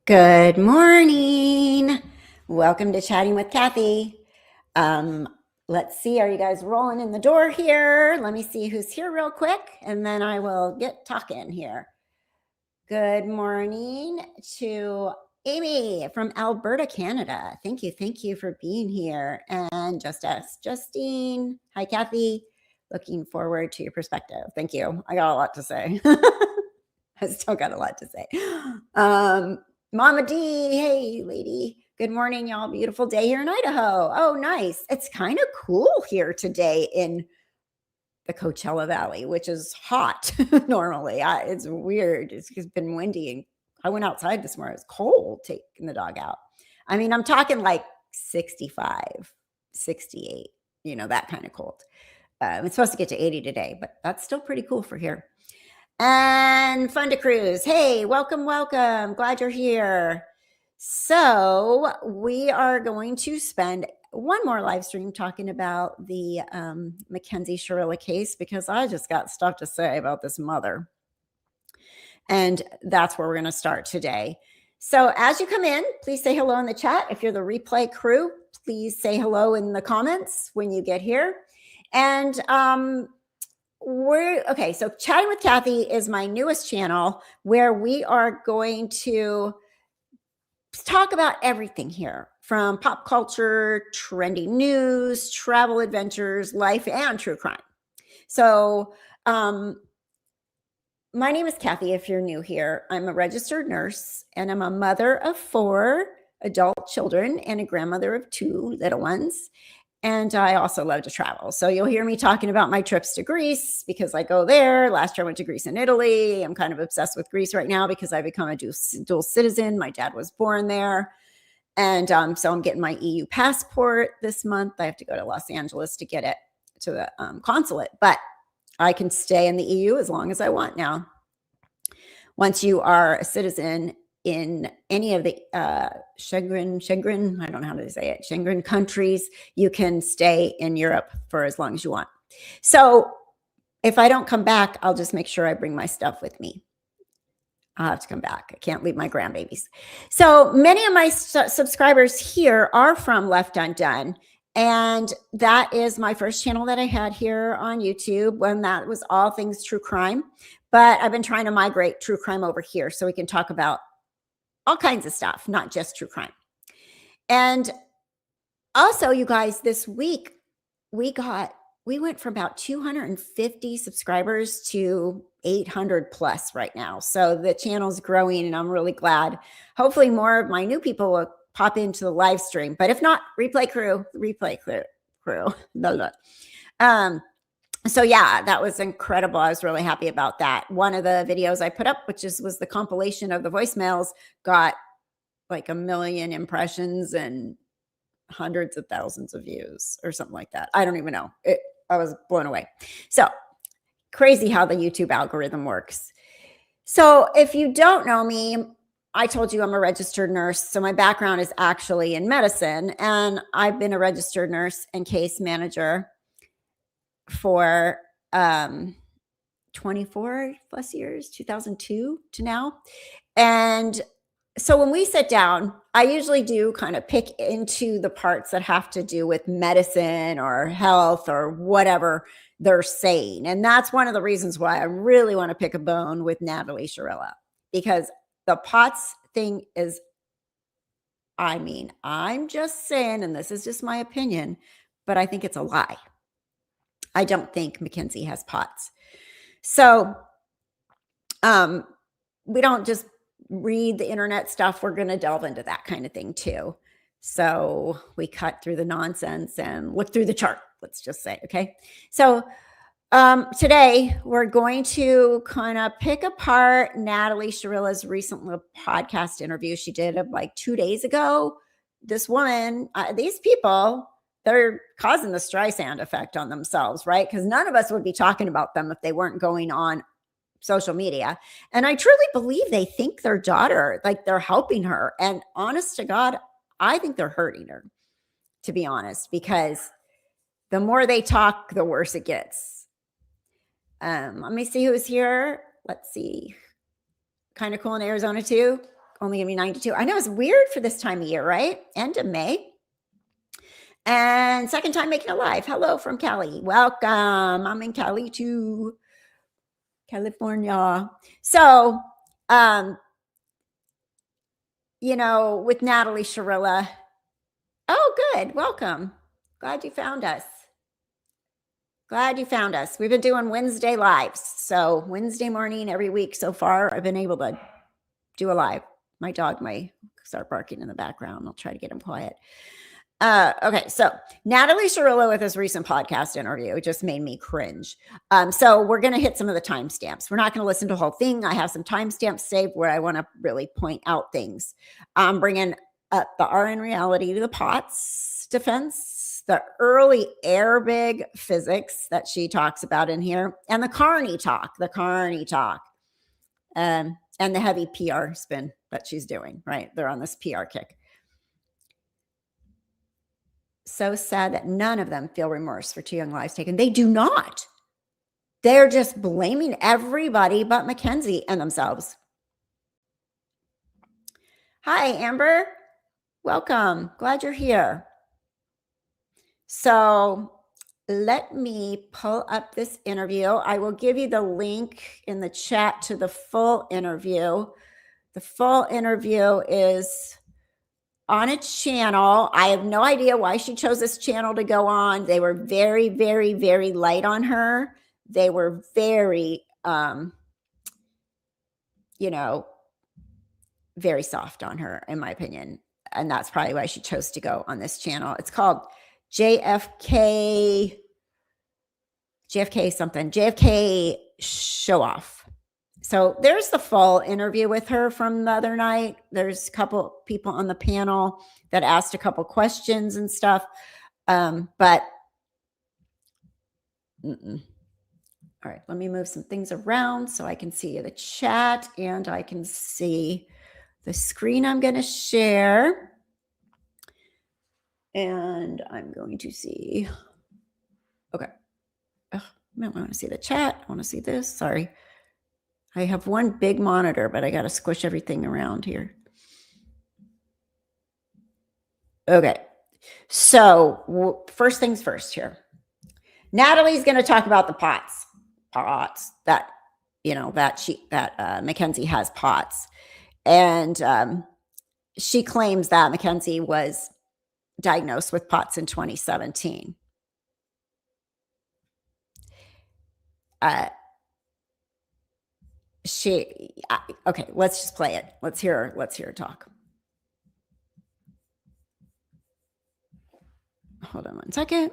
Good morning. Welcome to Chatting with Kathy. Let's see, are you guys rolling in the door here? Let me see who's here real quick, and then I will get talking here. Good morning to Amy from Alberta, Canada. Thank you for being here. And Justine. Hi, Kathy. Looking forward to your perspective. Thank you. I got a lot to say. I still got a lot to say. Mama D, hey, lady. Good morning, y'all. Beautiful day here in Idaho. Oh, nice. It's kind of cool here today in the Coachella Valley, which is hot normally. It's weird. It's been windy, and I went outside this morning. It's cold taking the dog out. I mean, I'm talking like 65, 68, that kind of cold. It's supposed to get to 80 today, but that's still pretty cool for here. And Fun to Cruise. Hey, welcome. Glad you're here. So we are going to spend one more live stream talking about the Mackenzie Shirilla case, because I just got stuff to say about this mother. And that's where we're going to start today. So as you come in, please say hello in the chat. If you're the replay crew, please say hello in the comments when you get here. And so Chatting with Kathy is my newest channel, where we are going to talk about everything here, from pop culture, trendy news, travel adventures, life, and true crime. So my name is Kathy. If you're new here, I'm a registered nurse, and I'm a mother of 4 adult children and a grandmother of 2 little ones. And I also love to travel. So you'll hear me talking about my trips to Greece, because I go there. Last year I went to Greece and Italy. I'm kind of obsessed with Greece right now because I become a dual citizen. My dad was born there. And so I'm getting my EU passport this month. I have to go to Los Angeles to get it to the consulate. But I can stay in the EU as long as I want now. Once you are a citizen in any of the Schengen, I don't know how to say it, Schengen countries, you can stay in Europe for as long as you want. So if I don't come back, I'll just make sure I bring my stuff with me. I'll have to come back. I can't leave my grandbabies. So many of my subscribers here are from Left Undone. And that is my first channel that I had here on YouTube, when that was all things true crime. But I've been trying to migrate true crime over here so we can talk about all kinds of stuff, not just true crime. And also, you guys, this week we went from about 250 subscribers to 800 plus right now. So the channel's growing, and I'm really glad. Hopefully more of my new people will pop into the live stream, but if not, replay crew. So yeah, that was incredible. I was really happy about that. One of the videos I put up, which was the compilation of the voicemails, got like 1 million impressions and hundreds of thousands of views or something like that. I don't even know. I was blown away. So crazy how the YouTube algorithm works. So if you don't know me, I told you I'm a registered nurse. So my background is actually in medicine, and I've been a registered nurse and case manager for 24 plus years, 2002 to now. And so when we sit down, I usually do kind of pick into the parts that have to do with medicine or health or whatever they're saying. And that's one of the reasons why I really want to pick a bone with Natalie Shirilla, because the POTS thing is, I mean, I'm just saying, and this is just my opinion, but I think it's a lie. I don't think Mackenzie has POTS. So we don't just read the internet stuff. We're going to delve into that kind of thing too. So we cut through the nonsense and look through the chart, let's just say. Okay. So today we're going to kind of pick apart Natalie Shirilla's recent podcast interview she did like 2 days ago. This woman, these people, they're causing the Streisand effect on themselves, right? Because none of us would be talking about them if they weren't going on social media. And I truly believe they think their daughter, like they're helping her. And honest to God, I think they're hurting her, to be honest, because the more they talk, the worse it gets. Let me see who's here. Let's see. Kind of cool in Arizona too. only gonna be 92. I know it's weird for this time of year, right? End of May. And second time making a live. Hello from Cali. Welcome. I'm in Cali too. California. So, with Natalie Shirilla. Oh, good. Welcome. Glad you found us. We've been doing Wednesday lives. So Wednesday morning every week so far, I've been able to do a live. My dog may start barking in the background. I'll try to get him quiet. Okay, so Natalie Shirilla with his recent podcast interview just made me cringe. So we're going to hit some of the timestamps. We're not going to listen to the whole thing. I have some timestamps saved where I want to really point out things. I'm bringing up the RN reality to the POTS defense, the early airbag physics that she talks about in here, and the Carney talk, and the heavy PR spin that she's doing, right? They're on this PR kick. So sad that none of them feel remorse for 2 young lives taken. They do not. They're just blaming everybody but Mackenzie and themselves. Hi, Amber. Welcome. Glad you're here. So let me pull up this interview. I will give you the link in the chat to the full interview. The full interview is on its channel. I have no idea why she chose this channel to go on. They were very, very, very light on her. They were very, very soft on her, in my opinion. And that's probably why she chose to go on this channel. It's called JFK Show Off. So there's the full interview with her from the other night. There's a couple people on the panel that asked a couple questions and stuff. But all right, let me move some things around so I can see the chat and I can see the screen I'm going to share. And I'm going to see. Okay. I don't want to see the chat. I want to see this. Sorry. I have one big monitor, but I got to squish everything around here. Okay. So first things first here. Natalie's going to talk about the POTS that, Mackenzie has POTS. And she claims that Mackenzie was diagnosed with POTS in 2017. Okay, let's just play it. Let's hear her talk. Hold on one second.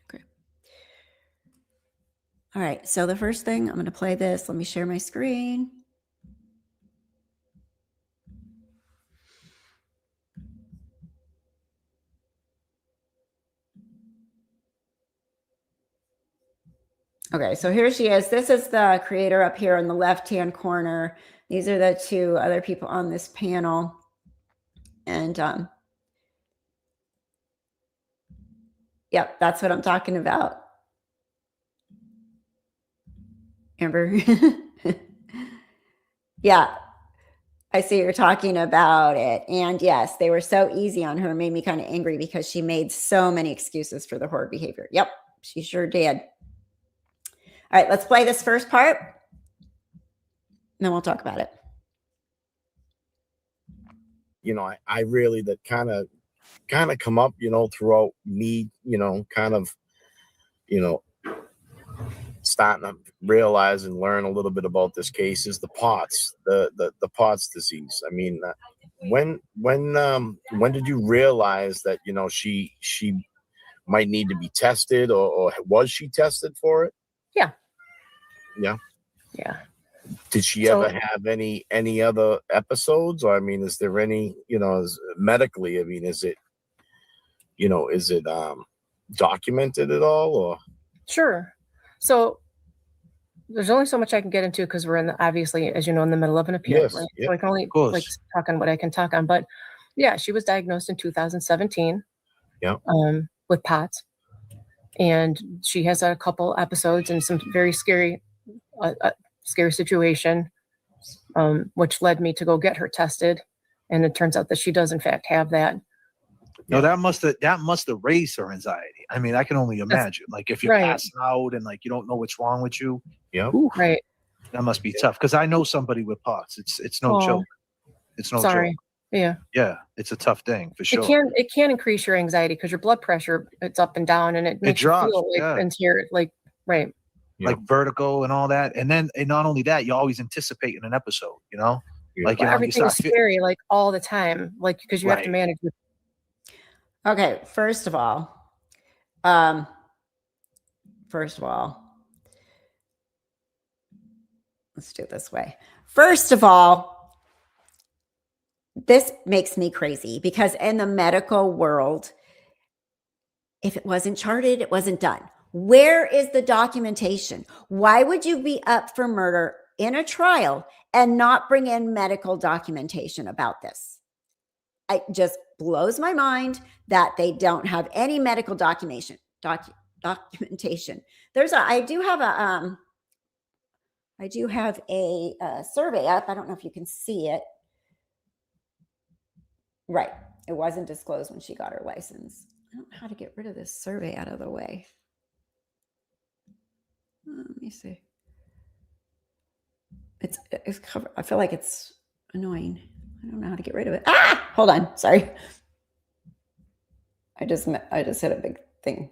Okay. All right, so the first thing, I'm going to play this. Let me share my screen. Okay, so here she is. This is the creator up here in the left-hand corner. These are the 2 other people on this panel. And yep, that's what I'm talking about. Amber. Yeah, I see you're talking about it. And yes, they were so easy on her. It made me kind of angry because she made so many excuses for the horrid behavior. Yep, she sure did. All right, let's play this first part. And then we'll talk about it. I really that kind of come up, throughout me, starting to realize and learn a little bit about this case is the POTS, the POTS disease. I mean, when did you realize that, she might need to be tested or was she tested for it? Yeah. Yeah. Yeah. Did she ever have any other episodes? Or, I mean, is there any, medically, I mean, is it documented at all or? Sure. So there's only so much I can get into because we're obviously, as you know, in the middle of an appeal. Yes, right? Yeah, so I can only talk on what I can talk on. But Yeah, she was diagnosed in 2017. Yeah. With POTS, and she has a couple episodes and some very scary situation, which led me to go get her tested, and it turns out that she does in fact have that. No, that must have raised her anxiety. I mean, I can only imagine. Like if you're right. passing out and like you don't know what's wrong with you. Yeah. Right. That must be tough because I know somebody with POTS. It's no joke. It's no Sorry. joke. Yeah. Yeah, it's a tough thing for sure. It can increase your anxiety because your blood pressure, it's up and down, and it makes drops, you feel like into like right. Like vertigo and all that. And then and not only that, you always anticipating an episode, you know? Like you know, everything is scary like all the time, like because you have to manage it. Okay, first of all, let's do it this way. First of all, this makes me crazy because in the medical world, if it wasn't charted, it wasn't done. Where is the documentation? Why would you be up for murder in a trial and not bring in medical documentation about this? It just blows my mind that they don't have any medical documentation. I do have a survey up. I don't know if you can see it. Right. It wasn't disclosed when she got her license. I don't know how to get rid of this survey out of the way. Let me see. It's covered. I feel like it's annoying. I don't know how to get rid of it. Hold on. Sorry. I just hit a big thing.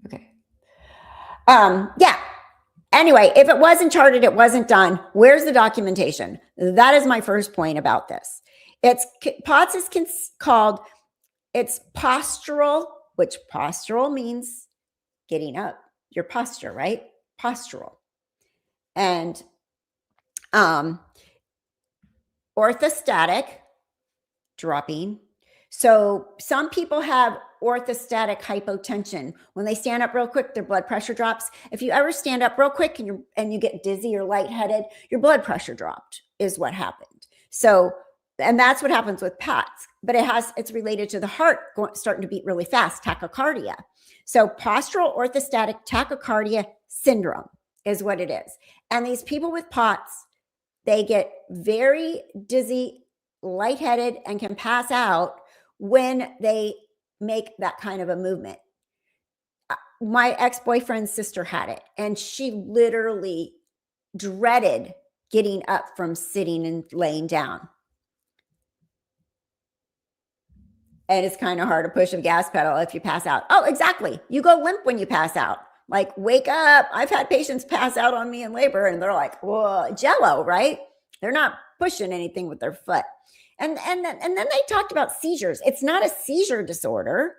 Okay. Yeah. Anyway, if it wasn't charted, it wasn't done. Where's the documentation? That is my first point about this. POTS is called, it's postural, which postural means getting up, your posture, right? Postural. And orthostatic, dropping. So some people have orthostatic hypotension. When they stand up real quick, their blood pressure drops. If you ever stand up real quick and you get dizzy or lightheaded, your blood pressure dropped is what happened. So, and that's what happens with POTS, but it's related to the heart starting to beat really fast, tachycardia. So postural orthostatic tachycardia syndrome is what it is. And these people with POTS, they get very dizzy, lightheaded, and can pass out when they make that kind of a movement. My ex-boyfriend's sister had it, and she literally dreaded getting up from sitting and laying down. And it's kind of hard to push a gas pedal if you pass out. Oh, exactly. You go limp when you pass out. Like, wake up. I've had patients pass out on me in labor, and they're like, whoa, jello, right? They're not pushing anything with their foot. And then they talked about seizures. It's not a seizure disorder.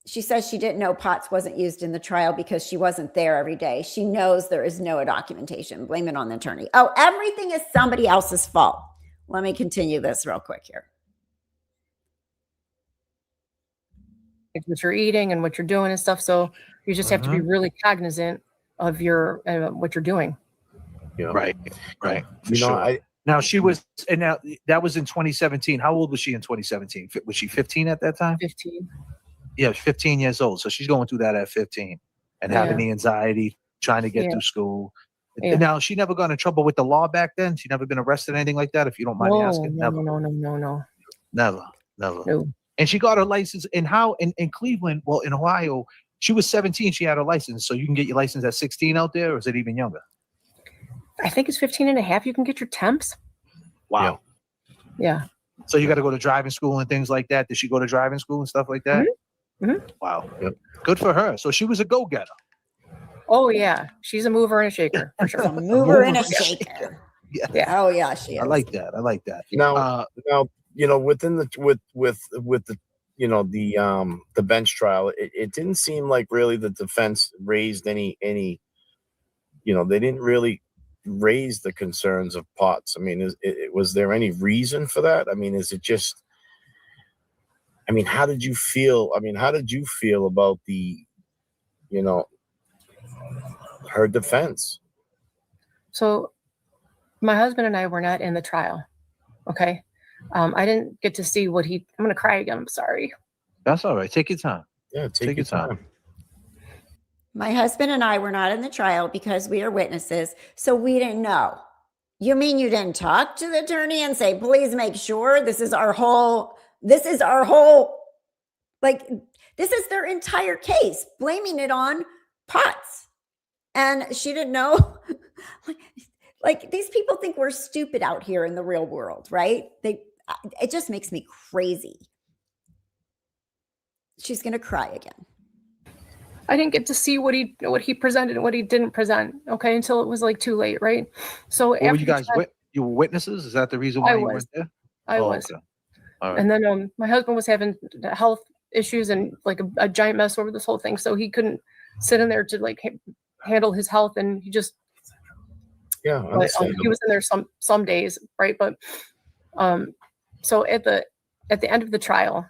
She says she didn't know POTS wasn't used in the trial because she wasn't there every day. She knows there is no documentation. Blame it on the attorney. Oh, everything is somebody else's fault. Let me continue this real quick here. What you're eating and what you're doing and stuff. So you just have to be really cognizant of your what you're doing. Yeah. Right. You know, now she was, and now that was in 2017. How old was she in 2017? Was she 15 at that time? 15. Yeah, 15 years old. So she's going through that at 15 and having the anxiety, trying to get through school. Yeah. Now, she never got in trouble with the law back then? She never been arrested or anything like that, if you don't mind me asking? Never. No. Never. No. And she got her license in Cleveland, well, in Ohio, she was 17, she had her license. So you can get your license at 16 out there, or is it even younger? I think it's 15 and a half. You can get your temps. Wow. Yeah. So you got to go to driving school and things like that. Did she go to driving school and stuff like that? Mm-hmm. Wow. Yep. Good for her. So she was a go-getter. Oh, yeah. She's a mover and a shaker, for sure. A mover and a shaker. Yeah. Oh, yeah, she is. I like that. Now, you know, within the with the you know the bench trial, it didn't seem like really the defense raised any you know, they didn't really raise the concerns of POTS. I mean, was there any reason for that? I mean, is it just? I mean, how did you feel? I mean, how did you feel about the, you know, her defense? So my husband and I were not in the trial. Okay. I didn't get to see what I'm going to cry again. I'm sorry. That's all right. Take your time. Yeah, take your time. My husband and I were not in the trial because we are witnesses, so we didn't know. You mean you didn't talk to the attorney and say, please make sure this is our whole, like, this is their entire case, blaming it on POTS. And she didn't know. Like, these people think we're stupid out here in the real world, right? It just makes me crazy. She's going to cry again. I didn't get to see what he presented and what he didn't present. Okay, until it was like too late, right? So What were you guys? You were witnesses? Is that the reason why you went there? I was. Okay. All right. And then my husband was having health issues and like a giant mess over this whole thing, so he couldn't sit in there to like handle his health, and he just he was in there some days, right? But so at the end of the trial,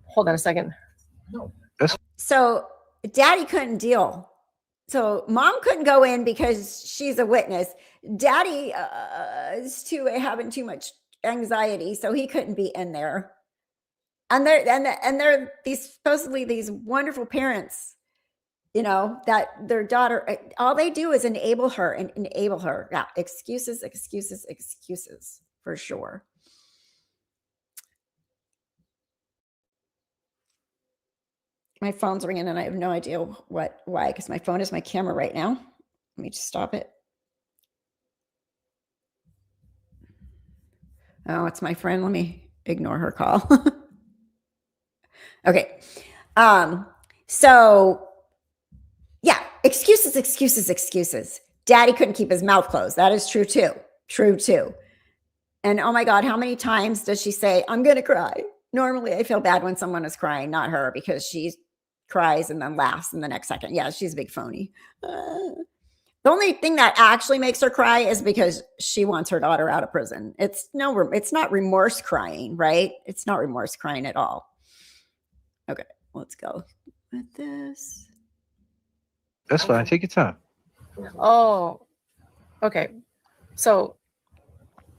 hold on a second. So Daddy couldn't deal. So Mom couldn't go in because she's a witness. Daddy is having too much anxiety, so he couldn't be in there. And they're supposedly these wonderful parents, you know, that their daughter, all they do is enable her. Yeah, excuses for sure. My phone's ringing and I have no idea why, because my phone is my camera right now. Let me just stop it. Oh, it's my friend. Let me ignore her call. Okay. So yeah, excuses. Daddy couldn't keep his mouth closed. That is true too. And oh my God, how many times does she say, I'm going to cry? Normally I feel bad when someone is crying, not her, because she cries and then laughs in the next second. Yeah, she's a big phony. The only thing that actually makes her cry is because she wants her daughter out of prison. It's not remorse crying, right? It's not remorse crying at all. Okay, let's go with this. That's fine. Take your time. Oh, okay. So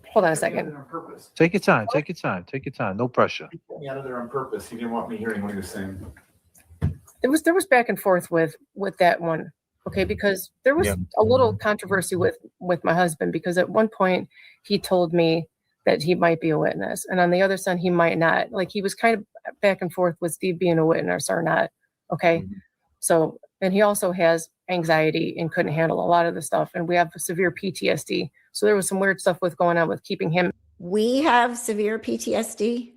hold on a second. Take your time. No pressure. He put me out of there on purpose. He didn't want me hearing what he was saying. There was back and forth with that one. Okay, because there was a little controversy with my husband, because at one point he told me that he might be a witness, and on the other side he might not. Like, he was kind of back and forth with Steve being a witness or not. Okay. Mm-hmm. So, and he also has anxiety and couldn't handle a lot of the stuff, and we have severe PTSD. So there was some weird stuff going on with keeping him. We have severe PTSD.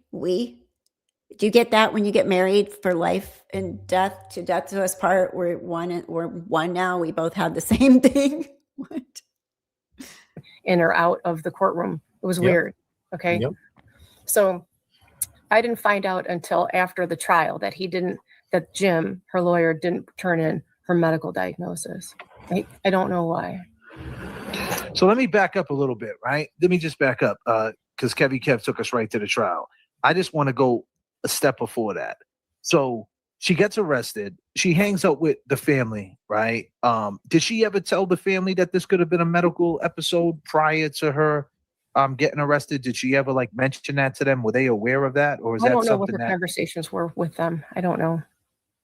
Do you get that when you get married for life and death to us part? We're one now. We both had the same thing. What? In or out of the courtroom. It was weird. Okay. Yep. So I didn't find out until after the trial that Jim, her lawyer, didn't turn in her medical diagnosis. I don't know why. So let me back up a little bit, right? Let me just back up because Kev took us right to the trial. I just want to go a step before that. So she gets arrested. She hangs out with the family, right? Did she ever tell the family that this could have been a medical episode prior to her getting arrested? Did she ever mention that to them? Were they aware of that? Or is that something I don't know what her conversations were with them. I don't know.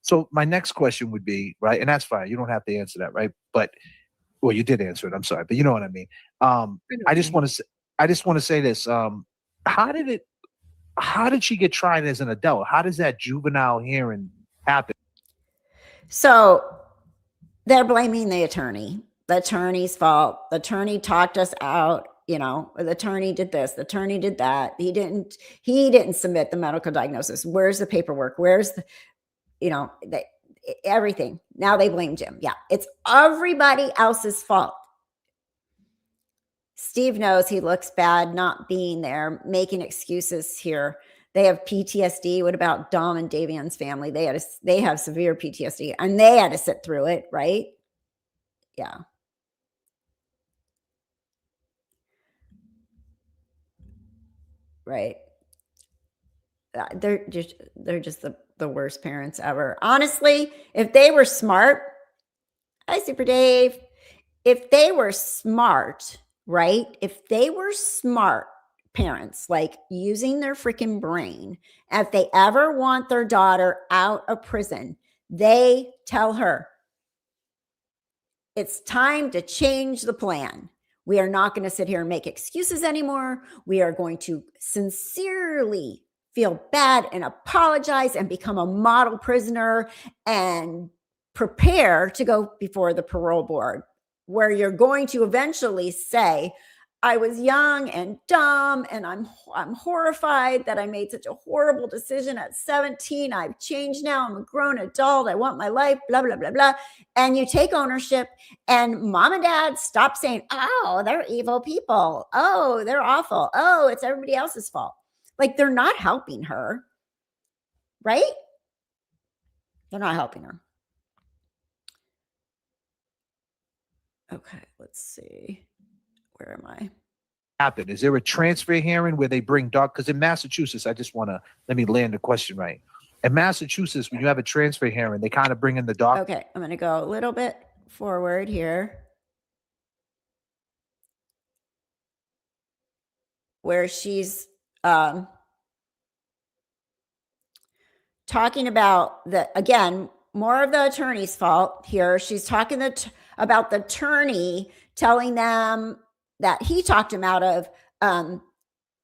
So my next question would be, right, and that's fine. You don't have to answer that, right? But, well, you did answer it. I'm sorry, but you know what I mean. I just want to say this. How did she get tried as an adult? How does that juvenile hearing happen? So they're blaming the attorney. The attorney's fault. The attorney talked us out. You know, the attorney did this. The attorney did that. He didn't submit the medical diagnosis. Where's the paperwork? Where's the, everything. Now they blame Jim. Yeah, it's everybody else's fault. Steve knows he looks bad not being there, making excuses here. They have PTSD. What about Dom and Davion's family? They have severe PTSD, and they had to sit through it, right? Yeah. Right. They're just the worst parents ever. Honestly, if they were smart, hi, Super Dave. If they were smart, right? If they were smart, parents, like using their freaking brain. If they ever want their daughter out of prison, they tell her, it's time to change the plan. We are not going to sit here and make excuses anymore. We are going to sincerely feel bad and apologize and become a model prisoner and prepare to go before the parole board, where you're going to eventually say, I was young and dumb, and I'm horrified that I made such a horrible decision at 17. I've changed now. I'm a grown adult. I want my life, blah, blah, blah, blah. And you take ownership, and mom and dad stop saying, oh, they're evil people. Oh, they're awful. Oh, it's everybody else's fault. Like, they're not helping her, right? They're not helping her. Okay, let's see. Where am I? Happen? Is there a transfer hearing where they bring doc? Because in Massachusetts, let me land the question right. In Massachusetts, when you have a transfer hearing, they kind of bring in the doc. Okay, I'm going to go a little bit forward here. Where she's talking about again, more of the attorney's fault here. She's talking about the attorney telling them that he talked him out of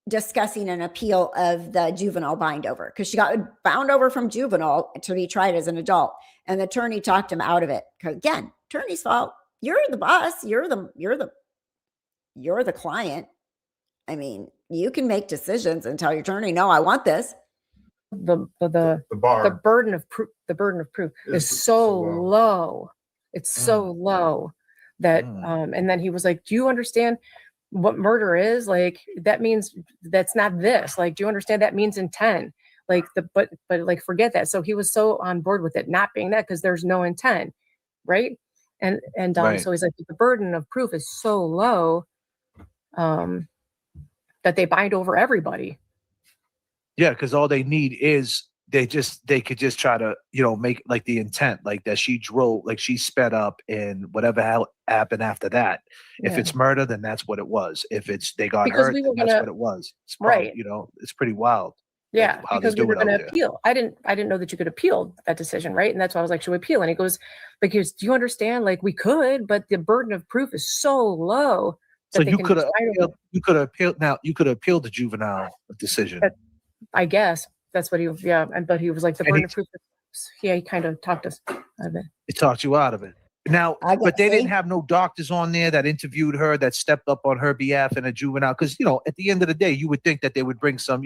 discussing an appeal of the juvenile bind over, because she got bound over from juvenile to be tried as an adult, and the attorney talked him out of it. Again, attorney's fault. You're the boss. You're the client. I mean, you can make decisions and tell your attorney, no, I want this. The bar. burden of proof is so low. It's so low that and then he was like, do you understand what murder is? Like, that means that's not this. Like, do you understand that means intent? Like, but like, forget that. So he was so on board with it not being that, because there's no intent, right? And Right. So he's like, the burden of proof is so low that they bind over everybody. Yeah, because all they need is they could just try to, make like the intent, like that she drove, like she sped up, and whatever happened after that. If Yeah. it's murder, then that's what it was. If it's they got Because hurt, we were then that's what it was. It's right. It's pretty wild. Yeah, how they because we do were it out going to there. appeal. I didn't know that you could appeal that decision, right? And that's why I was like, should we appeal? And he goes, do you understand? Like, we could, but the burden of proof is so low. So you could have appealed. Now you could have appealed the juvenile decision. I guess that's what but he was like, the burden of proof. He kind of talked us out of it. It talked you out of it. Now, but they didn't have no doctors on there that interviewed her, that stepped up on her behalf in a juvenile. Because, at the end of the day, you would think that they would bring some,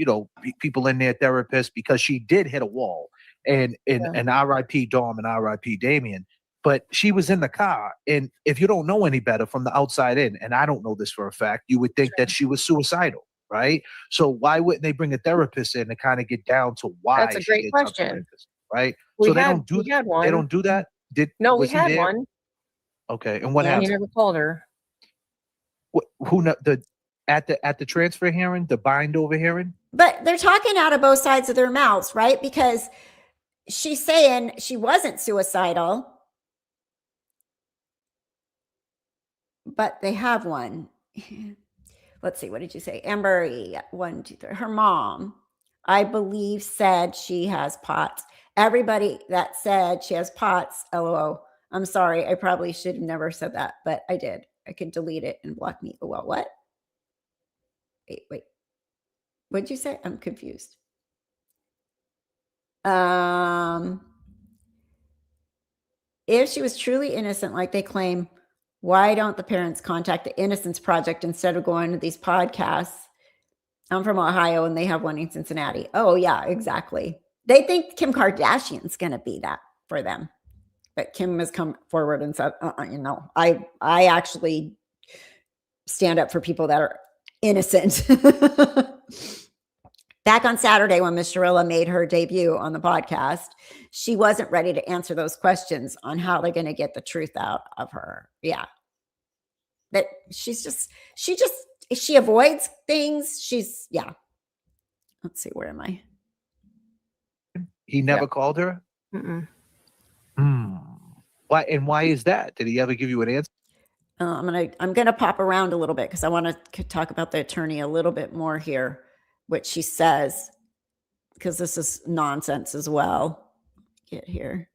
people in there, therapists, because she did hit a wall. And R.I.P. Dom and R.I.P. Damien. But she was in the car. And if you don't know any better from the outside in, and I don't know this for a fact, you would think that she was suicidal, right? So why wouldn't they bring a therapist in to kind of get down to why? That's a great question. Like this, right? They don't do that. We had one. Okay, and what happened? He never called her. At the transfer hearing, the bind over hearing? But they're talking out of both sides of their mouths, right? Because she's saying she wasn't suicidal, but they have one. Let's see, what did you say? Amber, 1, 2, 3. Her mom, I believe, said she has POTS. Everybody that said she has POTS, LOL. I'm sorry. I probably should have never said that, but I did. I could delete it and block me. Well, what? Wait. What'd you say? I'm confused. If she was truly innocent, like they claim, why don't the parents contact the Innocence Project instead of going to these podcasts? I'm from Ohio and they have one in Cincinnati. Oh, yeah, exactly. They think Kim Kardashian's going to be that for them. But Kim has come forward and said, I actually stand up for people that are innocent. Back on Saturday, when Ms. Shirilla made her debut on the podcast, she wasn't ready to answer those questions on how they're going to get the truth out of her. Yeah. But she avoids things. Let's see, where am I? He never called her? Mm-mm. Why? And why is that? Did he ever give you an answer? I'm gonna pop around a little bit because I want to talk about the attorney a little bit more here, what she says, because this is nonsense as well. Get here.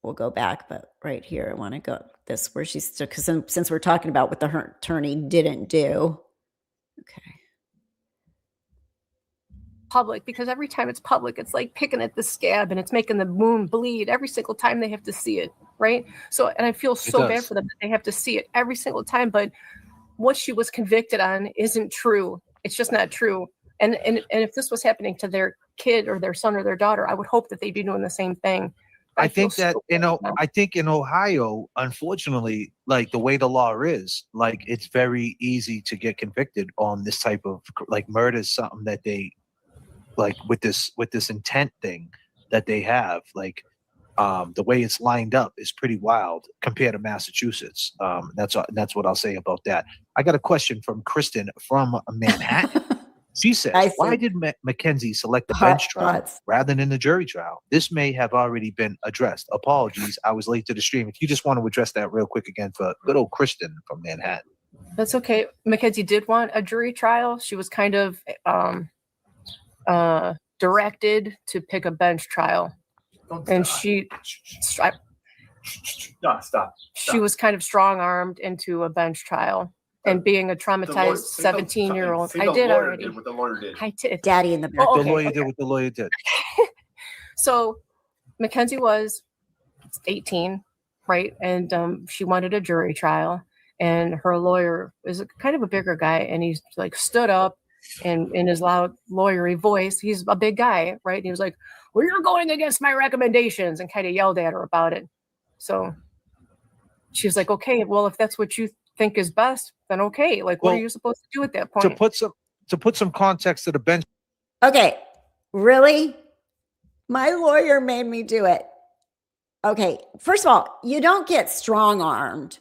We'll go back, but right here, I want to go this where she's because since we're talking about what the attorney didn't do. Okay. Public, because every time it's public, it's like picking at the scab and it's making the wound bleed every single time they have to see it, right? So, and I feel so bad for them that they have to see it every single time, but what she was convicted on isn't true. It's just not true. And if this was happening to their kid or their son or their daughter, I would hope that they'd be doing the same thing. I think that, I think in Ohio, unfortunately, like the way the law is, like it's very easy to get convicted on this type of like murder is something that they like with this intent thing that they have, like the way it's lined up is pretty wild compared to Massachusetts. That's what I'll say about that. I got a question from Kristen from Manhattan. She says, why did Mackenzie select the bench trial rather than the jury trial? This may have already been addressed. Apologies, I was late to the stream. If you just want to address that real quick again for good old Kristen from Manhattan. That's okay. Mackenzie did want a jury trial. She was kind of directed to pick a bench trial. And stop. She was kind of strong-armed into a bench trial. And being a traumatized 17-year-old, I did already. What the lawyer did. I did. Daddy in the back. The lawyer did what the lawyer did. So Mackenzie was 18, right? And she wanted a jury trial. And her lawyer is kind of a bigger guy. And he's like stood up and in his loud lawyery voice, he's a big guy, right? And he was like, well, you're going against my recommendations, and kind of yelled at her about it. So she was like, okay, well, if that's what you think is best, then okay. Like, what are you supposed to do at that point? To put some context to the bench. Okay, really? My lawyer made me do it. Okay, first of all, you don't get strong-armed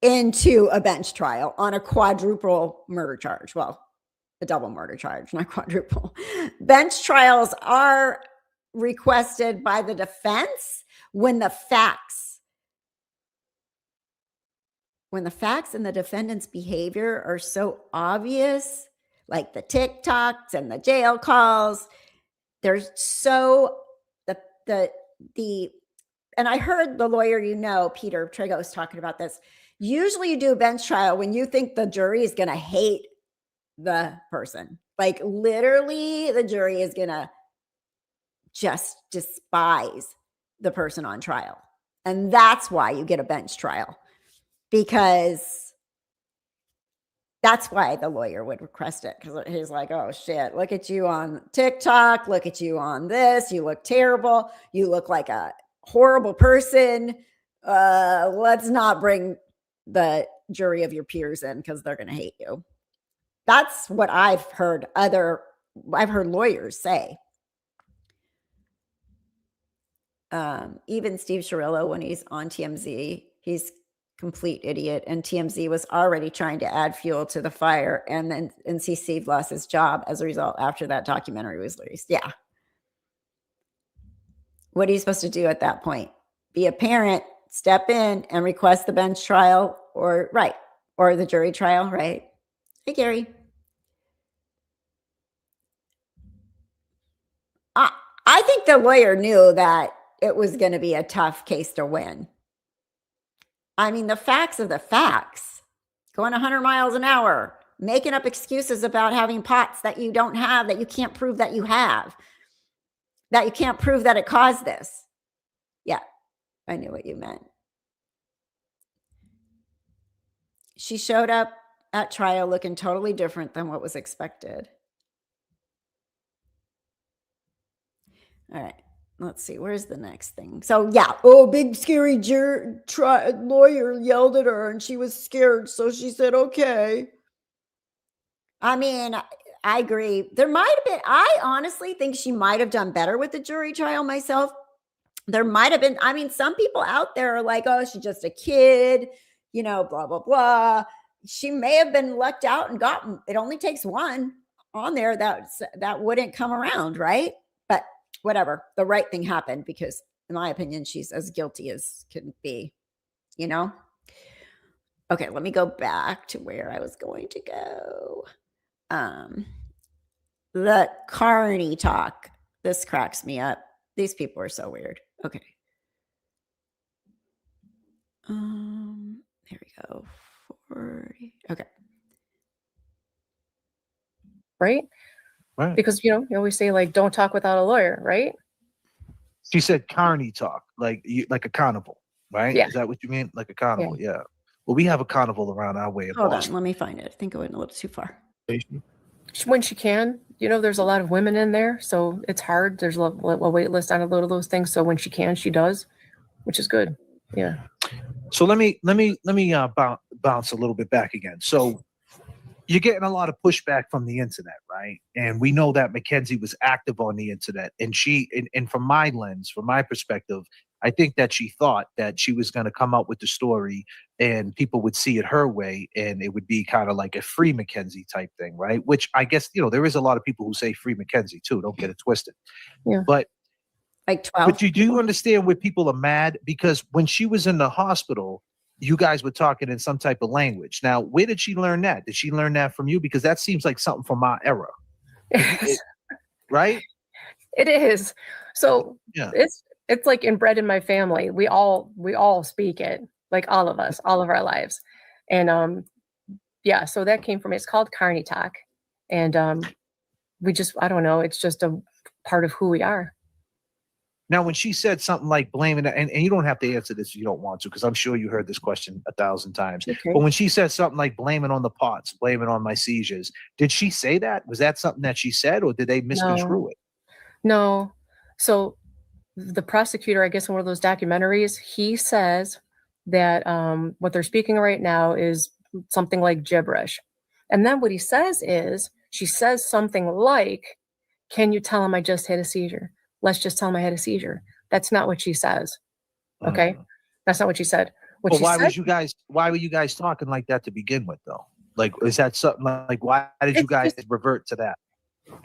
into a bench trial on a quadruple murder charge. Well, a double murder charge, not quadruple. Bench trials are requested by the defense when the facts and the defendant's behavior are so obvious, like the TikToks and the jail calls. There's so and I heard the lawyer, Peter Trigos, talking about this. Usually you do a bench trial when you think the jury is going to hate the person. Like literally the jury is going to just despise the person on trial. And that's why you get a bench trial, because that's why the lawyer would request it. Because he's like, oh shit, look at you on TikTok. Look at you on this. You look terrible. You look like a horrible person. Let's not bring the jury of your peers in because they're going to hate you. That's what I've heard lawyers say. Even Steve Shirilla, when he's on TMZ, he's complete idiot. And TMZ was already trying to add fuel to the fire. And then NC lost his job as a result after that documentary was released. Yeah. What are you supposed to do at that point? Be a parent, step in and request the bench trial or the jury trial, right? Hey, Gary. I think the lawyer knew that it was going to be a tough case to win. I mean, the facts are the facts. Going 100 miles an hour, making up excuses about having pots that you don't have, that you can't prove that you have, that you can't prove that it caused this. Yeah, I knew what you meant. She showed up at trial looking totally different than what was expected. All right, let's see. Where's the next thing? So yeah, big scary lawyer yelled at her and she was scared. So she said, okay. I mean, I agree. There might have been, I honestly think she might have done better with the jury trial myself. There might have been, I mean, some people out there are like, oh, she's just a kid, blah, blah, blah. She may have been lucked out and gotten, it only takes one on there that wouldn't come around, right? But whatever, the right thing happened because in my opinion, she's as guilty as can be. you know? Okay, let me go back to where I was going to go. The Carney talk. This cracks me up. These people are so weird. Okay. Here we go. 40. Okay. Right? Right. Because, you always say, like, don't talk without a lawyer, right? She said Carney talk, like a carnival, right? Yeah. Is that what you mean? Like a carnival, yeah. Well, we have a carnival around our way in Hold Boston. on, let me find it. I think I went a little too far. When she can, there's a lot of women in there, so it's hard. There's a wait list on a lot of those things. So when she can, she does, which is good. Yeah. So let me bounce a little bit back again. So you're getting a lot of pushback from the internet, right? And we know that Mackenzie was active on the internet, and and from my lens, from my perspective, I think that she thought that she was going to come up with the story and people would see it her way, and it would be kind of like a free Mackenzie type thing, right? Which I guess, there is a lot of people who say free Mackenzie too. Don't get it twisted. Yeah. But like 12. But you do understand where people are mad, because when she was in the hospital, you guys were talking in some type of language. Now, where did she learn that? Did she learn that from you? Because that seems like something from our era, right? It is. So Yeah. it's like inbred in my family. We all speak it, like all of us, all of our lives. And yeah, so that came from, it's called Carney talk. And I don't know, it's just a part of who we are. Now, when she said something like blaming it, and you don't have to answer this if you don't want to, because I'm sure you heard this question 1,000 times. Okay. But when she said something like blaming on the POTS, blaming on my seizures, did she say that? Was that something that she said, or did they misconstrue it? No. So the prosecutor, I guess in one of those documentaries, he says that what they're speaking right now is something like gibberish. And then what he says is, she says something like, can you tell him I just had a seizure? Let's just tell him I had a seizure. That's not what she says. Okay. That's not what she said. Well, why were you guys talking like that to begin with, though? Like, is that something like, why did you guys revert to that?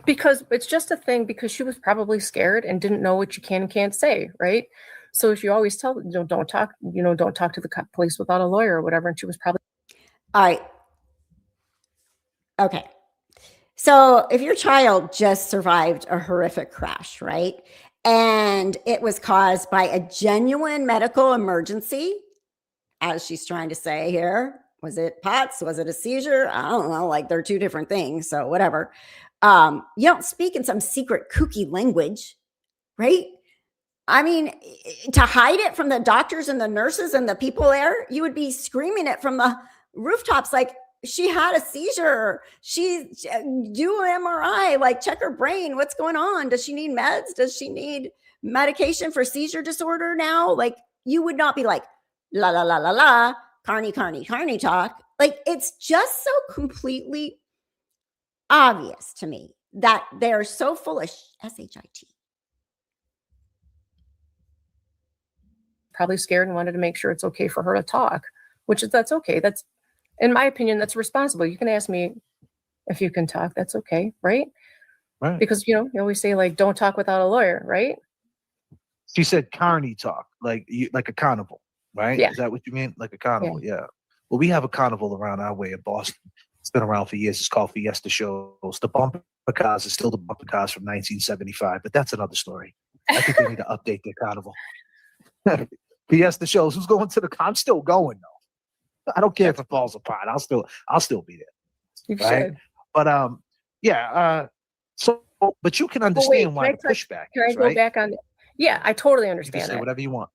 Because it's just a thing, because she was probably scared and didn't know what you can and can't say, right? So if you always tell them, don't talk to the police without a lawyer or whatever, and she was probably. All right. Okay. So if your child just survived a horrific crash, right? And it was caused by a genuine medical emergency, as she's trying to say here, was it POTS? Was it a seizure? I don't know. Like, they're two different things. So whatever. You don't speak in some secret kooky language, right? I mean, to hide it from the doctors and the nurses and the people there, you would be screaming it from the rooftops, like, she had a seizure. Do an MRI, like, check her brain. What's going on? Does she need meds? Does she need medication for seizure disorder now? Like, you would not be like, la, la, la, la, la, Carney talk. Like, it's just so completely obvious to me that they're so full of SHIT. Probably scared and wanted to make sure it's okay for her to talk, that's okay. That's, in my opinion, that's responsible. You can ask me if you can talk. That's okay, right? Right. Because, you always say, like, don't talk without a lawyer, right? She said Carney talk, like a carnival, right? Yeah. Is that what you mean? Like a carnival, yeah. Well, we have a carnival around our way in Boston. It's been around for years. It's called Fiesta Shows. The bumper cars are still the bumper cars from 1975, but that's another story. I think they need to update their carnival. Fiesta Shows. Who's going to I'm still going, though. I don't care if it falls apart. I'll still be there. You right? should. But so but you can understand why the pushback Can I is, go right? back on? Yeah, I totally You can understand say that. whatever you want.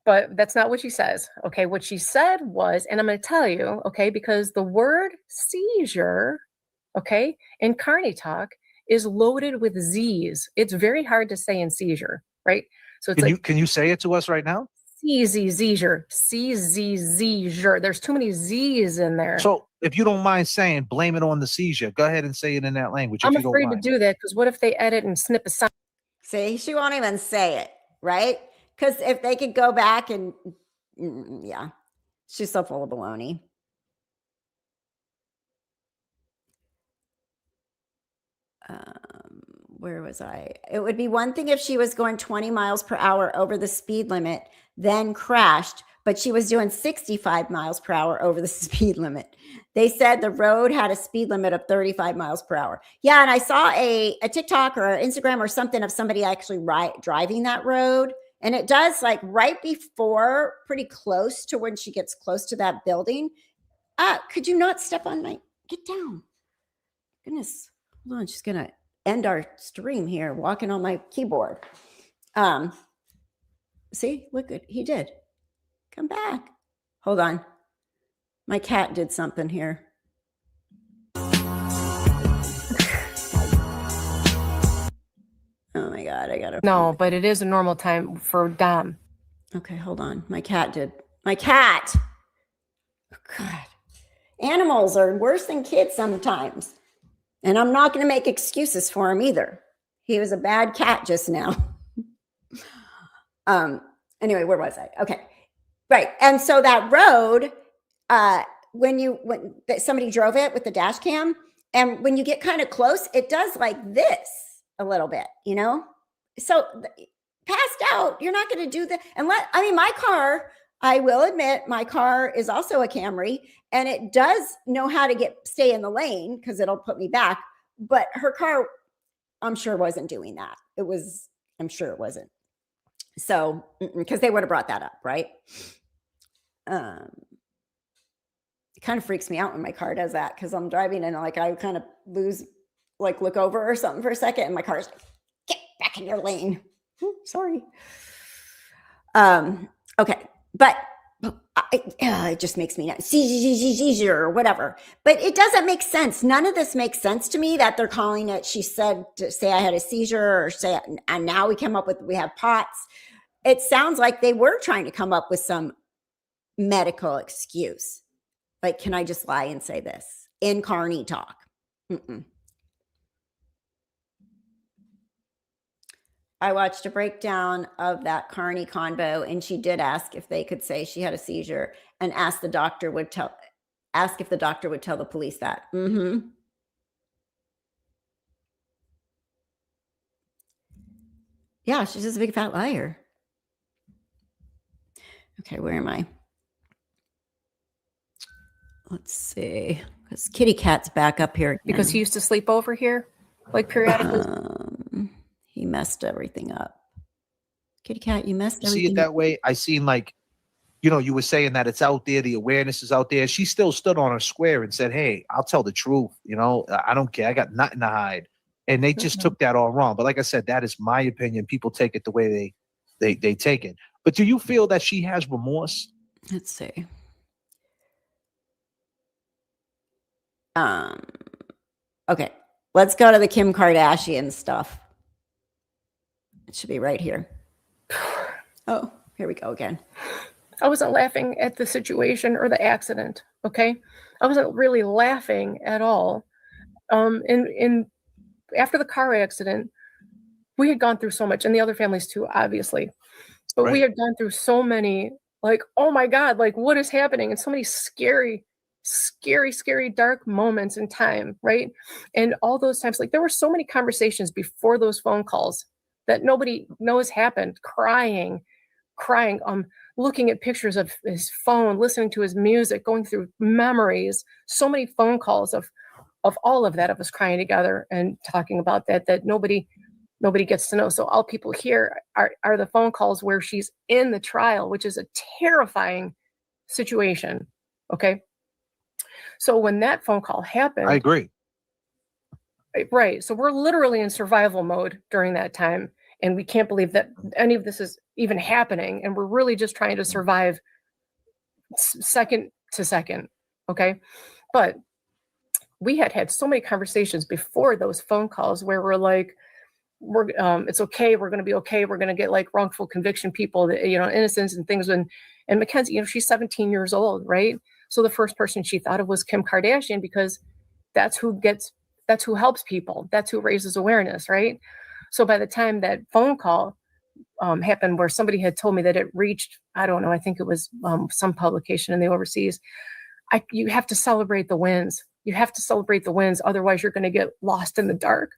But that's not what she says. Okay, what she said was, and I'm going to tell you, okay, because the word seizure, okay, in Carney talk is loaded with Z's. It's very hard to say in seizure, right? So it's Can you say it to us right now? seizure. There's too many Z's in there. So if you don't mind saying, blame it on the seizure, go ahead and say it in that language. I'm if you afraid don't to mind. do that, because what if they edit and snip a sound? See, she won't even say it, right? Because if they could go back and, yeah, she's so full of baloney. Where was I? It would be one thing if she was going 20 miles per hour over the speed limit, then crashed, but she was doing 65 miles per hour over the speed limit. They said the road had a speed limit of 35 miles per hour. Yeah, and I saw a TikTok or Instagram or something of somebody actually driving that road. And it does, like, right before, pretty close to when she gets close to that building. Could you not step on my, get down. Goodness, hold on, she's gonna end our stream here, walking on my keyboard. See, look, he did. Come back. Hold on. My cat did something here. Oh my God, I gotta. No, but it is a normal time for Dom. Okay, hold on. My cat did. My cat. Oh, God. Animals are worse than kids sometimes. And I'm not going to make excuses for him either. He was a bad cat just now. Anyway, where was I? Okay. Right. And so that road, when somebody drove it with the dash cam, and when you get kind of close, it does like this a little bit, you know? So passed out, you're not going to do that. My car, I will admit, my car is also a Camry, and it does know how to stay in the lane because it'll put me back. But her car, I'm sure, wasn't doing that. I'm sure it wasn't. So, because they would have brought that up, right? It kind of freaks me out when my car does that, because I'm driving and like I kind of look over or something for a second, and my car's like, get back in your lane. Sorry. Okay, but it just makes me seizure or whatever. But it doesn't make sense. None of this makes sense to me that they're calling it. She said to say I had a seizure, or say, and now we have POTS. It sounds like they were trying to come up with some medical excuse. Like, can I just lie and say this in Carney talk? I watched a breakdown of that Carney convo, and she did ask if they could say she had a seizure, and ask if the doctor would tell the police that. Yeah, she's just a big fat liar. Okay, where am I? Let's see, because Kitty Cat's back up here again. Because he used to sleep over here, like periodically. He messed everything up. Kitty Cat, you messed everything up. See it that way? I seen, like, you were saying that it's out there, the awareness is out there. She still stood on her square and said, hey, I'll tell the truth. I don't care. I got nothing to hide. And they just took that all wrong. But like I said, that is my opinion. People take it the way they take it. But do you feel that she has remorse? Let's see. Okay, let's go to the Kim Kardashian stuff. It should be right here. Oh, here we go again. I wasn't laughing at the situation or the accident. Okay. I wasn't really laughing at all. After the car accident, we had gone through so much, and the other families too, obviously, but we had gone through so many, like, oh my God, like, what is happening? And so many scary, dark moments in time. Right. And all those times, like, there were so many conversations before those phone calls that nobody knows happened, crying, looking at pictures of his phone, listening to his music, going through memories, so many phone calls of all of that, of us crying together and talking about that nobody gets to know. So all people hear are the phone calls where she's in the trial, which is a terrifying situation. Okay. So when that phone call happened, I agree. Right. So we're literally in survival mode during that time. And we can't believe that any of this is even happening. And we're really just trying to survive second to second. Okay. But we had so many conversations before those phone calls where we're like, it's okay. We're going to be okay. We're going to get like wrongful conviction people, that, innocence and things. And Mackenzie, she's 17 years old. Right. So the first person she thought of was Kim Kardashian, because that's who helps people. That's who raises awareness. Right. So by the time that phone call happened, where somebody had told me that it reached, I don't know, I think it was some publication in the overseas, you have to celebrate the wins. You have to celebrate the wins. Otherwise, you're going to get lost in the dark.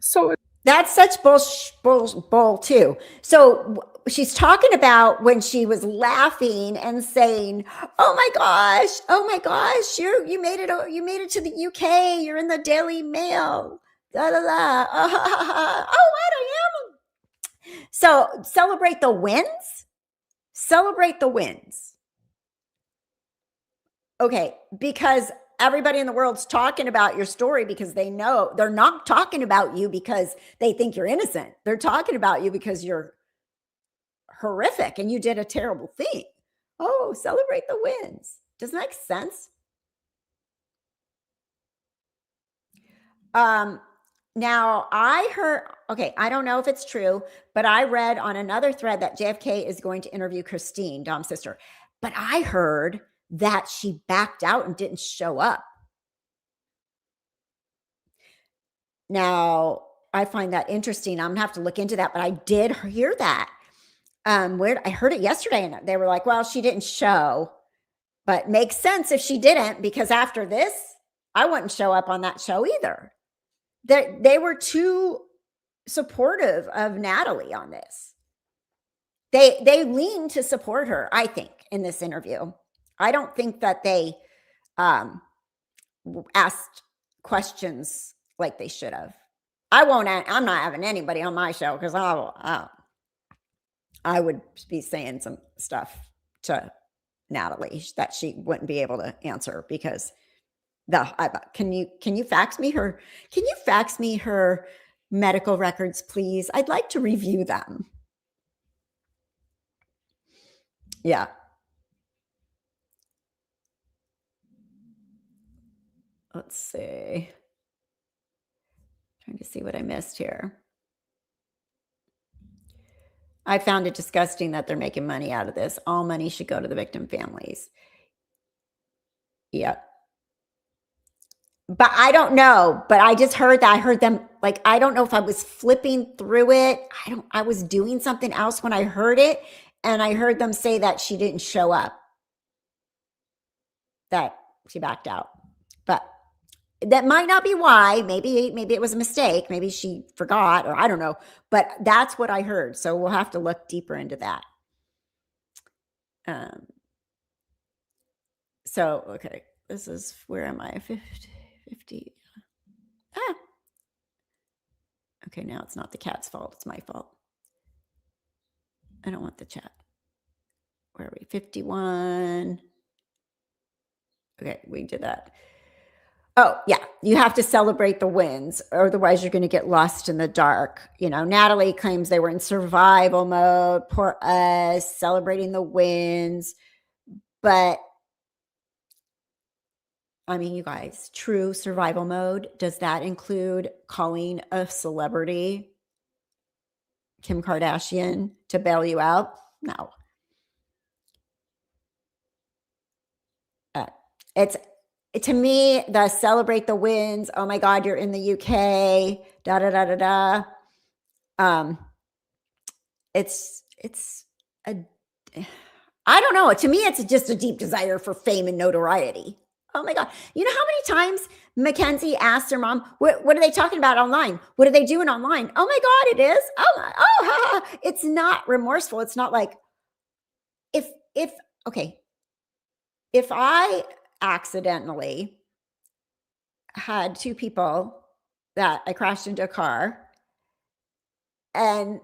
So that's such bull too. So she's talking about when she was laughing and saying, oh my gosh, you made it to the UK. You're in the Daily Mail. La la la. Oh, what I am. So celebrate the wins. Celebrate the wins. Okay, because everybody in the world's talking about your story because they know they're not talking about you because they think you're innocent. They're talking about you because you're horrific and you did a terrible thing. Oh, celebrate the wins. Doesn't that make sense? Now I heard, okay, I don't know if it's true, but I read on another thread that JFK is going to interview Christine, Dom's sister. But I heard that she backed out and didn't show up. Now, I find that interesting. I'm gonna have to look into that, but I did hear that. Where I heard it yesterday, and they were like, well, she didn't show, but makes sense if she didn't, because after this, I wouldn't show up on that show either. They were too supportive of Natalie on this. They leaned to support her, I think, in this interview. I don't think that they asked questions like they should have. I'm not having anybody on my show because I would be saying some stuff to Natalie that she wouldn't be able to answer because can you fax me her medical records, please? I'd like to review them. Yeah. Let's see. Trying to see what I missed here. I found it disgusting that they're making money out of this. All money should go to the victim families. Yep. But I don't know. But I just heard that. I heard them, like, I don't know if I was flipping through it. I was doing something else when I heard it. And I heard them say that she didn't show up. That she backed out. But that might not be why. Maybe it was a mistake. Maybe she forgot, or I don't know. But that's what I heard. So we'll have to look deeper into that. So, okay. This is, where am I? 50. Okay, now it's not the cat's fault. It's my fault. I don't want the chat. Where are we? 51. Okay, we did that. Oh, yeah. You have to celebrate the wins, or otherwise you're going to get lost in the dark. You know, Natalie claims they were in survival mode. Poor us, celebrating the wins. But, I mean, you guys, true survival mode, does that include calling a celebrity, Kim Kardashian, to bail you out? No. To me, the celebrate the wins. Oh my God, you're in the UK. Da da da da da. I don't know. To me, it's just a deep desire for fame and notoriety. Oh my God. You know how many times Mackenzie asked her mom, what are they talking about online? What are they doing online? Oh my God, it is. It's not remorseful. It's not like if I accidentally had two people that I crashed into a car and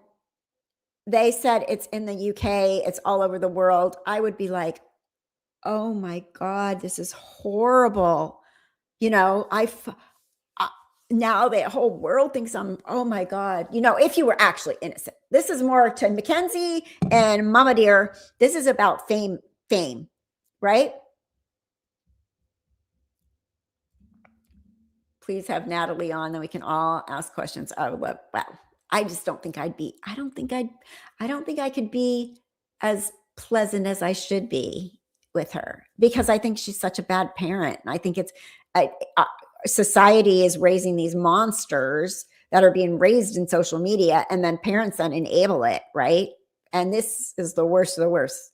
they said it's in the UK, it's all over the world, I would be like, oh my God, this is horrible. You know, now the whole world thinks oh my God, you know, if you were actually innocent. This is more to Mackenzie and Mama Dear. This is about fame, right? Please have Natalie on, then we can all ask questions. I would love, well, I just don't think I don't think I could be as pleasant as I should be with her, because I think she's such a bad parent. And I think society is raising these monsters that are being raised in social media, and then parents then enable it, right? And this is the worst of the worst.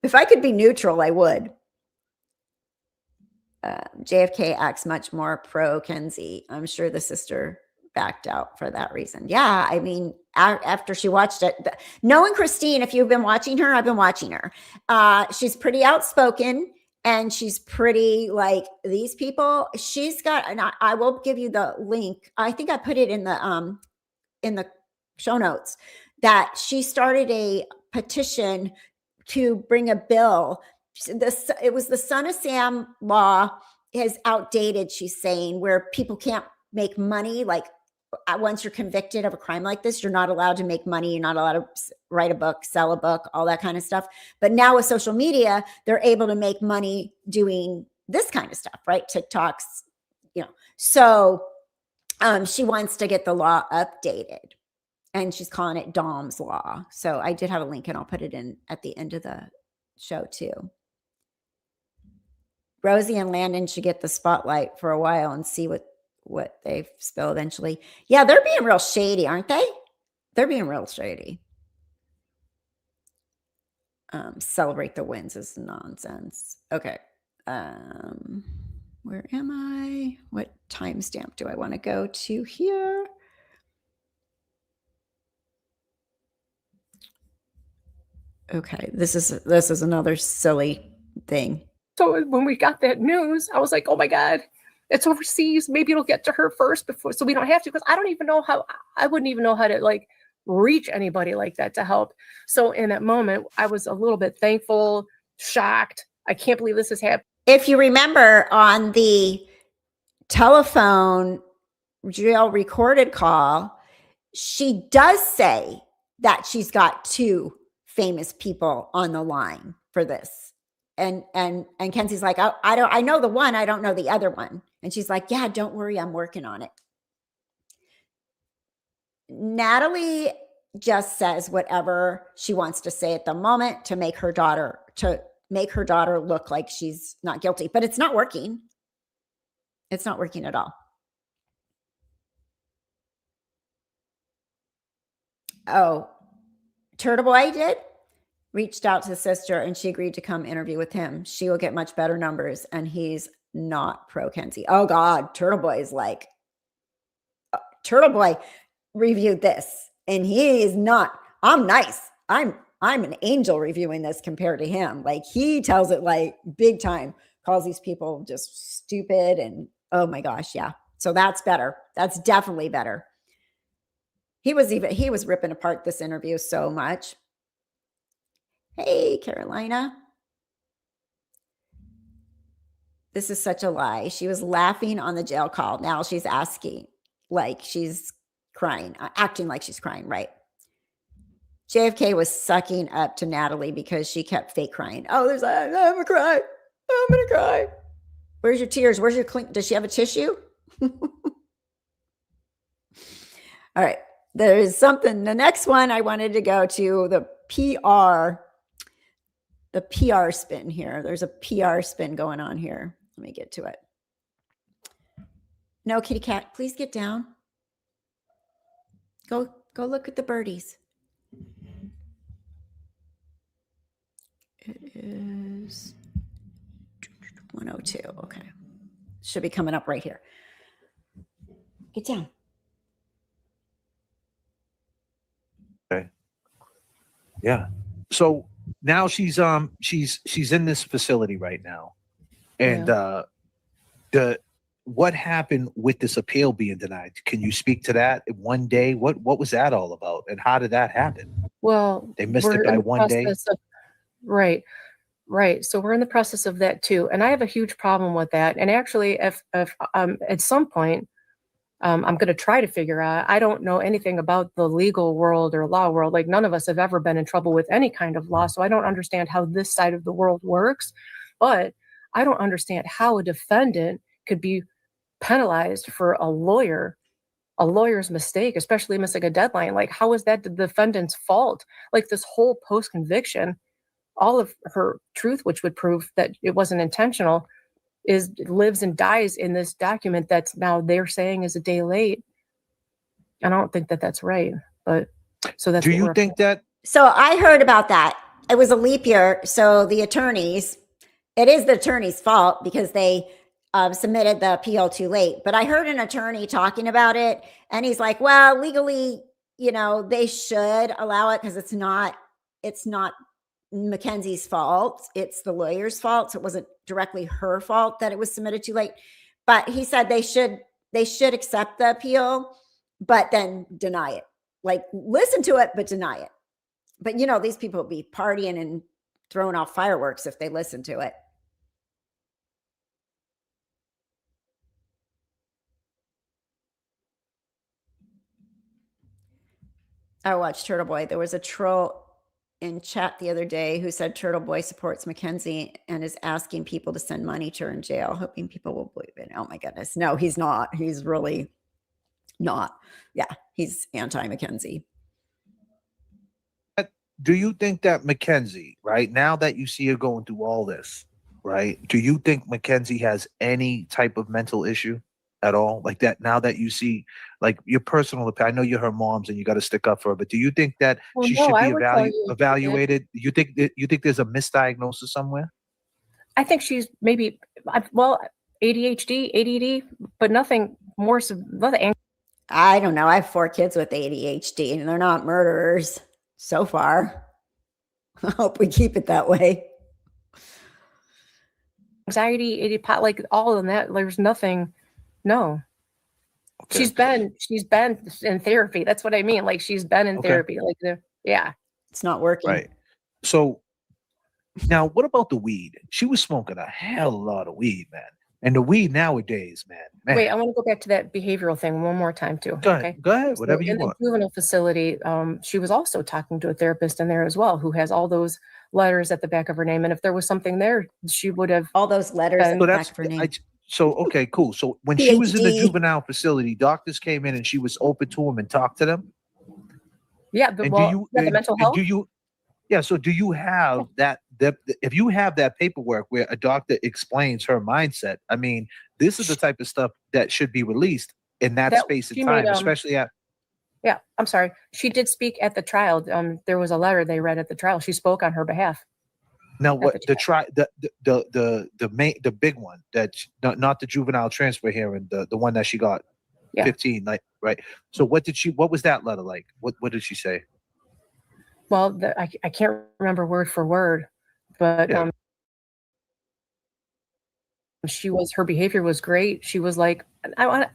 If I could be neutral, I would. JFK acts much more pro Kenzie. I'm sure the sister backed out for that reason. Yeah, I mean, after she watched it, knowing Christine, if you've been watching her, I've been watching her. She's pretty outspoken, and she's pretty like these people. She's got, and I will give you the link. I think I put it in the show notes, that she started a petition to bring a bill. It was the Son of Sam law is outdated, she's saying, where people can't make money. Like once you're convicted of a crime like this, you're not allowed to make money. You're not allowed to write a book, sell a book, all that kind of stuff. But now with social media, they're able to make money doing this kind of stuff, right? TikToks, So she wants to get the law updated, and she's calling it Dom's law. So I did have a link, and I'll put it in at the end of the show too. Rosie and Landon should get the spotlight for a while and see what they spill eventually. Yeah, they're being real shady, aren't they? They're being real shady. Celebrate the wins is nonsense. Okay. Where am I? What timestamp do I want to go to here? Okay, this is another silly thing. So when we got that news, I was like, oh my God, it's overseas. Maybe it'll get to her first before, so we don't have to, because I wouldn't even know how to like reach anybody like that to help. So in that moment, I was a little bit thankful, shocked. I can't believe this has happened. If you remember on the telephone jail recorded call, she does say that she's got 2 famous people on the line for this. And Kenzie's like, I know the one, I don't know the other one. And she's like, yeah, don't worry, I'm working on it. Natalie just says whatever she wants to say at the moment to make her daughter look like she's not guilty, but it's not working. It's not working at all. Oh, Turtle Boy reached out to the sister, and she agreed to come interview with him. She will get much better numbers, and he's not pro Kenzie. Oh God, Turtle Boy is like, Turtle Boy reviewed this, and he is not. I'm nice. I'm an angel reviewing this compared to him. Like, he tells it like big time, calls these people just stupid, and oh my gosh, yeah. So that's better. That's definitely better. He was ripping apart this interview so much. Hey, Carolina. This is such a lie. She was laughing on the jail call. Now she's asking like she's crying, acting like she's crying, right? JFK was sucking up to Natalie because she kept fake crying. Oh, I'm gonna cry. I'm gonna cry. Where's your tears? Where's your clean? Does she have a tissue? All right. There is something. The next one I wanted to go to the PR spin here. There's a PR spin going on here. Let me get to it. No, kitty cat, please get down. Go look at the birdies. It is 102. Okay. Should be coming up right here. Get down. Okay. Yeah. So now she's in this facility right now. And what happened with this appeal being denied? Can you speak to that? One day, what was that all about, and how did that happen? Well, they missed it by one day. Right. So we're in the process of that too, and I have a huge problem with that. And actually, if at some point, I'm going to try to figure out. I don't know anything about the legal world or law world. Like, none of us have ever been in trouble with any kind of law, so I don't understand how this side of the world works. But I don't understand how a defendant could be penalized for a lawyer's mistake, especially missing a deadline. Like, how is that the defendant's fault? Like, this whole post-conviction, all of her truth, which would prove that it wasn't intentional, lives and dies in this document that's now they're saying is a day late. I don't think that that's right. But so that's. Do you think that? So I heard about that. It was a leap year. So it is the attorney's fault because they submitted the appeal too late. But I heard an attorney talking about it, and he's like, well, legally, they should allow it because it's not Mackenzie's fault. It's the lawyer's fault. So it wasn't directly her fault that it was submitted too late. But he said they should accept the appeal, but then deny it. Like, listen to it, but deny it. But these people will be partying and throwing off fireworks if they listen to it. I watched Turtle Boy. There was a troll in chat the other day who said Turtle Boy supports Mackenzie and is asking people to send money to her in jail, hoping people will believe it. Oh my goodness. No, he's not. He's really not. Yeah, he's anti-Mackenzie. Do you think that Mackenzie, right, now that you see her going through all this, right, do you think Mackenzie has any type of mental issue at all? Like that, now that you see, like, your personal opinion, I know you're her mom's and you got to stick up for her, but do you think that she should be evaluated? You think there's a misdiagnosis somewhere? I think she's maybe, ADHD, ADD, but nothing more, nothing. I don't know. I have 4 kids with ADHD and they're not murderers so far. I hope we keep it that way. Anxiety, ADD, like all of that. There's nothing. No. Okay. She's been in therapy. That's what I mean. Like, she's been in therapy. Like, yeah. It's not working. Right. So now what about the weed? She was smoking a hell of a lot of weed, man. And the weed nowadays, man. Wait, I want to go back to that behavioral thing one more time too. Go ahead, whatever you want. In the juvenile facility, she was also talking to a therapist in there as well, who has all those letters at the back of her name. And if there was something there, she would have all those letters in the back of her name. Okay, cool. So when she was in the juvenile facility, doctors came in and she was open to them and talked to them. Yeah, the mental health. So do you have that? If you have that paperwork where a doctor explains her mindset, I mean, this is the type of stuff that should be released in that space and time, especially at. Yeah, I'm sorry. She did speak at the trial. There was a letter they read at the trial. She spoke on her behalf. Now, what the big one, that not the juvenile transfer hearing, the one that she got 15, like, right? So what was that letter like? What did she say? Well, I can't remember word for word, but her behavior was great. She was like, I'm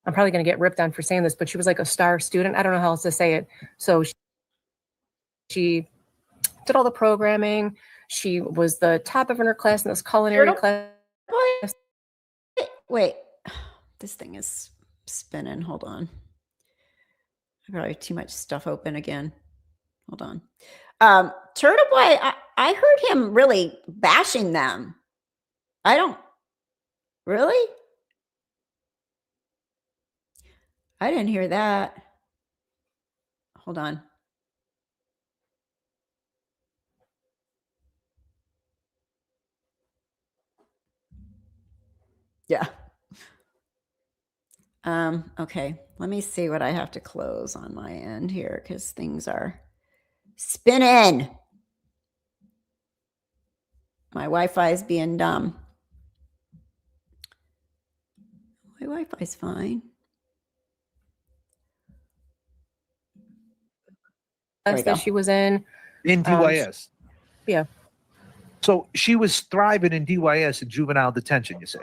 probably going to get ripped on for saying this, but she was like a star student. I don't know how else to say it. So she did all the programming. She was the top of her class in this culinary class. Wait, this thing is spinning. Hold on. I probably have too much stuff open again. Hold on. Turtle Boy, I heard him really bashing them. Really? I didn't hear that. Hold on. Yeah. Okay. Let me see what I have to close on my end here because things are spinning. My Wi-Fi is being dumb. My Wi-Fi's fine. That she was in DYS. Yeah. So she was thriving in DYS in juvenile detention, you say?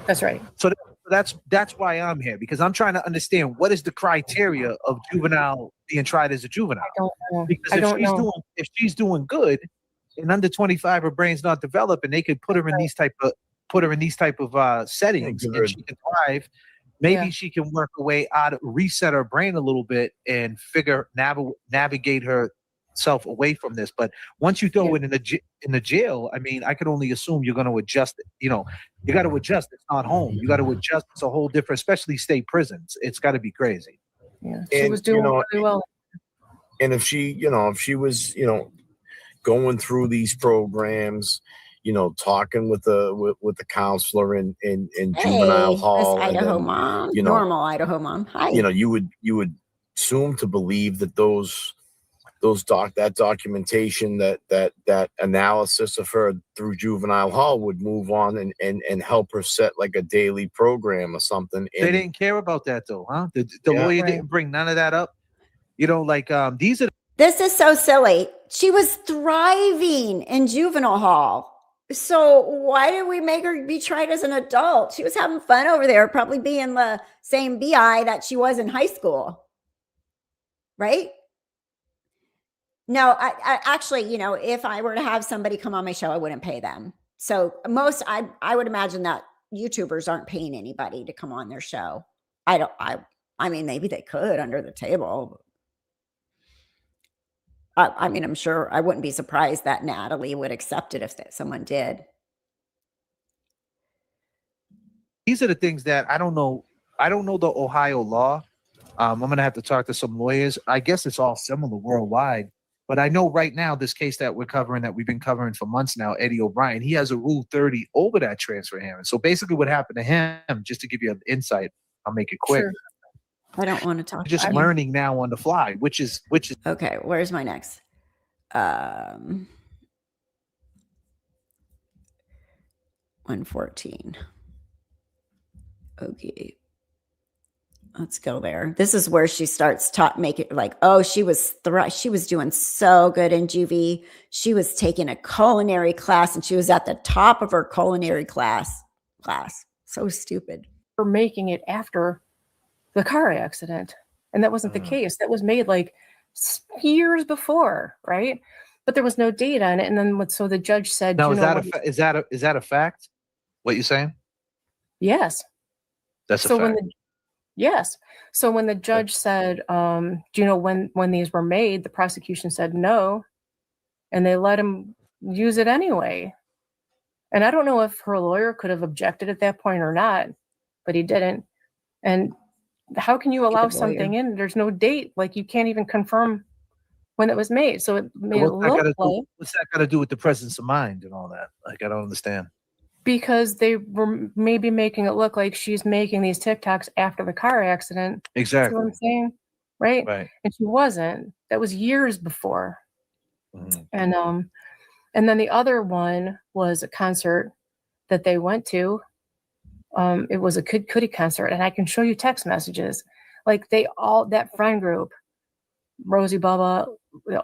That's right. So that's why I'm here, because I'm trying to understand what is the criteria of juvenile being tried as a juvenile. I don't know. Because if she's doing good and under 25, her brain's not developed, and they could put her in these type of settings and she can thrive. Maybe she can work her way out, reset her brain a little bit, and navigate herself away from this. But once you throw it in the jail, I mean, I could only assume you're going to adjust it. You got to adjust. It's not home. You got to adjust. It's a whole different, especially state prisons. It's got to be crazy. Yeah, she was doing really well. And if she was, going through these programs, talking with the counselor in juvenile hall, Idaho mom, normal Idaho mom. Hi. You would assume to believe that those that documentation, that analysis of her through juvenile hall would move on and help her set like a daily program or something. They didn't care about that though, huh? The Yeah. lawyer Right. didn't bring none of that up. Like these are This is so silly. She was thriving in juvenile hall. So why did we make her be tried as an adult? She was having fun over there, probably being the same BI that she was in high school. Right? No, I actually, if I were to have somebody come on my show, I wouldn't pay them. So I would imagine that YouTubers aren't paying anybody to come on their show. I mean, maybe they could under the table. I mean, I'm sure I wouldn't be surprised that Natalie would accept it if someone did. These are the things that I don't know. I don't know the Ohio law. I'm going to have to talk to some lawyers. I guess it's all similar worldwide. But I know right now this case that we're covering, that we've been covering for months now, Eddie O'Brien, he has a Rule 30 over that transfer hearing. So basically what happened to him, just to give you an insight, I'll make it quick. Sure. I don't want to talk. Just learning now on the fly, which is Okay. Where's my next? 114. Okay. Let's go there. This is where she starts making like, oh, she was doing so good in juvie. She was taking a culinary class and she was at the top of her culinary class. So stupid. For making it after the car accident. And that wasn't the case. That was made like years before, right? But there was no data on it. And then so the judge said, now, is that a fact? What you saying? Yes. That's so a fact. Yes. So when the judge said, do you know when these were made, the prosecution said no, and they let him use it anyway. And I don't know if her lawyer could have objected at that point or not, but he didn't. And how can you allow something in? There's no date. Like you can't even confirm when it was made. So it made it look like. What's that got to do with the presence of mind and all that? Like, I don't understand. Because they were maybe making it look like she's making these TikToks after the car accident. Exactly. That's what I'm saying, right? Right. And she wasn't. That was years before. Mm-hmm. And then the other one was a concert that they went to. It was a Kid Cudi concert, and I can show you text messages. Like that friend group, Rosie, Bubba,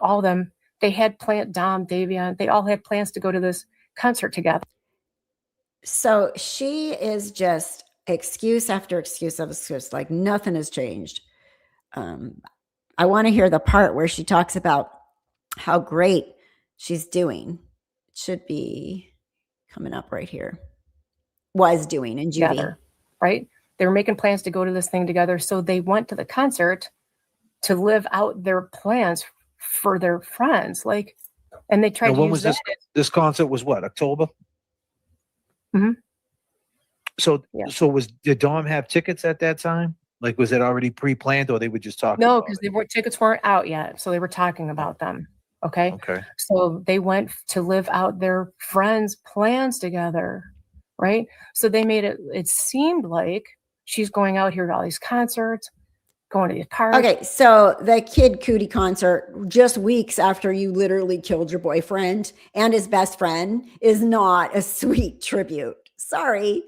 all of them, they had Dom, Davion, they all had plans to go to this concert together. So she is just excuse after excuse of excuse, like nothing has changed. I want to hear the part where she talks about how great she's doing. It should be coming up right here. Was doing in juvie. Right? They were making plans to go to this thing together. So they went to the concert to live out their plans for their friends. Like, and they tried to use that. This concert was what, October? Mm-hmm. So did Dom have tickets at that time? Like, was it already pre-planned, or they were just talking? No, because tickets weren't out yet, so they were talking about them. Okay. So they went to live out their friends' plans together, right? So they made it seemed like she's going out here to all these concerts, going to these parties. Okay, so the Kid Cudi concert, just weeks after you literally killed your boyfriend and his best friend, is not a sweet tribute. Sorry.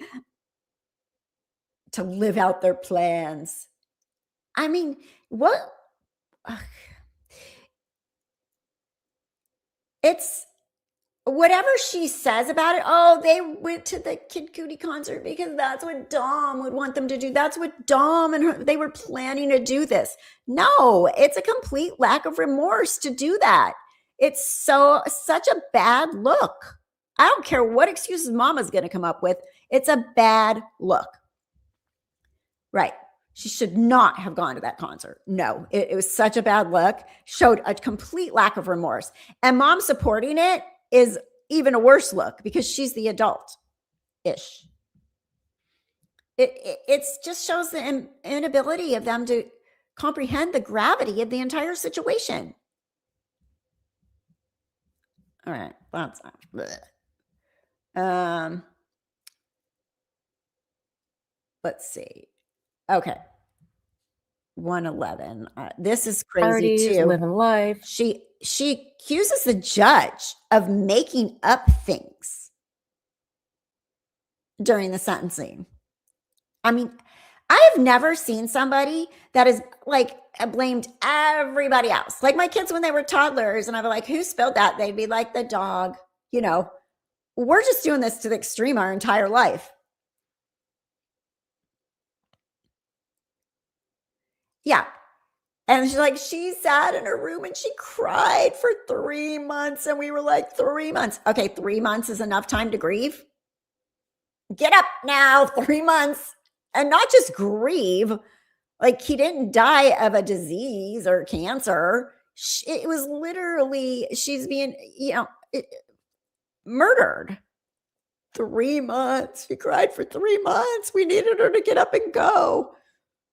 To live out their plans. I mean, what? It's whatever she says about it. Oh, they went to the Kid Cudi concert because that's what Dom would want them to do. That's what Dom and they were planning to do this. No, it's a complete lack of remorse to do that. It's such a bad look. I don't care what excuses Mama's going to come up with. It's a bad look. Right. She should not have gone to that concert. No, it was such a bad look. Showed a complete lack of remorse. And Mom supporting it is even a worse look because she's the adult-ish. It just shows the inability of them to comprehend the gravity of the entire situation. All right. That's let's see. Okay. 111. This is crazy Parties, too. living life. She accuses the judge of making up things during the sentencing. I mean, I have never seen somebody that is like blamed everybody else. Like my kids when they were toddlers, and I'd be like, "Who spilled that?" They'd be like, "The dog." You know, we're just doing this to the extreme our entire life. Yeah. And she's like, she sat in her room and she cried for 3 months. And we were like, 3 months. Okay, 3 months is enough time to grieve. Get up now, 3 months. And not just grieve. Like he didn't die of a disease or cancer. It was literally, she's being, murdered. 3 months. She cried for 3 months. We needed her to get up and go.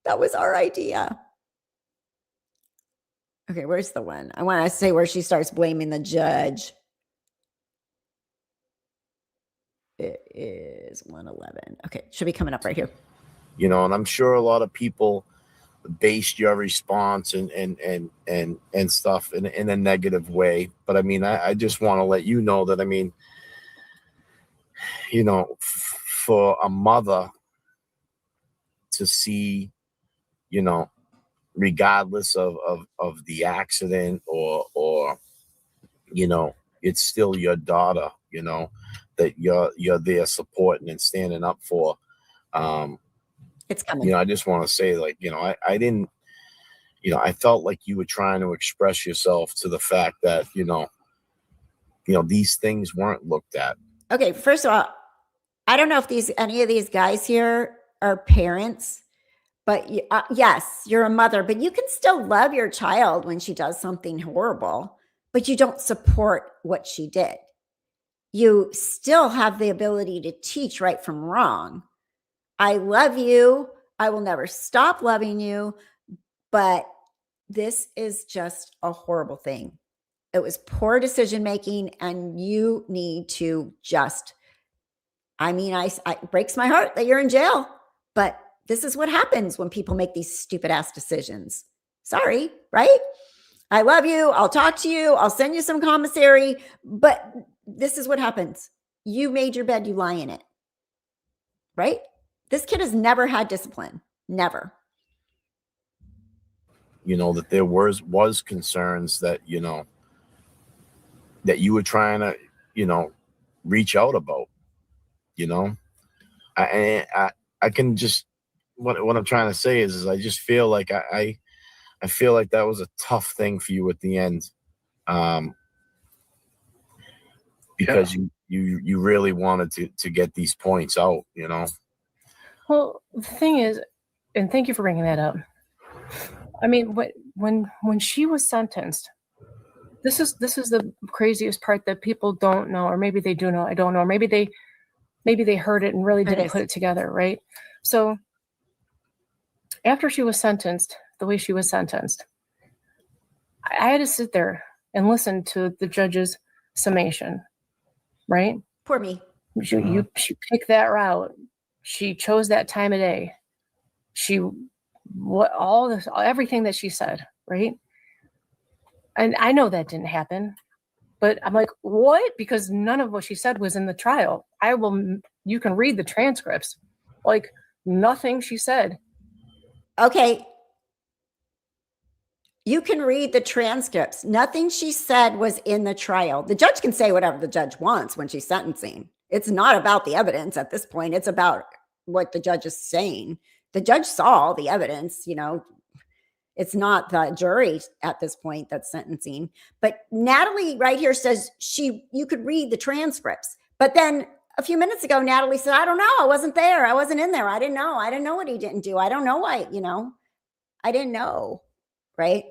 That was our idea. Okay, where's the one? I want to say where she starts blaming the judge. It is 111. Okay, should be coming up right here. And I'm sure a lot of people based your response and stuff in a negative way. But I mean, I just want to let you know that, I mean, for a mother to see, regardless of the accident or it's still your daughter, that you're there supporting and standing up for. It's coming. I just want to say, like, I didn't, I felt like you were trying to express yourself to the fact that, these things weren't looked at. Okay, first of all, I don't know if any of these guys here are parents. But yes, you're a mother, but you can still love your child when she does something horrible, but you don't support what she did. You still have the ability to teach right from wrong. I love you. I will never stop loving you, but this is just a horrible thing. It was poor decision making, and you need to just, it breaks my heart that you're in jail, but this is what happens when people make these stupid ass decisions. Sorry, right? I love you. I'll talk to you. I'll send you some commissary, but this is what happens. You made your bed, you lie in it. Right? This kid has never had discipline. Never. That there was concerns that, that you were trying to, reach out about, I can just, what I'm trying to say is I just feel like I feel like that was a tough thing for you at the end, because you really wanted to get these points out, Well, the thing is, and thank you for bringing that up. I mean, when she was sentenced, this is the craziest part that people don't know, or maybe they do know. I don't know. Or maybe they heard it and really didn't put it together, right? So after she was sentenced, the way she was sentenced, I had to sit there and listen to the judge's summation, right? Poor me. She picked that route. She chose that time of day. Everything that she said, right? And I know that didn't happen, but I'm like, what? Because none of what she said was in the trial. You can read the transcripts. Like, nothing she said. Okay. You can read the transcripts. Nothing she said was in the trial. The judge can say whatever the judge wants when she's sentencing. It's not about the evidence at this point. It's about what the judge is saying. The judge saw the evidence, it's not the jury at this point that's sentencing. But Natalie right here says you could read the transcripts. But then a few minutes ago, Natalie said, I don't know. I wasn't there. I wasn't in there. I didn't know. I didn't know what he didn't do. I don't know why, I didn't know. Right.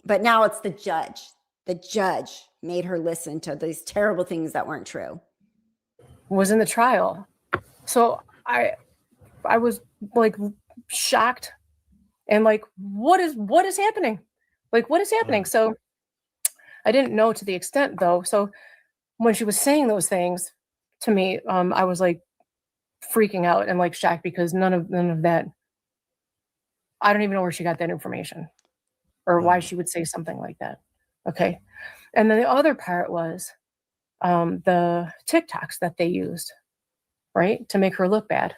But now it's the judge. The judge made her listen to these terrible things that weren't true. Was in the trial. So I was like shocked and like, what is happening? Like, what is happening? So I didn't know to the extent though. So when she was saying those things to me, I was like freaking out and like shocked because none of that I don't even know where she got that information or why she would say something like that. Okay. And then the other part was the TikToks that they used, right, to make her look bad,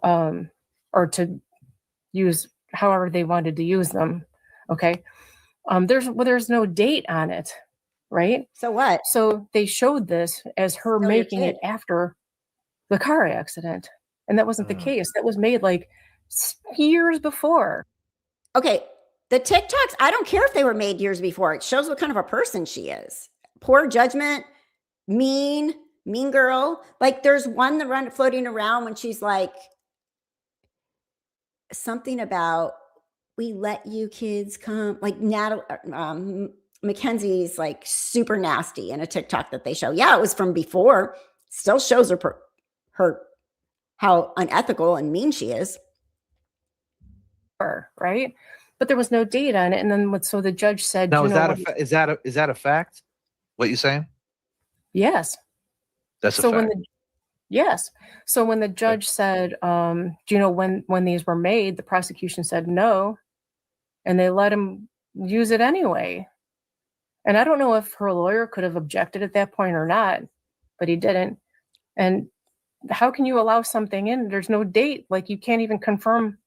or to use however they wanted to use them. Okay. There's no date on it, right? So what? So they showed this as her Still your making it kid. after the car accident. And that wasn't the case. That was made like years before. Okay. The TikToks, I don't care if they were made years before. It shows what kind of a person she is. Poor judgment, mean girl. Like there's one that floating around when she's like something about we let you kids come, like Natalie, Mackenzie's like super nasty in a TikTok that they show. Yeah, it was from before. Still shows her how unethical and mean she is. Right? But there was no date on it. And then so the judge said, Now, you is know, that a fact? What you're saying? yes. That's a So fact. yes. So when the judge said, do you know when these were made, the prosecution said no, and they let him use it anyway. And I don't know if her lawyer could have objected at that point or not, but he didn't. And how can you allow something in? There's no date. Like you can't even confirm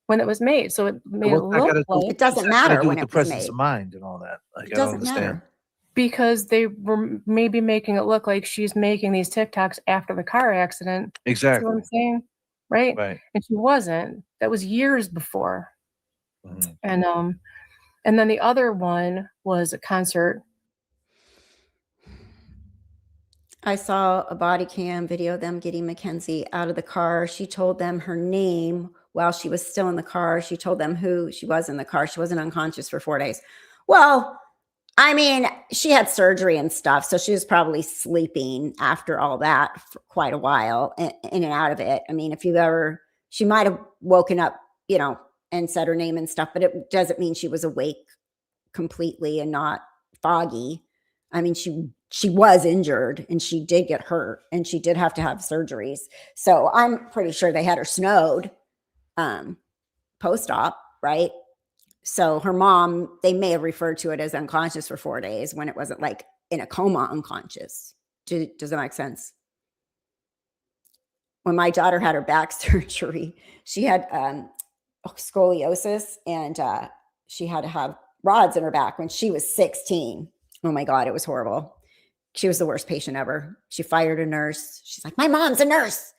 when it was made. So it made it look like It doesn't matter when the it was presence made. of mind and all that. Like, It I don't doesn't understand. matter. because they were maybe making it look like she's making these TikToks after the car accident. See Exactly. what I'm saying? Right? Right. And she wasn't. That was years before. Mhm. And then the other one was a concert. I saw a body cam video of them getting Mackenzie out of the car. She told them her name while she was still in the car. She told them who she was in the car. She wasn't unconscious for 4 days. Well, I mean, she had surgery and stuff, so she was probably sleeping after all that for quite a while, in and out of it. I mean, if you've ever, she might have woken up, and said her name and stuff, but it doesn't mean she was awake completely and not foggy. I mean, she was injured and she did get hurt and she did have to have surgeries. So I'm pretty sure they had her snowed post-op, right? So her mom, they may have referred to it as unconscious for 4 days when it wasn't like in a coma unconscious. Does that make sense? When my daughter had her back surgery, she had scoliosis and she had to have rods in her back when she was 16. Oh my God, it was horrible. She was the worst patient ever. She fired a nurse. She's like, my mom's a nurse.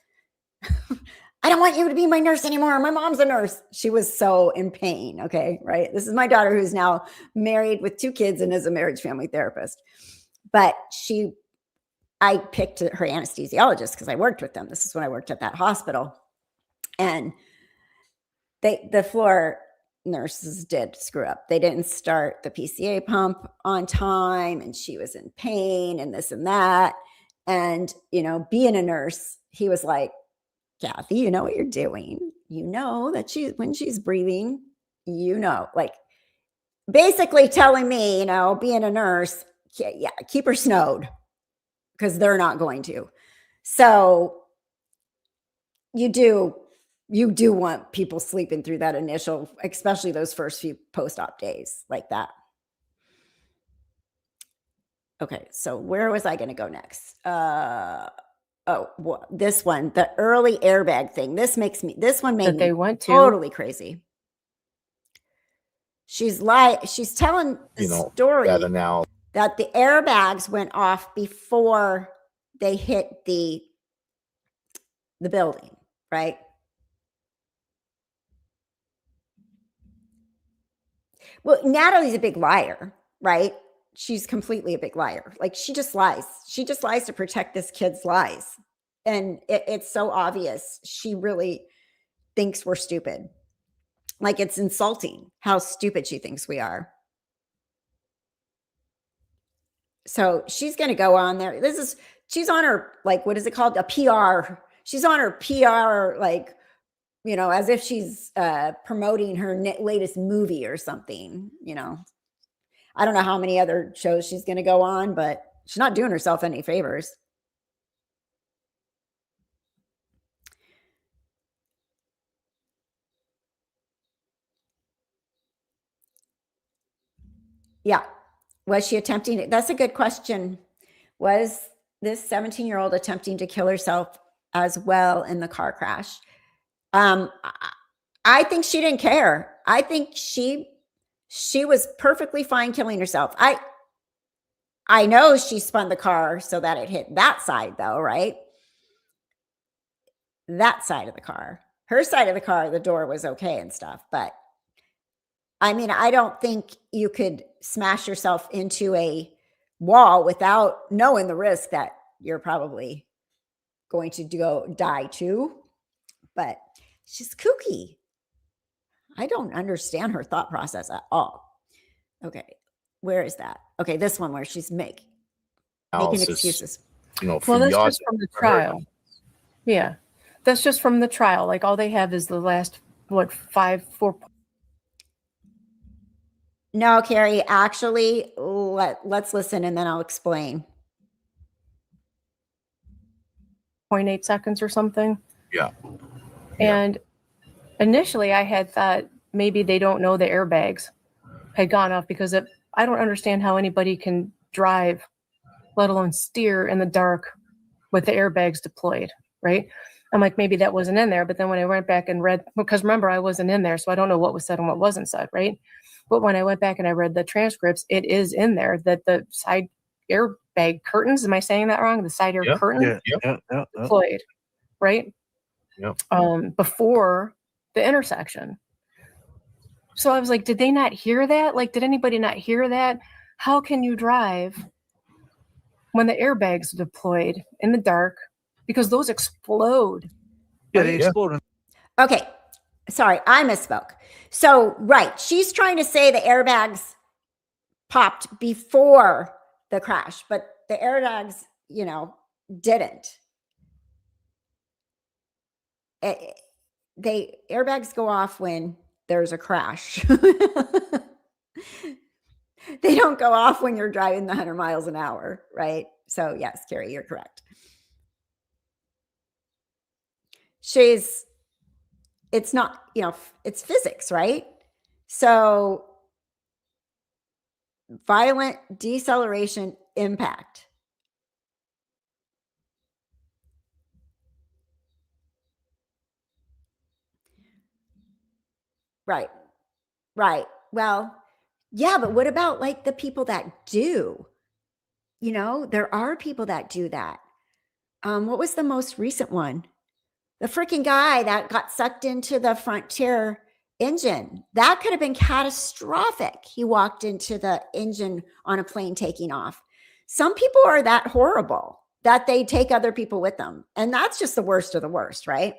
I don't want you to be my nurse anymore. My mom's a nurse. She was so in pain. Okay. Right. This is my daughter who's now married with 2 kids and is a marriage family therapist. But I picked her anesthesiologist because I worked with them. This is when I worked at that hospital. And the floor nurses did screw up. They didn't start the PCA pump on time and she was in pain and this and that. And, being a nurse, he was like, Kathy, you know what you're doing. You know that when she's breathing, like basically telling me, being a nurse, yeah, keep her snowed because they're not going to. So you do want people sleeping through that initial, especially those first few post-op days like that. Okay, so where was I going to go next? This one, the early airbag thing. This one made me totally crazy. She's telling the story that the airbags went off before they hit the building, right? Well, Natalie's a big liar, right? She's completely a big liar. Like she just lies. She just lies to protect this kid's lies. And it's so obvious. She really thinks we're stupid. Like it's insulting how stupid she thinks we are. So she's going to go on there. She's on her, like, what is it called? A PR. She's on her PR, like, as if she's promoting her latest movie or something, I don't know how many other shows she's going to go on, but she's not doing herself any favors. Yeah. Was she attempting? That's a good question. Was this 17-year-old attempting to kill herself as well in the car crash? I think she didn't care. I think she was perfectly fine killing herself. I know she spun the car so that it hit that side though, right? That side of the car. Her side of the car, the door was okay and stuff, but I mean, I don't think you could smash yourself into a wall without knowing the risk that you're probably going to die too. But she's kooky. I don't understand her thought process at all. Okay, where is that? Okay, this one where she's making excuses. Well, that's just from the trial. Yeah, that's just from the trial. Like all they have is the last, 4. No, Carrie, actually, let's listen and then I'll explain. 0.8 seconds or something. Yeah. And initially I had thought maybe they don't know the airbags had gone off because I don't understand how anybody can drive, let alone steer in the dark with the airbags deployed, right? I'm like, maybe that wasn't in there. But then when I went back and read, because remember, I wasn't in there, so I don't know what was said and what wasn't said, right? But when I went back and I read the transcripts, it is in there that the side airbag curtains, am I saying that wrong? The side air curtain deployed, right? Yep. Before the intersection. So I was like, did they not hear that? Like, did anybody not hear that? How can you drive when the airbags are deployed in the dark? Because those explode. Yeah, they explode. Okay. Sorry, I misspoke. So, right. She's trying to say the airbags popped before the crash, but the airbags, didn't. Airbags go off when there's a crash. They don't go off when you're driving the 100 miles an hour, right? So yes, Carrie, you're correct. It's not, it's physics, right? So violent deceleration impact. Right. Well, yeah, but what about like the people that do? There are people that do that. What was the most recent one? The freaking guy that got sucked into the Frontier engine. That could have been catastrophic. He walked into the engine on a plane taking off. Some people are that horrible that they take other people with them. And that's just the worst of the worst, right?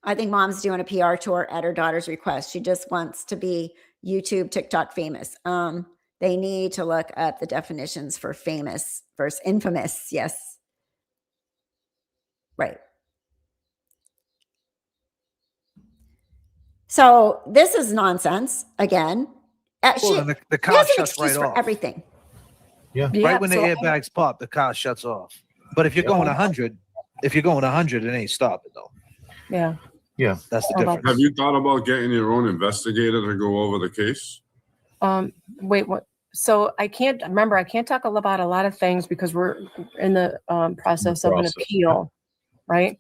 I think mom's doing a PR tour at her daughter's request. She just wants to be YouTube, TikTok famous. They need to look up the definitions for famous versus infamous. Yes. Right. So this is nonsense again. The car shuts right off. For everything. Yeah. Right when the airbags pop, the car shuts off. But if you're going 100, it ain't stopping though. Yeah. Yeah. That's the difference. Have you thought about getting your own investigator to go over the case? Wait, what? So I can't talk about a lot of things because we're in the process of an appeal, right?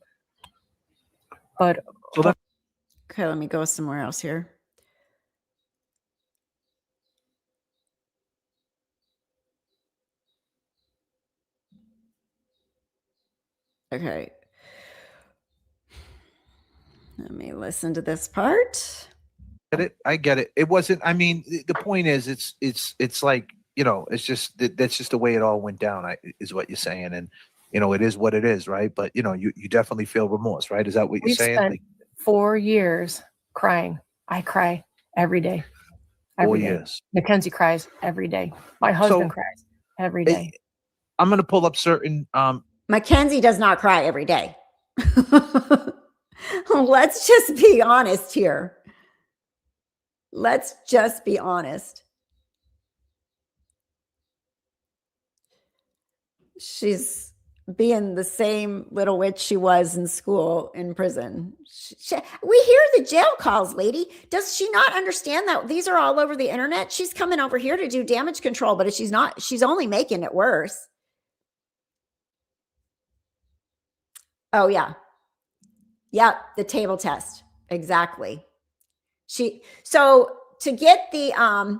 But okay, let me go somewhere else here. Okay. Let me listen to this part. I get it. It wasn't, the point is it's like, it's just, that's just the way it all went down, is what you're saying. And, it is what it is, right? But, you definitely feel remorse, right? Is that what you're saying? Spent 4 years crying. I cry every day. 4 years. Mackenzie cries every day. My husband cries every day. I'm going to pull up certain. Mackenzie does not cry every day. Let's just be honest here. Let's just be honest. being the same little witch she was in school, in prison. We hear the jail calls, lady. Does she not understand that these are all over the internet? She's coming over here to do damage control, but if she's not, she's only making it worse. Oh yeah. Yep, the table test. Exactly. So to get the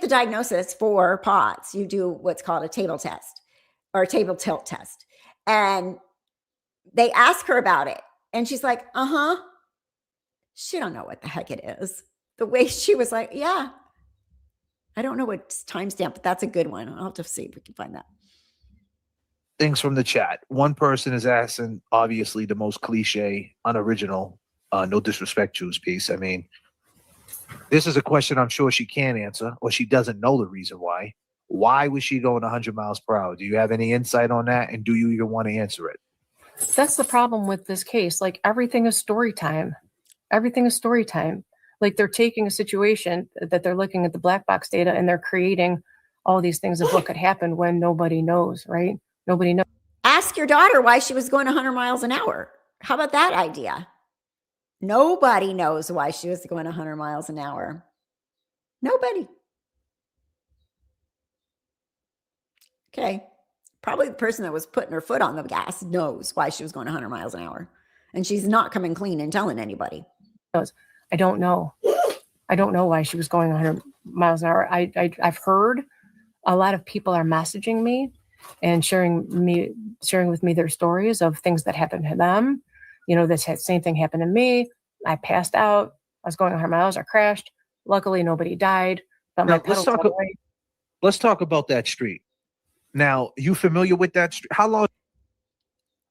diagnosis for POTS, you do what's called a table test or a table tilt test. And they ask her about it. And she's like, uh-huh. She don't know what the heck it is. The way she was like, yeah. I don't know what timestamp, but that's a good one. I'll have to see if we can find that. Things from the chat. One person is asking, obviously, the most cliche, unoriginal, no disrespect Jews piece. I mean, this is a question I'm sure she can't answer, or she doesn't know the reason why. Why was she going 100 miles per hour? Do you have any insight on that? And do you even want to answer it? That's the problem with this case. Like, everything is story time. Everything is story time. Like, they're taking a situation that they're looking at the black box data and they're creating all these things of what could happen when nobody knows, right? Nobody knows. Ask your daughter why she was going 100 miles an hour. How about that idea? Nobody knows why she was going 100 miles an hour. Nobody. Okay. Probably the person that was putting her foot on the gas knows why she was going 100 miles an hour. And she's not coming clean and telling anybody. I don't know. I don't know why she was going 100 miles an hour. I've heard a lot of people are messaging me and sharing with me their stories of things that happened to them. You know, this same thing happened to me. I passed out. I was going 100 miles. I crashed. Luckily, nobody died. But my let's talk about that street. Now, you familiar with that street? How long?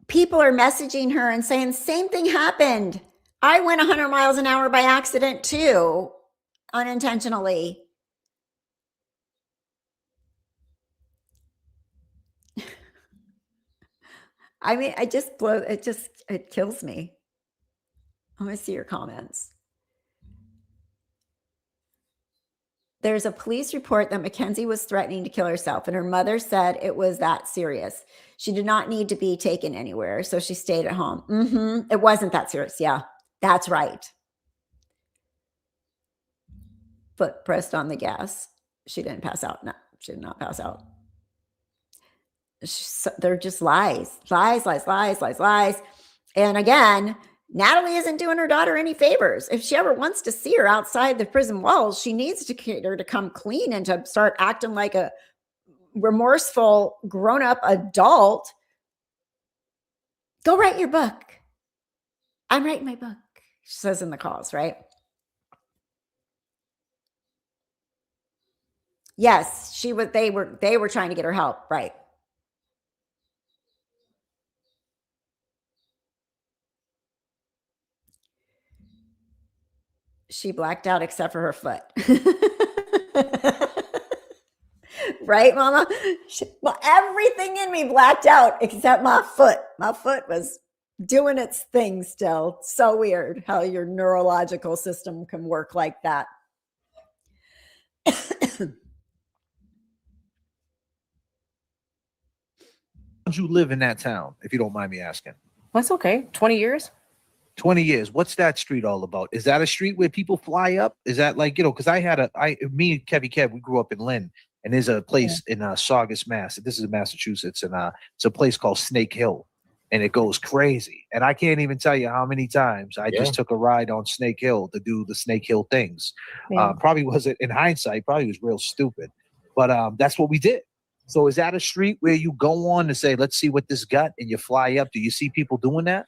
People are messaging her and saying, same thing happened. I went 100 miles an hour by accident too, unintentionally. I mean, it kills me. I want to see your comments. There's a police report that Mackenzie was threatening to kill herself, and her mother said it was that serious. She did not need to be taken anywhere, so she stayed at home. It wasn't that serious. Yeah, that's right. Foot pressed on the gas. She didn't pass out. No, she did not pass out. They're just lies. And again, Natalie isn't doing her daughter any favors. If she ever wants to see her outside the prison walls, she needs to get her to come clean and to start acting like a remorseful, grown-up adult. Go write your book. I'm writing my book, she says in the calls, right? Yes, they were trying to get her help, right? She blacked out except for her foot. Right, Mama? Everything in me blacked out except my foot. My foot was doing its thing still. So weird how your neurological system can work like that. Did you live in that town, if you don't mind me asking? That's okay. 20 years? 20 years. What's that street all about? Is that a street where people fly up? Is that like, because me and Kev, we grew up in Lynn, and there's a place in Saugus, Mass. This is in Massachusetts, and it's a place called Snake Hill, and it goes crazy. And I can't even tell you how many times I just took a ride on Snake Hill to do the Snake Hill things. Yeah. Probably wasn't, in hindsight, probably was real stupid, but that's what we did. So is that a street where you go on to say, let's see what this got, and you fly up? Do you see people doing that?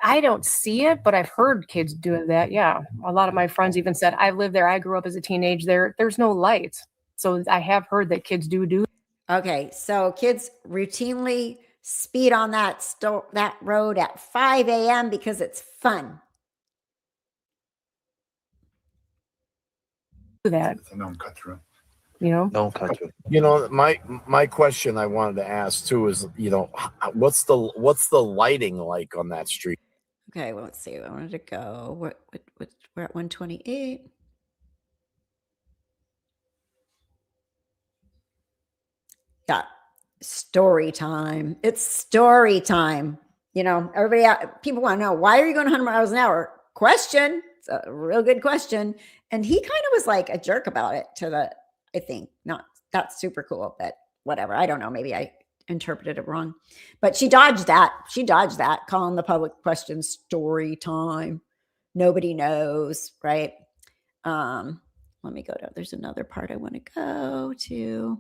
I don't see it, but I've heard kids doing that. Yeah. A lot of my friends even said, I lived there. I grew up as a teenager there. There's no lights. So I have heard that kids do. Okay. So kids routinely speed on that road at 5 a.m. because it's fun. Do that. It's a known cut through. You know? Don't cut through. You know, my question I wanted to ask too is, what's the lighting like on that street? Okay, well, let's see. I wanted to go. We're at 128. Yeah. Story time. It's story time. You know, people want to know, why are you going 100 miles an hour? Question. It's a real good question. And he kind of was like a jerk about it I think, not that's super cool, but whatever. I don't know. Maybe I interpreted it wrong, but she dodged that. Calling the public question story time. Nobody knows, right? Let me go to, there's another part I want to go to.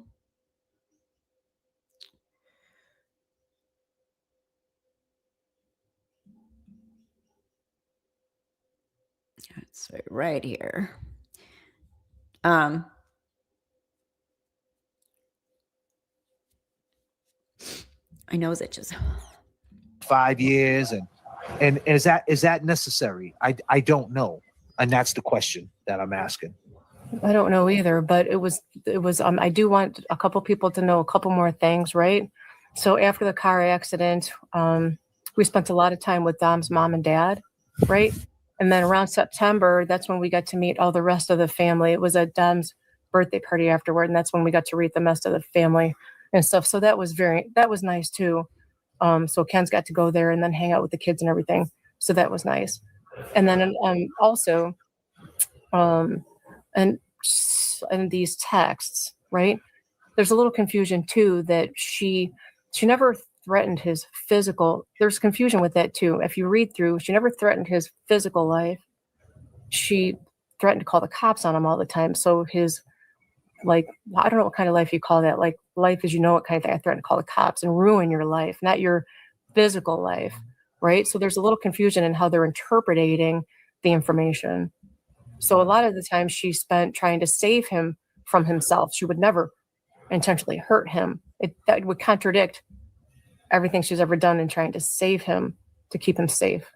It's right here. I know that just 5 years and is that necessary? I don't know. And that's the question that I'm asking. I don't know either, but it was I do want a couple people to know a couple more things, right? So after the car accident, we spent a lot of time with Dom's mom and dad, right? And then around September, that's when we got to meet all the rest of the family. It was at Dom's birthday party afterward, and that's when we got to meet the rest of the family and stuff. So that was nice too. So Ken's got to go there and then hang out with the kids and everything. So that was nice. And then also, and these texts, right? There's a little confusion too that she never threatened his physical. There's confusion with that too. If you read through, she never threatened his physical life. She threatened to call the cops on him all the time. So his, like, I don't know what kind of life you call that. Like life as you know it kind of thing. I threatened to call the cops and ruin your life, not your physical life, right? So there's a little confusion in how they're interpreting the information. So a lot of the time she spent trying to save him from himself. She would never intentionally hurt him. That would contradict everything she's ever done in trying to save him, to keep him safe.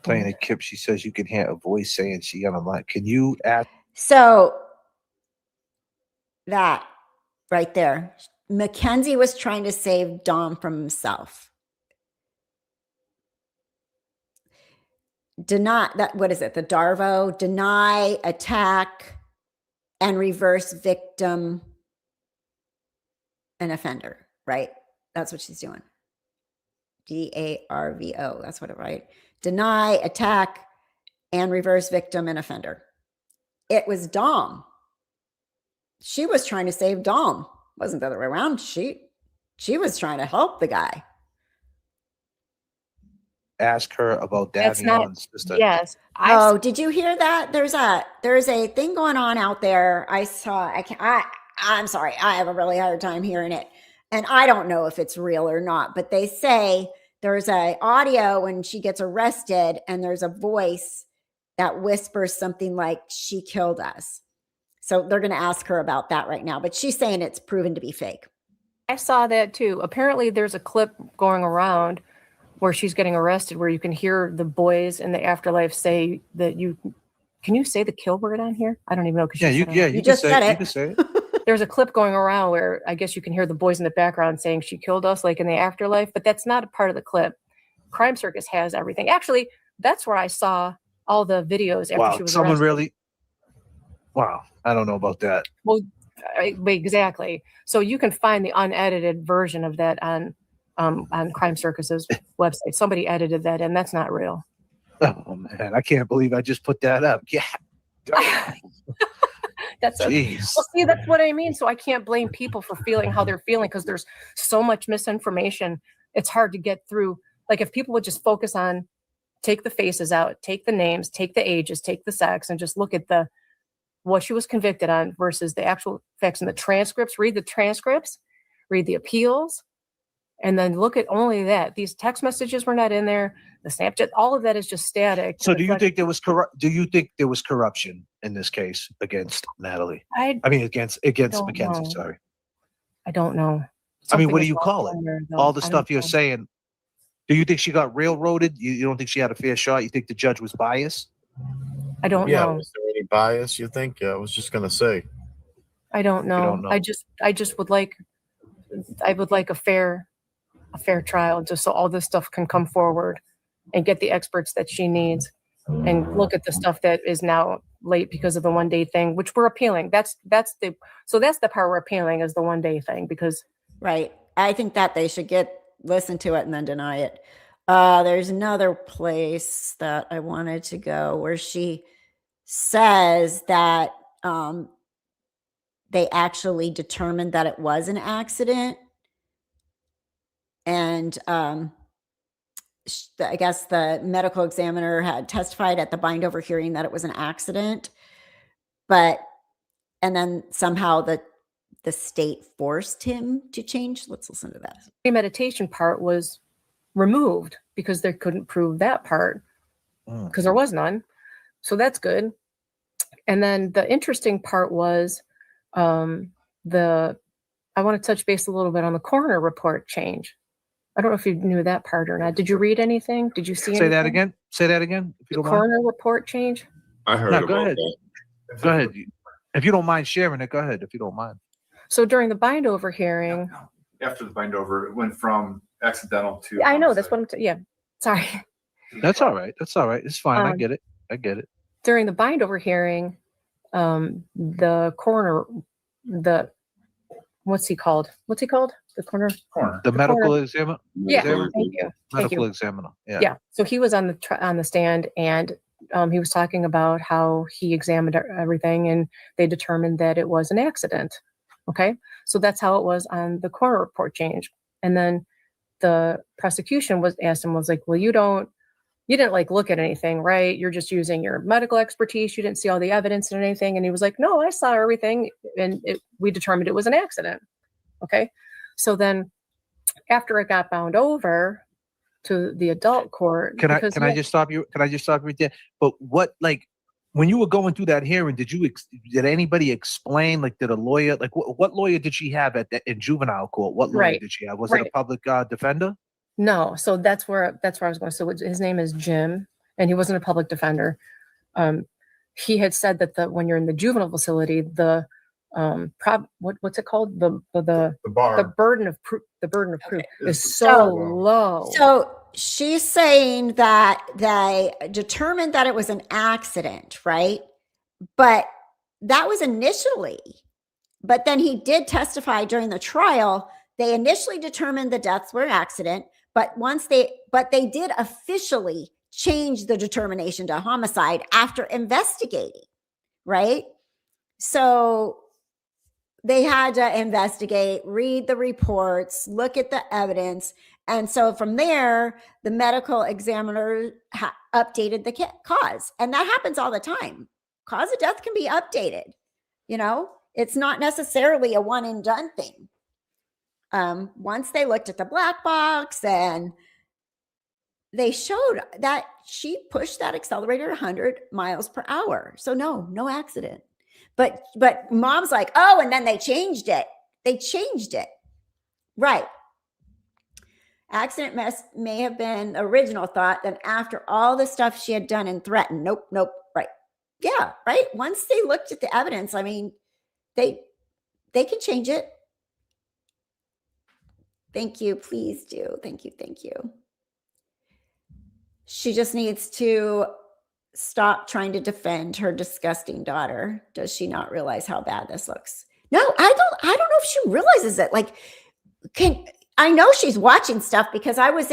Playing a clip, she says you can hear a voice saying she on a line. Can you ask? So that right there, Mackenzie was trying to save Dom from himself. Deny that, what is it? The Darvo, deny, attack, and reverse victim and offender, right? That's what she's doing. DARVO, that's what it, right? Deny, attack, and reverse victim and offender. It was Dom. She was trying to save Dom. Wasn't the other way around. She was trying to help the guy. Ask her about Davion's sister. Yes. Oh, did you hear that? There's a thing going on out there. I'm sorry. I have a really hard time hearing it. And I don't know if it's real or not, but they say there's a audio when she gets arrested and there's a voice that whispers something like, she killed us. So they're going to ask her about that right now, but she's saying it's proven to be fake. I saw that too. Apparently there's a clip going around where she's getting arrested, where you can hear the boys in the afterlife say that can you say the kill word on here? I don't even know. You just said it. You can say it. There's a clip going around where I guess you can hear the boys in the background saying she killed us, like in the afterlife, but that's not a part of the clip. Crime Circus has everything. Actually, that's where I saw all the videos after she was someone arrested. really. Wow, I don't know about that. Well, exactly. So you can find the unedited version of that on Crime Circus's website. Somebody edited that, and that's not real. Oh man, I can't believe I just put that up. Yeah. Well, see, that's what I mean. So I can't blame people for feeling how they're feeling, because there's so much misinformation. It's hard to get through. Like if people would just focus on, take the faces out, take the names, take the ages, take the sex, and just look at what she was convicted on versus the actual facts and the transcripts. Read the transcripts, read the appeals, and then look at only that. These text messages were not in there. The Snapchat, all of that is just static. So do you think there was corruption in this case against Natalie? I mean, against Mackenzie, know. sorry. I don't know. I mean, what do Something you is call wrong it? there, though. All the I stuff don't you're know. saying. Do you think she got railroaded? You don't think she had a fair shot? You think the judge was biased? I don't Yeah, know. was there any bias, you think? Yeah, I was just gonna say. I don't know. don't know. I just would like a fair trial, just so all this stuff can come forward and get the experts that she needs and look at the stuff that is now late because of the 1 day thing, which we're appealing. That's the part we're appealing is the 1 day thing because Right. I think that they should listen to it and then deny it. There's another place that I wanted to go where she says that they actually determined that it was an accident. And I guess the medical examiner had testified at the bind over hearing that it was an accident. And then somehow the state forced him to change. Let's listen to that. the premeditation part was removed because they couldn't prove that part because there was none. So that's good. And then the interesting part was I want to touch base a little bit on the coroner report change. I don't know if you knew that part or not. Did you read anything? Did you see anything? Say that again. If you The don't mind. coroner report change? I heard No, about go ahead. that. Go ahead. If you don't mind sharing it, go ahead. If you don't mind. So during the bind over hearing, After the bind over, it went from accidental to. I know that's what yeah. Sorry. That's all right. That's all right. It's fine. I get it. I get it. During the bind over hearing, the coroner, what's he called? The coroner? The medical examiner. Yeah. Examiner? Thank you. Medical examiner. Yeah. Yeah. So he was on the stand and he was talking about how he examined everything and they determined that it was an accident. Okay. So that's how it was on the coroner report change. And then the prosecution was like, well, you didn't like look at anything, right? You're just using your medical expertise. You didn't see all the evidence and anything. And he was like, no, I saw everything. And we determined it was an accident. Okay. So then after it got bound over to the adult court. Can I just stop you? Can I just stop you right there? But what, like, when you were going through that hearing, did anybody explain, like, did a lawyer, like, what lawyer did she have in juvenile court? What lawyer did she have? Was it a public defender? No. So that's where I was going. So his name is Jim, and he wasn't a public defender. He had said that when you're in the juvenile facility, what's it called? The bar. The burden of proof is so low. So she's saying that they determined that it was an accident, right? But that was initially. But then he did testify during the trial. They initially determined the deaths were an accident, but they did officially change the determination to homicide after investigating, right? So they had to investigate, read the reports, look at the evidence. And so from there, the medical examiner updated the cause. And that happens all the time. Cause of death can be updated. It's not necessarily a one and done thing. Once they looked at the black box and they showed that she pushed that accelerator 100 miles per hour. So no accident. But mom's like, oh, and then they changed it. Right. Accident may have been the original thought. Then after all the stuff she had done and threatened, nope. Right. Yeah. Right. Once they looked at the evidence, I mean, they can change it. Thank you. Please do. Thank you. She just needs to stop trying to defend her disgusting daughter. Does she not realize how bad this looks? No, I don't know if she realizes it. Like, I know she's watching stuff because I was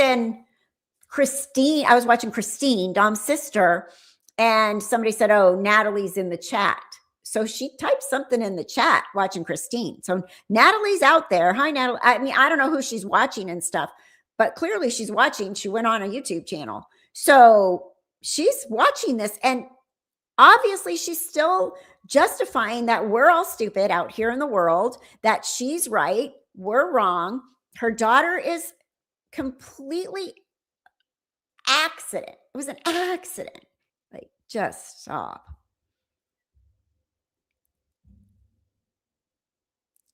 watching Christine, Dom's sister, and somebody said, oh, Natalie's in the chat. So she typed something in the chat watching Christine. So Natalie's out there. Hi, Natalie. I mean, I don't know who she's watching and stuff, but clearly she's watching. She went on a YouTube channel. So she's watching this, and obviously she's still justifying that we're all stupid out here in the world, that she's right, we're wrong. Her daughter is completely accident. It was an accident. Like, just stop.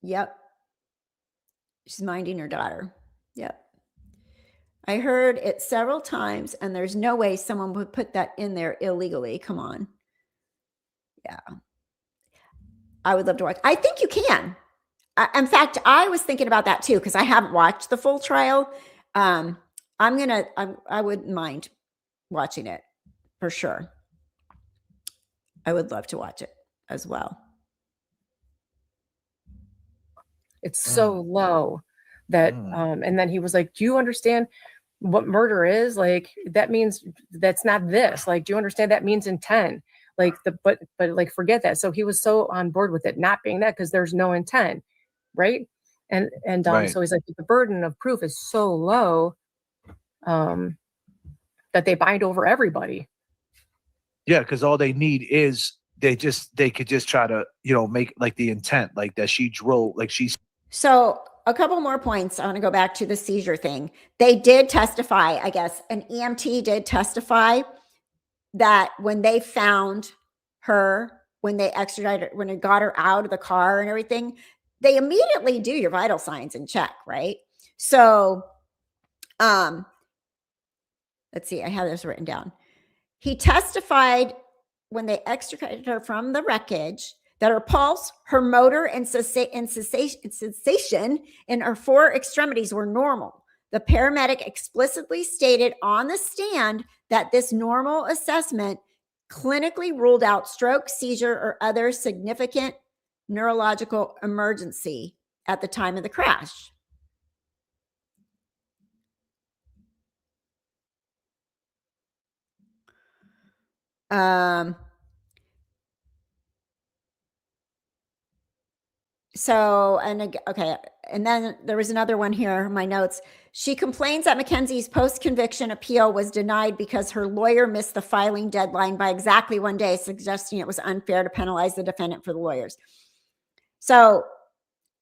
Yep. She's minding her daughter. Yep. I heard it several times, and there's no way someone would put that in there illegally. Come on. Yeah. I would love to watch. I think you can. In fact, I was thinking about that too, because I haven't watched the full trial. I wouldn't mind watching it for sure. I would love to watch it as well. It's so low that, and then he was like, do you understand what murder is? Like, that means that's not this. Like, do you understand that means intent? Like but like, forget that. So he was so on board with it not being that because there's no intent. Right. And Right. so he's like, the burden of proof is so low that they bind over everybody. Yeah, because all they need is they could just try to, make like the intent, like that she drove, like she's. So a couple more points. I want to go back to the seizure thing. They did testify, I guess, an EMT did testify that when they found her, when they extradited, when it got her out of the car and everything, they immediately do your vital signs and check, right? So, let's see, I have this written down. He testified when they extricated her from the wreckage that her pulse, her motor, and sensation in her 4 extremities were normal. The paramedic explicitly stated on the stand that this normal assessment clinically ruled out stroke, seizure, or other significant neurological emergency at the time of the crash. So, okay. And then there was another one here, my notes. She complains that Mackenzie's post-conviction appeal was denied because her lawyer missed the filing deadline by exactly 1 day, suggesting it was unfair to penalize the defendant for the lawyers. So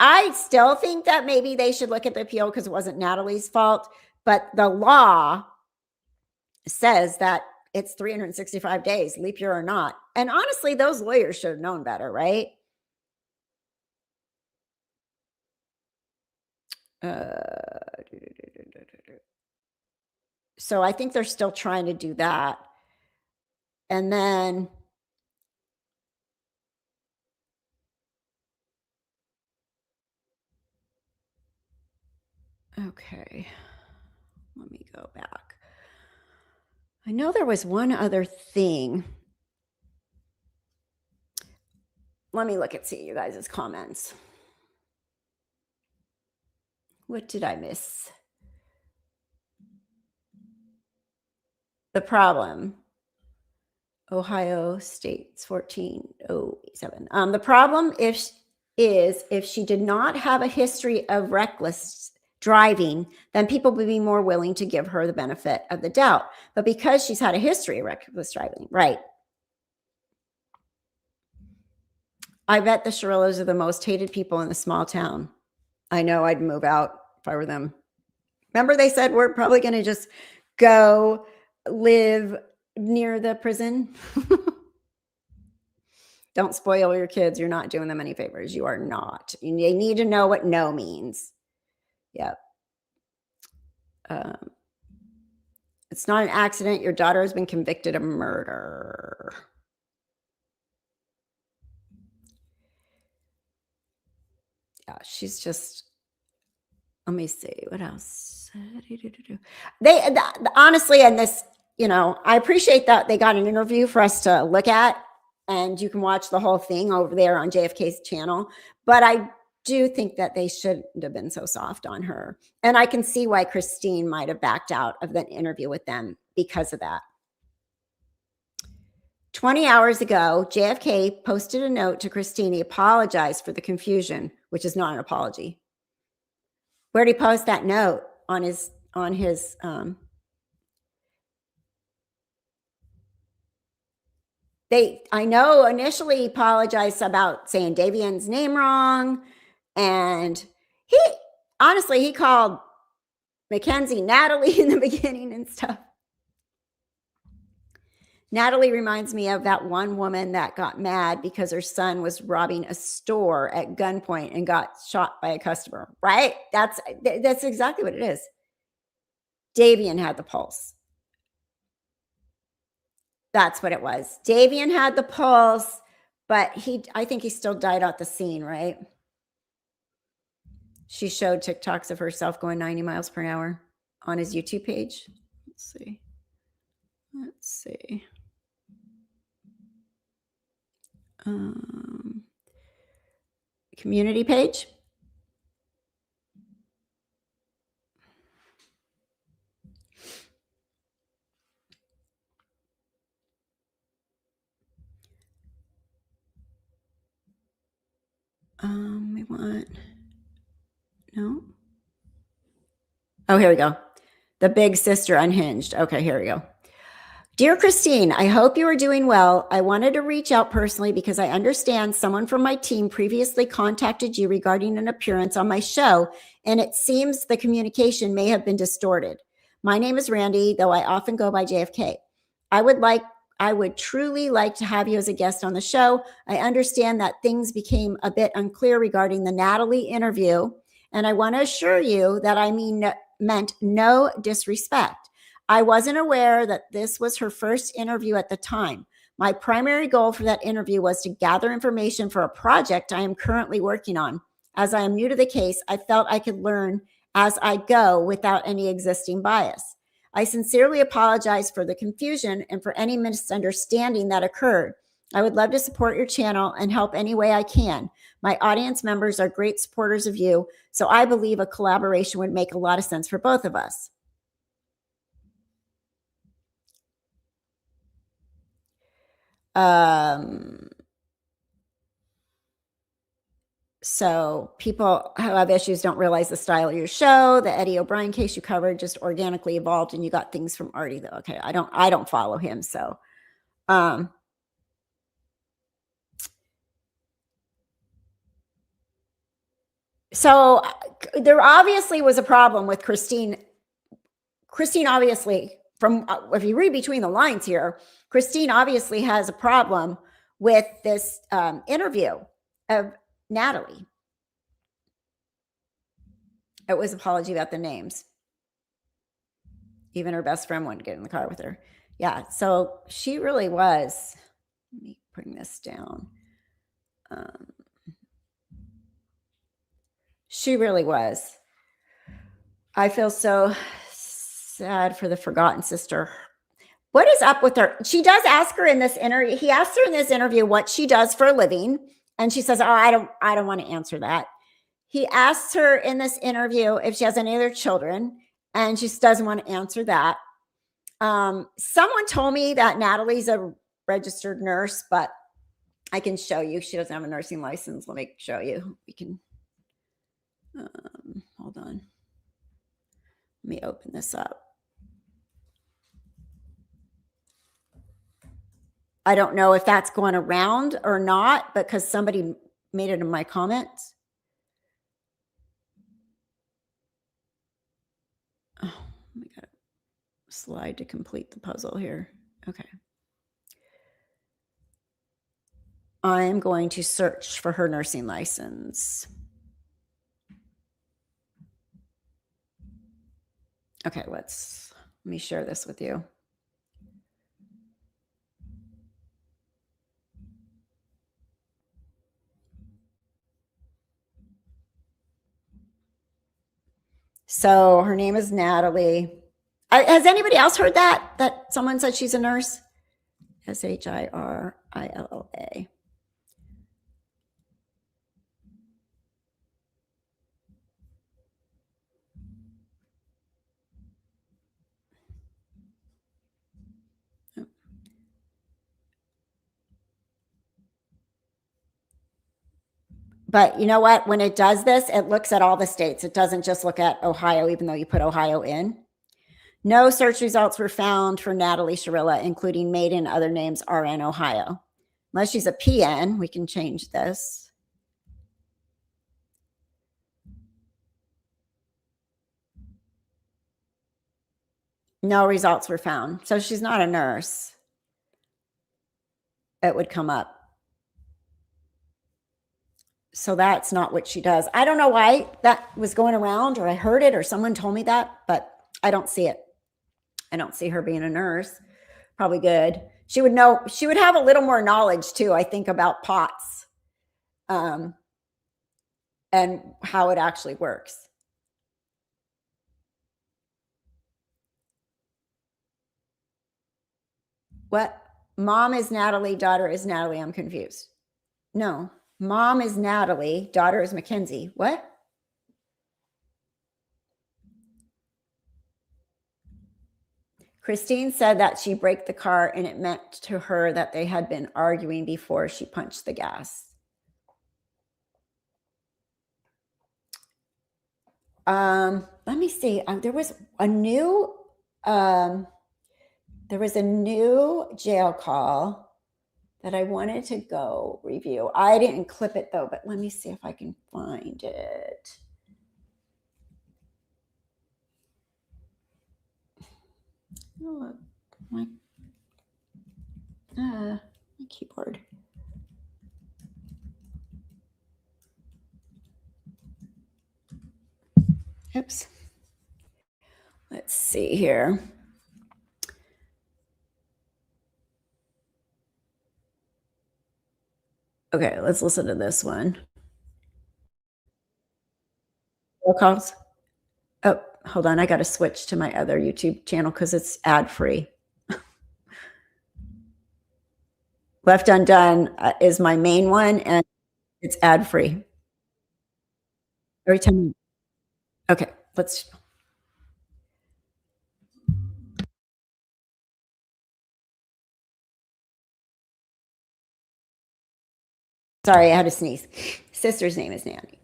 I still think that maybe they should look at the appeal because it wasn't Natalie's fault, but the law says that it's 365 days, leap year or not. And honestly, those lawyers should have known better, right? So I think they're still trying to do that. And then okay, let me go back. I know there was one other thing. Let me look at see you guys' comments. What did I miss? The problem. Ohio State's 1407. The problem is if she did not have a history of reckless driving, then people would be more willing to give her the benefit of the doubt. But because she's had a history of reckless driving, right? I bet the Shirillas are the most hated people in the small town. I know I'd move out if I were them. Remember they said we're probably going to just go live near the prison? Don't spoil your kids. You're not doing them any favors. You are not. You need to know what no means. Yep. It's not an accident. Your daughter has been convicted of murder. Yeah, she's just, let me see what else. They honestly, and this, I appreciate that they got an interview for us to look at, and you can watch the whole thing over there on JFK's channel. But I do think that they shouldn't have been so soft on her. And I can see why Christine might have backed out of the interview with them because of that. 20 hours ago, JFK posted a note to Christine. He apologized for the confusion, which is not an apology. Where did he post that note? On his I know initially he apologized about saying Davian's name wrong. And he called Mackenzie Natalie in the beginning and stuff. Natalie reminds me of that one woman that got mad because her son was robbing a store at gunpoint and got shot by a customer, right? That's exactly what it is. Davian had the pulse. That's what it was. Davian had the pulse, but I think he still died at the scene, right? She showed TikToks of herself going 90 miles per hour on his YouTube page. Let's see. Community page. We want, no. Oh, here we go. The Big Sister Unhinged. Okay, here we go. Dear Christine, I hope you are doing well. I wanted to reach out personally because I understand someone from my team previously contacted you regarding an appearance on my show, and it seems the communication may have been distorted. My name is Randy, though I often go by JFK. I would truly like to have you as a guest on the show. I understand that things became a bit unclear regarding the Natalie interview, and I want to assure you that I meant no disrespect. I wasn't aware that this was her first interview at the time. My primary goal for that interview was to gather information for a project I am currently working on. As I am new to the case, I felt I could learn as I go without any existing bias. I sincerely apologize for the confusion and for any misunderstanding that occurred. I would love to support your channel and help any way I can. My audience members are great supporters of you, so I believe a collaboration would make a lot of sense for both of us. So people who have issues don't realize the style of your show. The Eddie O'Brien case you covered just organically evolved, and you got things from Artie though. Okay, I don't follow him, so so there obviously was a problem with Christine. Christine obviously, from if you read between the lines here, Christine obviously has a problem with this interview of Natalie. It was an apology about the names. Even her best friend wouldn't get in the car with her. Yeah, so she really was. Let me bring this down. She really was. I feel so sad for the forgotten sister. What is up with her? She does ask her in this interview. He asked her in this interview what she does for a living, and she says, "Oh, I don't want to answer that." He asks her in this interview if she has any other children, and she doesn't want to answer that. Someone told me that Natalie's a registered nurse, but I can show you. She doesn't have a nursing license. Let me show you. We can, hold on. Let me open this up. I don't know if that's going around or not because somebody made it in my comments. Oh, we got a slide to complete the puzzle here. Okay. I am going to search for her nursing license. Okay, let me share this with you. So her name is Natalie. Has anybody else heard that someone said she's a nurse? Shirilla. But you know what? When it does this, it looks at all the states. It doesn't just look at Ohio, even though you put Ohio in. No search results were found for Natalie Shirilla, including maiden other names are in Ohio. Unless she's a PN, we can change this. No results were found. So she's not a nurse. It would come up. So that's not what she does. I don't know why that was going around, or I heard it, or someone told me that, but I don't see it. I don't see her being a nurse. Probably good. She would know. She would have a little more knowledge too, I think, about POTS and how it actually works. What? Mom is Natalie, daughter is Natalie. I'm confused. No, mom is Natalie, daughter is Mackenzie. What? Christine said that she braked the car and it meant to her that they had been arguing before she punched the gas. Let me see. There was a new jail call that I wanted to go review. I didn't clip it though, but let me see if I can find it. Oh, my keyboard. Oops. Let's see here. Okay, let's listen to this one. Roll calls. Oh, hold on. I got to switch to my other YouTube channel because it's ad free. Left Undone is my main one, and it's ad free. Every time. Okay, let's. Sorry, I had to sneeze. Sister's name is Natty.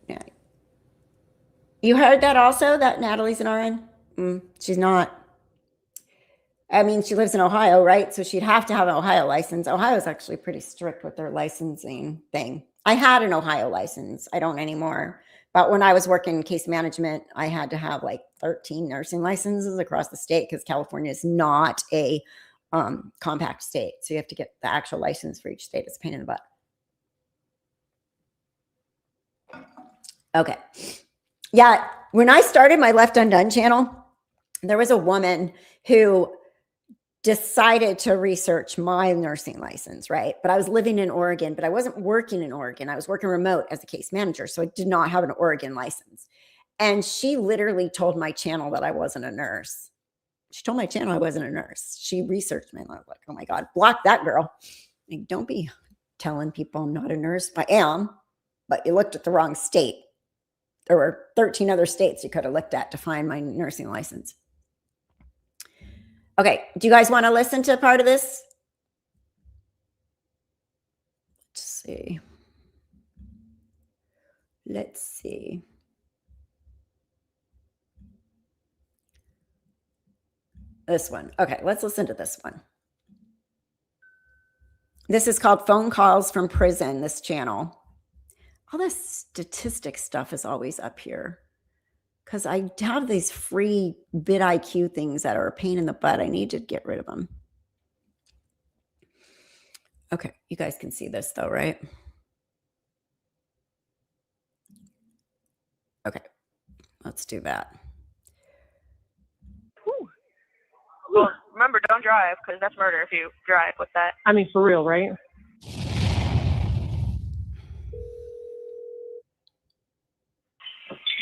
You heard that also, that Natalie's an RN? She's not. I mean, she lives in Ohio, right? So she'd have to have an Ohio license. Ohio's actually pretty strict with their licensing thing. I had an Ohio license. I don't anymore. But when I was working in case management, I had to have like 13 nursing licenses across the state because California is not a compact state. So you have to get the actual license for each state. It's a pain in the butt. Okay. Yeah. When I started my Left Undone channel, there was a woman who decided to research my nursing license, right? But I was living in Oregon, but I wasn't working in Oregon. I was working remote as a case manager. So I did not have an Oregon license. And she literally told my channel that I wasn't a nurse. She told my channel I wasn't a nurse. She researched me. And I was like, oh my God, block that girl. Like, don't be telling people I'm not a nurse. I am, but you looked at the wrong state. There were 13 other states you could have looked at to find my nursing license. Okay, do you guys want to listen to part of this? Let's see. Let's see. This one. Okay, let's listen to this one. This is called Phone Calls from Prison, this channel. All this statistic stuff is always up here because I have these free vidIQ things that are a pain in the butt. I need to get rid of them. Okay, you guys can see this though, right? Okay, let's do that. Well, remember, don't drive because that's murder if you drive with that. I mean, for real, right?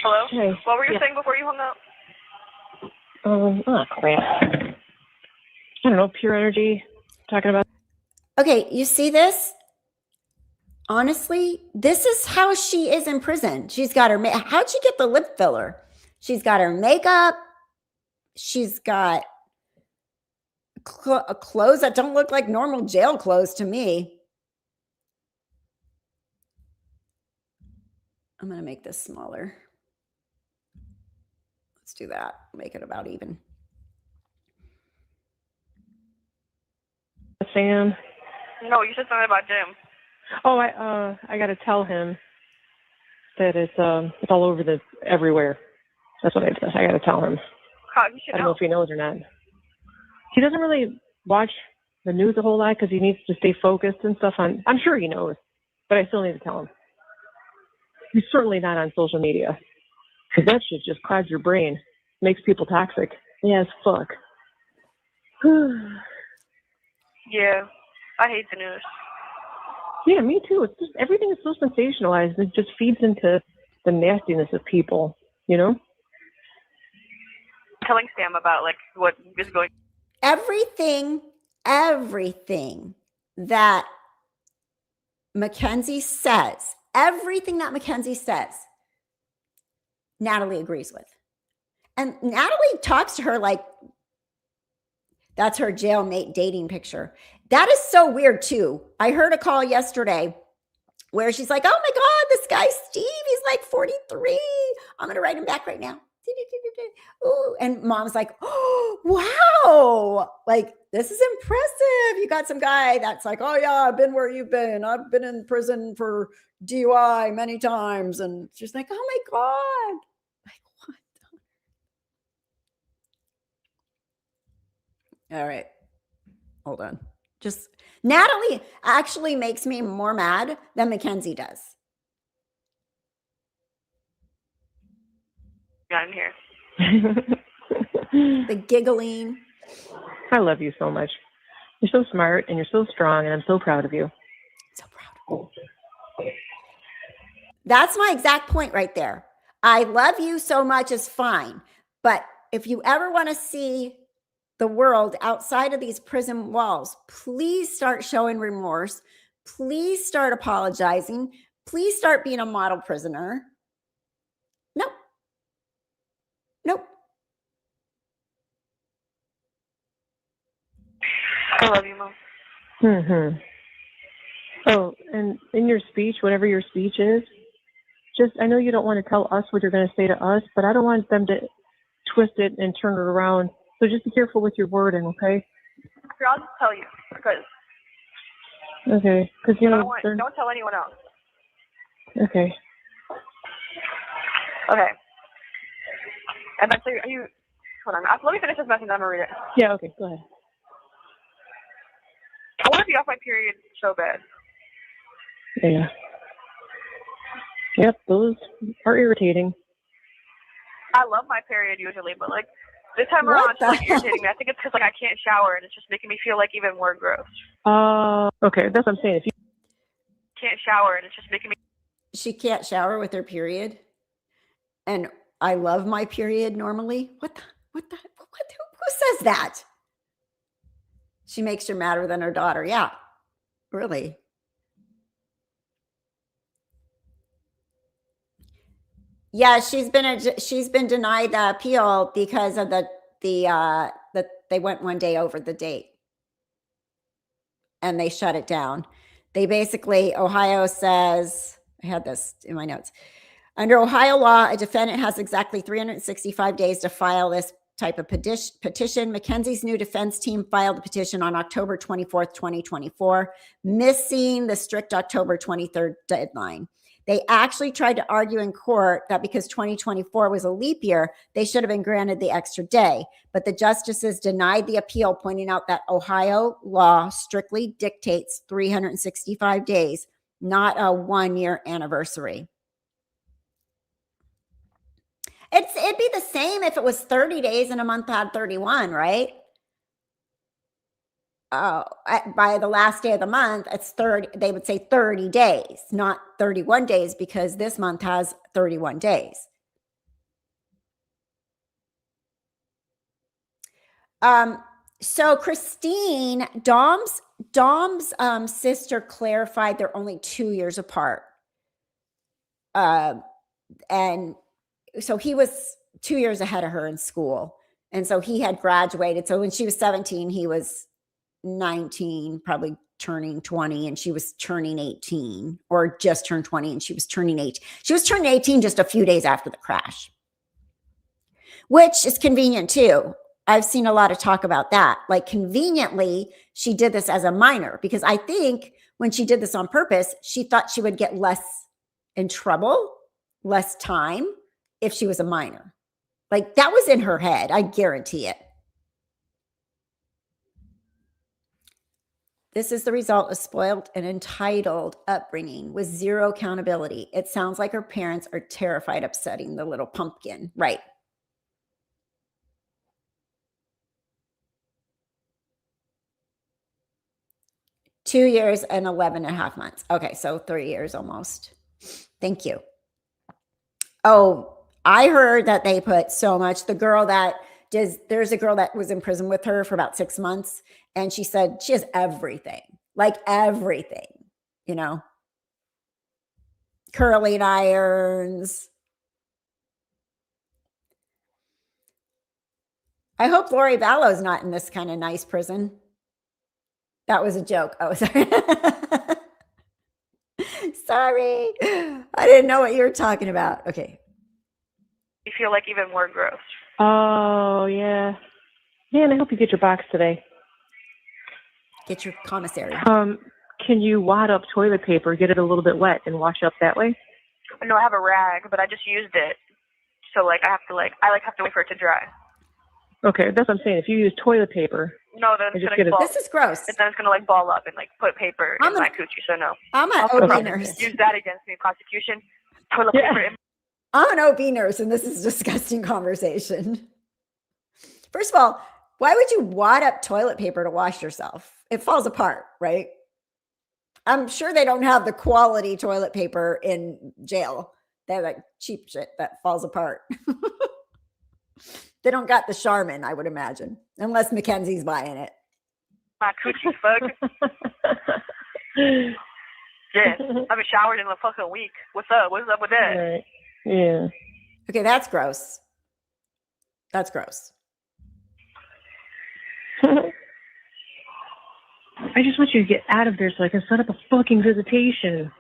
Hello? Hey. What were you Yeah. saying before you hung up? Oh, crap. I don't know, pure energy. Talking about. Okay, you see this? Honestly, this is how she is in prison. She's got her, how'd she get the lip filler? She's got her makeup. She's got clothes that don't look like normal jail clothes to me. I'm going to make this smaller. Let's do that. Make it about even. Sam. No, you said something about Jim. Oh, I got to tell him that it's all over everywhere. That's what I got to tell him. God, you should I don't know. know if he knows or not. He doesn't really watch the news a whole lot because he needs to stay focused and stuff. I'm sure he knows, but I still need to tell him. He's certainly not on social media because that shit just clouds your brain, makes people toxic. Yeah, as fuck. Yeah, I hate the news. Yeah, me too. It's just everything is so sensationalized. It just feeds into the nastiness of people, you know? Telling Sam about like what is going. Everything that Mackenzie says, everything that Mackenzie says, Natalie agrees with. And Natalie talks to her like that's her jailmate dating picture. That is so weird too. I heard a call yesterday where she's like, oh my God, this guy Steve, he's like 43. I'm going to write him back right now. Ooh, and mom's like, oh, wow. Like, this is impressive. You got some guy that's like, oh yeah, I've been where you've been. I've been in prison for DUI many times. And she's like, oh my God. Like, what? All right. Hold on. Just Natalie actually makes me more mad than Mackenzie does. Yeah, I'm here. The giggling. I love you so much. You're so smart and you're so strong, and I'm so proud of you. So proud of you. That's my exact point right there. I love you so much is fine. But if you ever want to see the world outside of these prison walls, please start showing remorse. Please start apologizing. Please start being a model prisoner. Nope. Nope. I love you, Mom. Mm-hmm. Oh, and in your speech, whatever your speech is, just, I know you don't want to tell us what you're going to say to us, but I don't want them to twist it and turn it around. So just be careful with your wording, okay? Here, I'll just tell you, because Okay, because you know. don't tell anyone else. Okay. Okay. And that's you. Hold on. Let me finish this message. I'm gonna read it. Yeah. Okay. Go ahead. I want to be off my period so bad. Yeah. Yep. Those are irritating. I love my period usually, but like this time around, it's like irritating me. I think it's because like I can't shower and it's just making me feel like even more gross. Okay. That's what I'm saying. If you can't shower and it's just making me. She can't shower with her period. And I love my period normally. Who says that? She makes her madder than her daughter. Yeah, really. Yeah, she's been denied the appeal because of that they went one day over the date and they shut it down. They basically, Ohio says, I had this in my notes. Under Ohio law, a defendant has exactly 365 days to file this type of petition. Mackenzie's new defense team filed the petition on October 24th, 2024, missing the strict October 23rd deadline. They actually tried to argue in court that because 2024 was a leap year, they should have been granted the extra day. But the justices denied the appeal, pointing out that Ohio law strictly dictates 365 days, not a 1-year anniversary. It'd be the same if it was 30 days and a month had 31, right? By the last day of the month, it's 30. They would say 30 days, not 31 days, because this month has 31 days. So Christine, Dom's sister clarified they're only 2 years apart. And so he was 2 years ahead of her in school. And so he had graduated. So when she was 17, he was 19, probably turning 20, and she was turning 18, or just turned 20 and she was turning 18. She was turning 18 just a few days after the crash, which is convenient too. I've seen a lot of talk about that. Like, conveniently, she did this as a minor, because I think when she did this on purpose, she thought she would get less in trouble, less time if she was a minor. Like, that was in her head. I guarantee it. This is the result of spoiled and entitled upbringing with zero accountability. It sounds like her parents are terrified of upsetting the little pumpkin. Right. Two years and 11 and a half months. Okay, so 3 years almost. Thank you. Oh, I heard that they put so much. There's a girl that was in prison with her for about 6 months, and she said she has everything, like everything, you know, curling irons. I hope Lori Vallow's not in this kind of nice prison. That was a joke. Oh, sorry. Sorry. I didn't know what you were talking about. Okay. You feel like even more gross. Oh, yeah. Man, I hope you get your box today. Get your commissary. Can you wad up toilet paper, get it a little bit wet, and wash up that way? No, I have a rag, but I just used it. So like I have to wait for it to dry. Okay, that's what I'm saying. If you use toilet paper, No, then it's gonna This is gross. and then it's gonna like ball up and like put paper in my coochie. So no. I'm an Also, OB nurse. use that against me, prosecution. Toilet Yeah. paper in I'm an OB nurse, and this is a disgusting conversation. First of all, why would you wad up toilet paper to wash yourself? It falls apart, right? I'm sure they don't have the quality toilet paper in jail. They have like cheap shit that falls apart. They don't got the Charmin, I would imagine, unless Mackenzie's buying it. my coochie, fuck. Yeah, I haven't showered in a fucking week. What's up? What's up with that? Right. Yeah. Okay, that's gross. That's gross. I just want you to get out of there so I can set up a fucking visitation.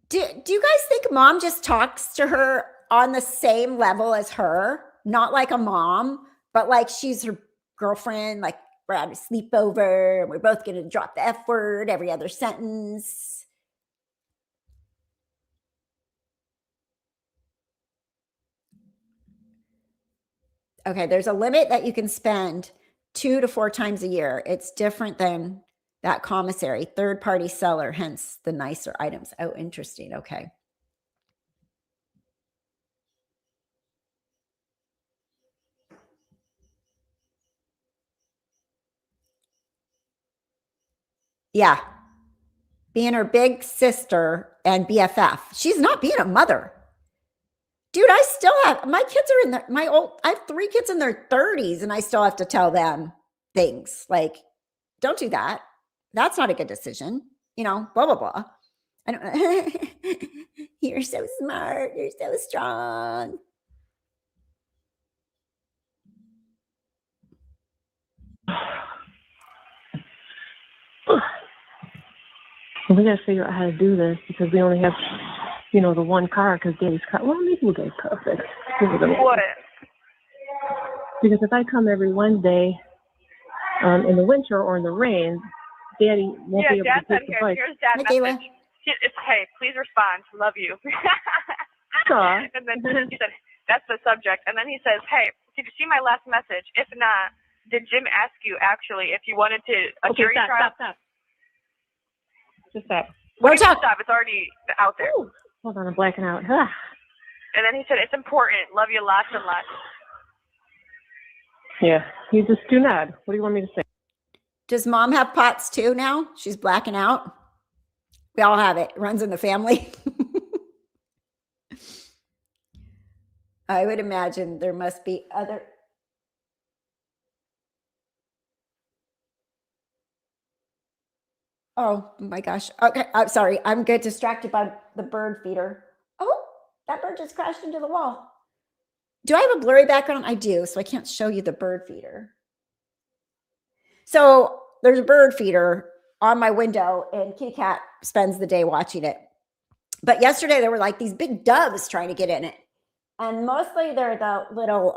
Do you guys think mom just talks to her on the same level as her? Not like a mom, but like she's her girlfriend, like we're at a sleepover and we're both going to drop the F word every other sentence. Okay, there's a limit that you can spend 2 to 4 times a year. It's different than that commissary, third-party seller, hence the nicer items. Oh, interesting. Okay. Yeah. Being her big sister and BFF. She's not being a mother. Dude, I still have, my kids are in I have 3 kids in their 30s and I still have to tell them things like, don't do that. That's not a good decision. You know, blah, blah, blah. I don't, you're so smart. You're so strong. We gotta figure out how to do this because we only have, you know, the one car because Daddy's car. Well, maybe we'll get perfect. What? Because if I come every Wednesday in the winter or in the rain, Daddy won't be able Dad to said take the bike. here's Dad's message. It's, hey, please respond. Love you. And then he said, that's the subject. And then he says, hey, did you see my last message? If not, did Jim ask you actually if you wanted to jury trial? Stop. Just stop. We're talking. Stop. It's already out there. Ooh, hold on, I'm blacking out. And then he said, it's important. Love you lots and lots. Yeah, he's a stunad. What do you want me to say? Does mom have POTS too now? She's blacking out. We all have it. It runs in the family. I would imagine there must be other. Oh my gosh. Okay. I'm sorry. I'm get distracted by the bird feeder. Oh, that bird just crashed into the wall. Do I have a blurry background? I do. So I can't show you the bird feeder. So there's a bird feeder on my window and Kitty Cat spends the day watching it. But yesterday there were like these big doves trying to get in it. And mostly they're the little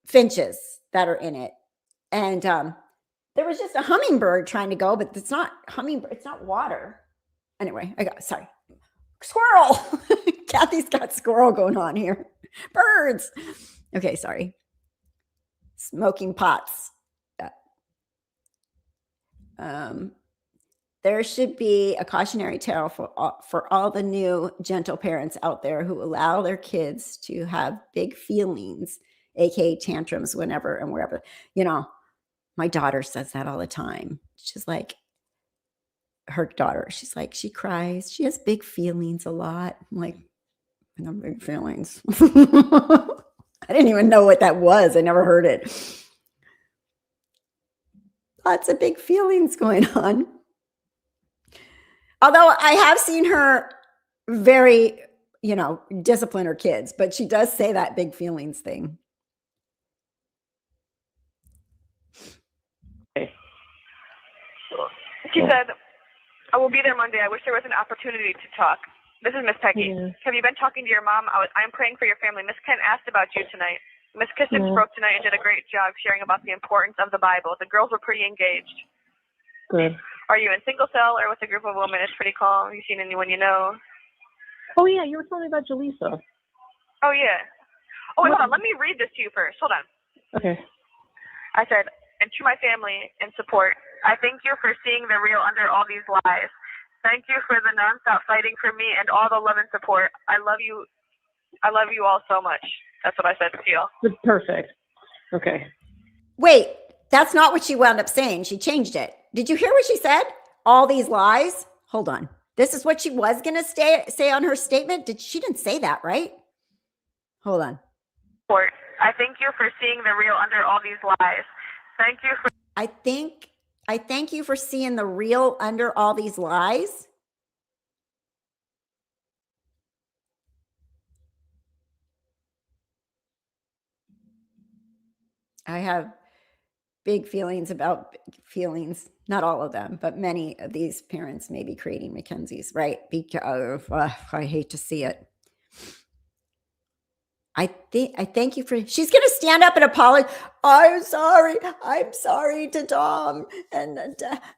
finches that are in it. And there was just a hummingbird trying to go, but it's not hummingbird. It's not water. Anyway, sorry. Squirrel. Kathy's got squirrel going on here. Birds. Okay, sorry. Smoking pots. There should be a cautionary tale for all the new gentle parents out there who allow their kids to have big feelings, aka tantrums, whenever and wherever. You know, my daughter says that all the time. She's like, her daughter, she's like, she cries. She has big feelings a lot. I'm like, I have big feelings. I didn't even know what that was. I never heard it. Lots of big feelings going on. Although I have seen her very, discipline her kids, but she does say that big feelings thing. She said, I will be there Monday. I wish there was an opportunity to talk. This is Miss Peggy. Yeah. Have you been talking to your mom? I'm praying for your family. Miss Ken asked about you tonight. Miss Kissing spoke tonight and did a great job sharing about the importance of the Bible. The girls were pretty engaged. Good. Are you in single cell or with a group of women? It's pretty calm. Have you seen anyone you know? Oh, yeah, you were telling me about Jaleesa. Oh, yeah. Oh, wait, hold on. Let me read this to you first. Hold on. Okay. I said, and to my family and support, I thank you for seeing the real under all these lies. Thank you for the nonstop fighting for me and all the love and support. I love you. I love you all so much. That's what I said to you. Perfect. Okay. Wait, that's not what she wound up saying. She changed it. Did you hear what she said? All these lies? Hold on. This is what she was going to say on her statement? She didn't say that, right? Hold on. I thank you for seeing the real under all these lies. Thank you for... I thank you for seeing the real under all these lies. I have big feelings about feelings, not all of them, but many of these parents may be creating Mackenzies, right? Because I hate to see it. I thank you for, she's going to stand up and apologize. I'm sorry to Tom and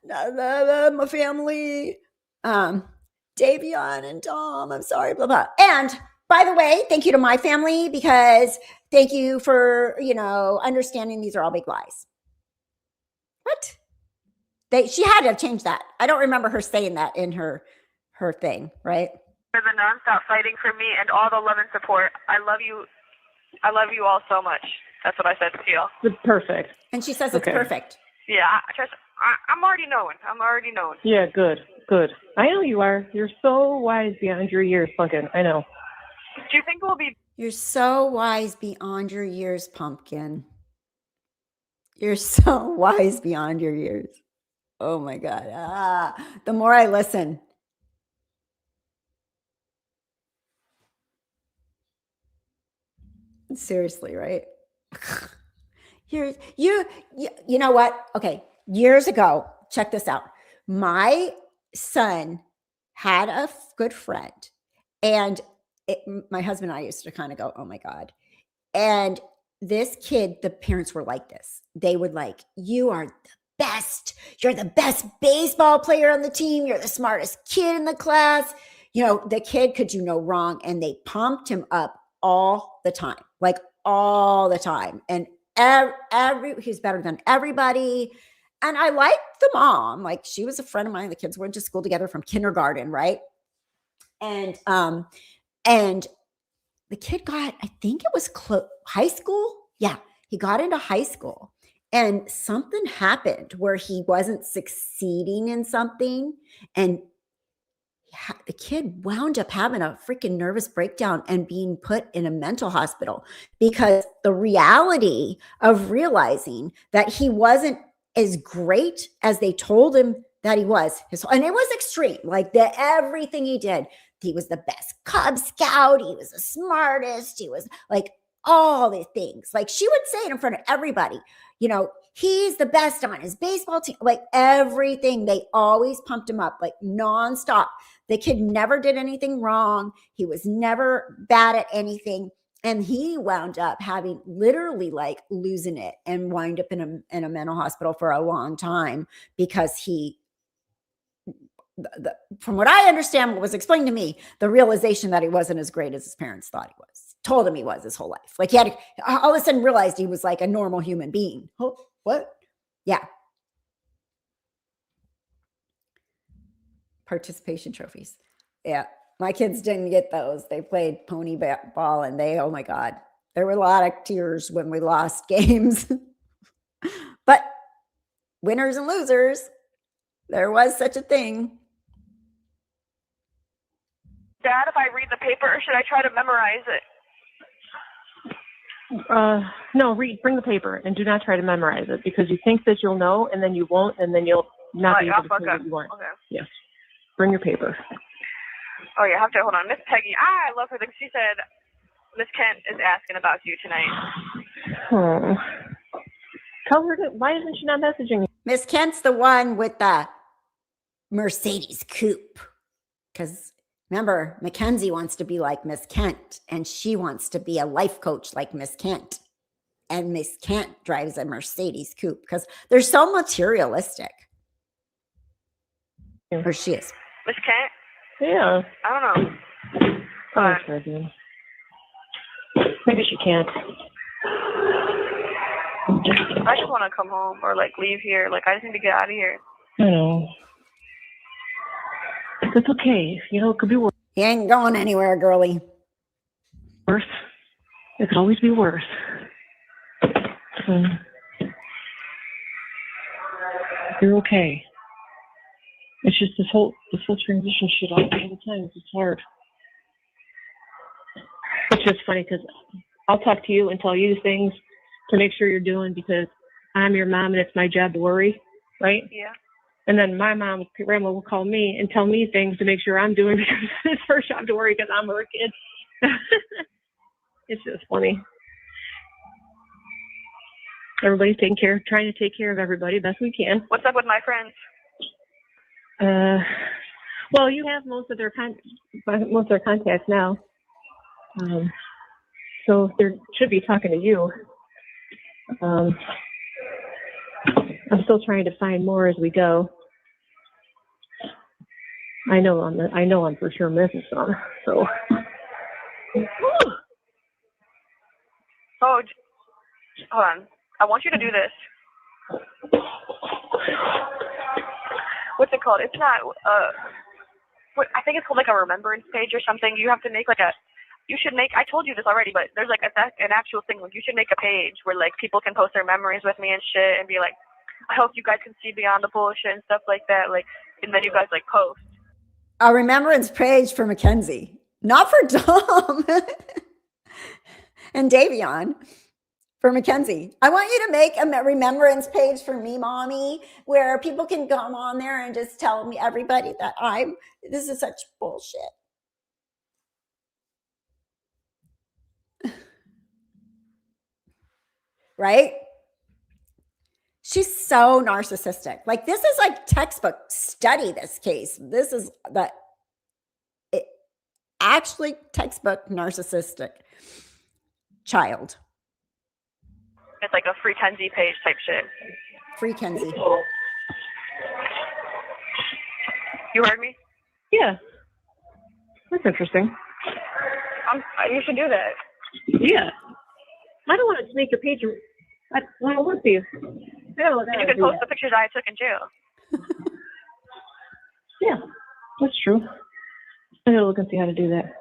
my family, Davion and Tom. I'm sorry, blah, blah. And by the way, thank you to my family because thank you for, understanding these are all big lies. What? She had to change that. I don't remember her saying that in her thing, right? For the nonstop fighting for me and all the love and support. I love you. I love you all so much. That's what I said to you. Perfect. And she says it's perfect. Yeah, I'm already knowing. Yeah, good. I know you are. You're so wise beyond your years, Pumpkin. I know. Do you think we'll be... You're so wise beyond your years, Pumpkin. You're so wise beyond your years. Oh my God. The more I listen. Seriously, right? You know what? Okay. Years ago, check this out. My son had a good friend and my husband and I used to kind of go, oh my God. And this kid, the parents were like this. They would like, you are the best. You're the best baseball player on the team. You're the smartest kid in the class. The kid could do no wrong. And they pumped him up all the time, like all the time. And he's better than everybody. And I liked the mom. Like she was a friend of mine. The kids went to school together from kindergarten. Right. And the kid got, I think it was high school. Yeah. He got into high school and something happened where he wasn't succeeding in something. And the kid wound up having a freaking nervous breakdown and being put in a mental hospital because the reality of realizing that he wasn't as great as they told him that he was. And it was extreme, like everything he did. He was the best Cub Scout. He was the smartest. He was like all the things. Like she would say it in front of everybody, he's the best on his baseball team, like everything. They always pumped him up like nonstop. The kid never did anything wrong. He was never bad at anything. And he wound up having literally like losing it and wind up in a mental hospital for a long time because from what I understand, what was explained to me, the realization that he wasn't as great as his parents thought he was, told him he was his whole life. Like he had all of a sudden realized he was like a normal human being. Oh, what? Yeah. Participation trophies. Yeah. My kids didn't get those. They played pony ball and oh my God, there were a lot of tears when we lost games. But winners and losers, there was such a thing. Dad, if I read the paper, or should I try to memorize it? No, bring the paper and do not try to memorize it because you think that you'll know and then you won't and then you'll not be able to say what you want. Okay. Yes. Bring your paper. Oh, yeah, I have to, hold on. Miss Peggy, I love her. She said, Miss Kent is asking about you tonight. Oh. Tell her why isn't she not messaging me? Miss Kent's the one with the Mercedes coupe. Because remember, Mackenzie wants to be like Miss Kent, and she wants to be a life coach like Miss Kent. And Miss Kent drives a Mercedes coupe because they're so materialistic. Or she is. Miss Kent? Yeah. I don't know. Maybe she can't. I just want to come home or like leave here. Like I just need to get out of here. I know. It's okay. You know, it could be worse. He ain't going anywhere, girly. Worse. It could always be worse. You're okay. It's just this whole transition shit all the time. It's hard. It's just funny because I'll talk to you and tell you things to make sure you're doing because I'm your mom and it's my job to worry, right? Yeah. And then my mom, grandma, will call me and tell me things to make sure I'm doing because it's her job to worry because I'm her kid. It's just funny. Everybody's trying to take care of everybody best we can. What's up with my friends? Well, you have most of their contacts now, so they should be talking to you. I'm still trying to find more as we go. I know I'm for sure missing some. So. Oh, hold on. I want you to do this. What's it called? It's not, I think it's called like a remembrance page or something. You have to make I told you this already, but there's like an actual thing. Like you should make a page where like people can post their memories with me and shit and be like, I hope you guys can see beyond the bullshit and stuff like that. Like, and then you guys like post. A remembrance page for Mackenzie, not for Dom and Davion. For Mackenzie, I want you to make a remembrance page for me, mommy, where people can come on there and just tell me everybody that this is such bullshit. Right? She's so narcissistic. Like this is like textbook study this case. This is actually textbook narcissistic child. It's like a free Kenzie page type shit. Free Kenzie. You heard me? Yeah. That's interesting. You should do that. Yeah. I don't want to make your page. I want to. You can post the pictures I took in jail. Yeah, that's true. I gotta look and see how to do that.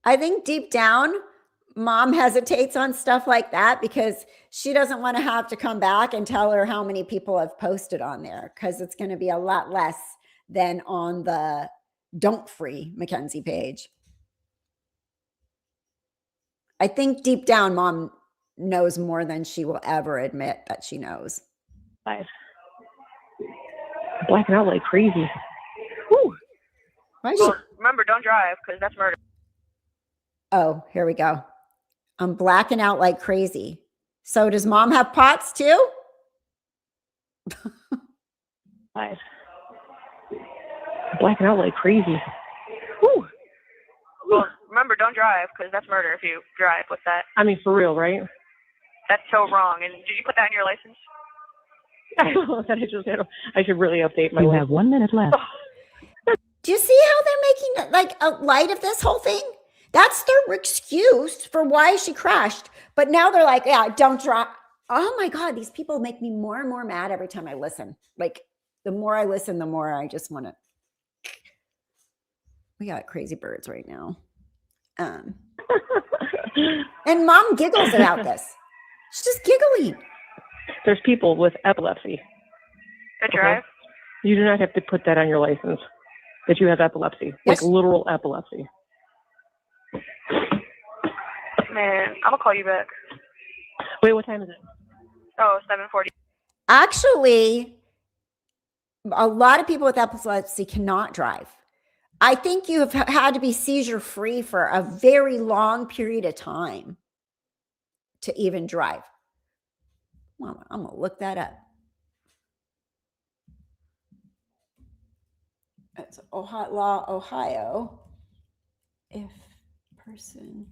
I think deep down, mom hesitates on stuff like that because she doesn't want to have to come back and tell her how many people have posted on there because it's going to be a lot less than on the Don't Free Mackenzie page. I think deep down, mom knows more than she will ever admit that she knows. Blacking out like crazy. Woo. Well, remember, don't drive because that's murder. Oh, here we go. I'm blacking out like crazy. So does mom have POTS too? Blacking out like crazy. Woo. Well, remember, don't drive because that's murder if you drive with that. I mean, for real, right? That's so wrong. And did you put that in your license? I should really update my. You have 1 minute left. Do you see how they're making like a light of this whole thing? That's their excuse for why she crashed. But now they're like, yeah, don't drive. Oh my God, these people make me more and more mad every time I listen. Like the more I listen, the more I just want to. We got crazy birds right now. And mom giggles about this. She's just giggling. There's people with epilepsy. That drive? You do not have to put that on your license that you have epilepsy, Yes. like literal epilepsy. Man, I'm gonna call you back. Wait, what time is it? Oh, 7:40. Actually, a lot of people with epilepsy cannot drive. I think you have had to be seizure free for a very long period of time to even drive. Well, I'm going to look that up. It's Ohio. If person,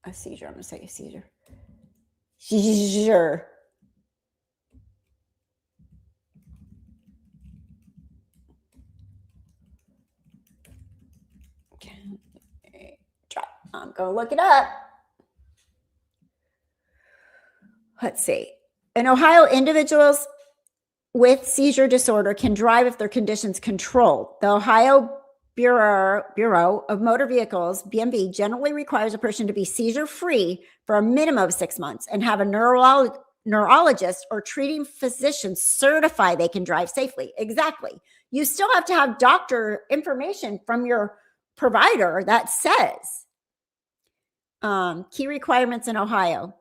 a seizure, I'm going to say a seizure. Seizure. I'm going to look it up. Let's see. In Ohio, individuals with seizure disorder can drive if their condition's controlled. The Ohio Bureau of Motor Vehicles, BMV, generally requires a person to be seizure-free for a minimum of 6 months and have a neurologist or treating physician certify they can drive safely. Exactly. You still have to have doctor information from your provider that says key requirements in Ohio.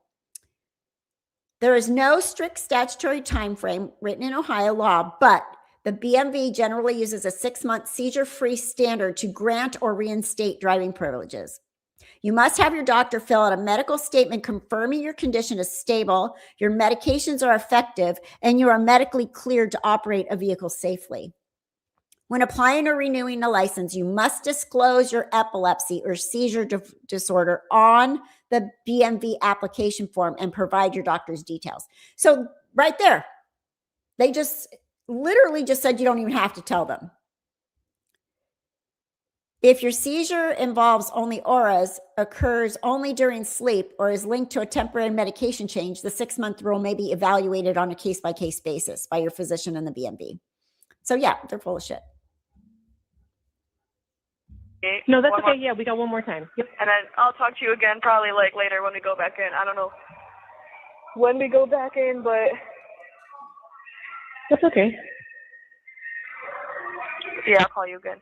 There is no strict statutory time frame written in Ohio law, but the BMV generally uses a 6-month seizure-free standard to grant or reinstate driving privileges. You must have your doctor fill out a medical statement confirming your condition is stable, your medications are effective, and you are medically cleared to operate a vehicle safely. When applying or renewing a license, you must disclose your epilepsy or seizure disorder on the BMV application form and provide your doctor's details. So right there, they just literally just said you don't even have to tell them. If your seizure involves only auras, occurs only during sleep, or is linked to a temporary medication change, the 6-month rule may be evaluated on a case-by-case basis by your physician and the BMV. So yeah, they're full of shit. No, that's okay. Yeah, we got one more time. Yep. And then I'll talk to you again probably like later when we go back in. I don't know when we go back in, but That's okay. yeah, I'll call you again.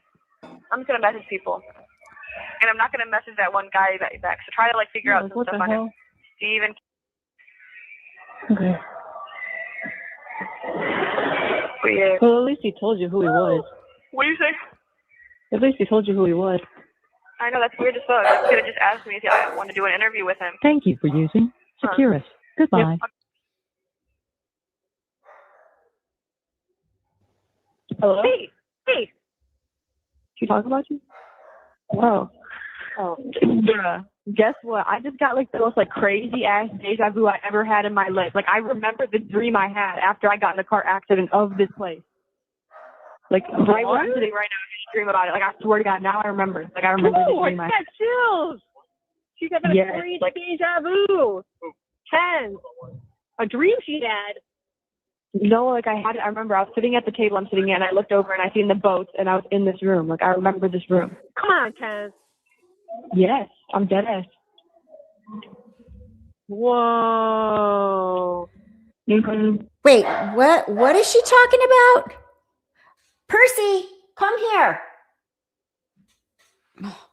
I'm just gonna message people, and I'm not gonna message that one guy back. So try to like figure out some What stuff the on hell? him. Steven. Okay. But yeah. Well, at least he told you who he was. What do you say? At least he told you who he was. I know, that's weird as fuck. You could have just asked me if I want to do an interview with him. Thank you for using Securus. Goodbye. Yep. Hello? Hey. She talking about you? Wow. Oh, bruh. Guess what? I just got like the most like crazy ass deja vu I ever had in my life. Like I remember the dream I had after I got in a car accident of this place. Like right where I'm sitting right now, I just dream about it. Like I swear to God, now I remember. Like I remember the dream I had. got chills. She's having a crazy deja vu. 10. A dream she had. No, like I remember I was sitting at the table I'm sitting at and I looked over and I seen the boats and I was in this room. Like I remember this room. Come on, Ken. Yes, I'm dead ass. Whoa. Mm-hmm. Wait, what is she talking about? Percy, come here. Oh,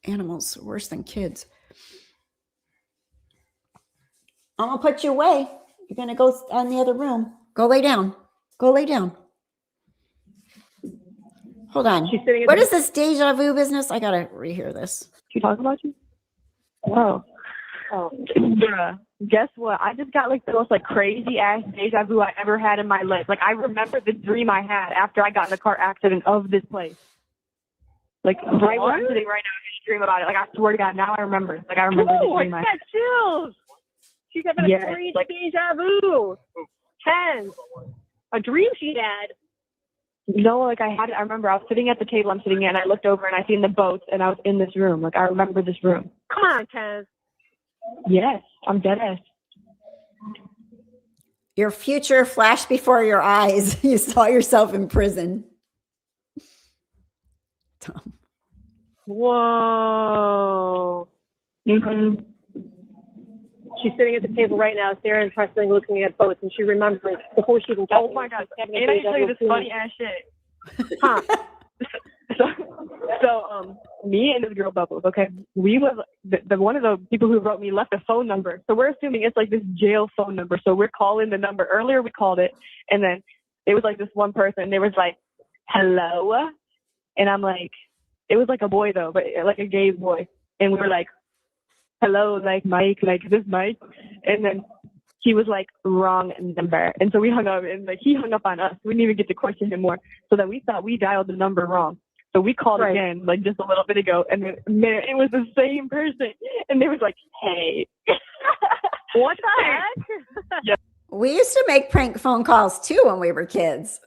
animals are worse than kids. I'm going to put you away. You're going to go in the other room. Go lay down. Go lay down. Hold on. She's sitting. What is this deja vu business? I got to rehear this. She talking about you? Oh, bruh. Guess what? I just got like the most like crazy ass deja vu I ever had in my life. Like I remember the dream I had after I got in a car accident of this place. Like right where I'm sitting right now, I just dream about it. Like I swear to God, now I remember. Like I remember the dream I had. I got chills. She's having a crazy deja vu. 10. A dream she had. No, like I remember I was sitting at the table I'm sitting at and I looked over and I seen the boats and I was in this room. Like I remember this room. Come on, Ken. Yes, I'm dead ass. Your future flashed before your eyes. You saw yourself in prison. Tom. Whoa. Mm-hmm. She's sitting at the table right now, staring and pressing, looking at boats, and she remembers before she even got. Oh my God! And I tell you this funny ass shit. Huh? So me and this girl Bubbles, okay, we was the one of the people who wrote me left a phone number, so we're assuming it's like this jail phone number. So we're calling the number. Earlier we called it, and then it was like this one person. They was like, "Hello," and I'm like, it was like a boy though, but like a gay boy, and we were like, "Hello, like Mike, like is this Mike?" And then he was like, "Wrong number," and so we hung up, and like he hung up on us. We didn't even get to question him more. So then we thought we dialed the number wrong. So we called again, like just a little bit ago, and then man, it was the same person, and they was like, "Hey, what the heck?" Yeah. We used to make prank phone calls too when we were kids.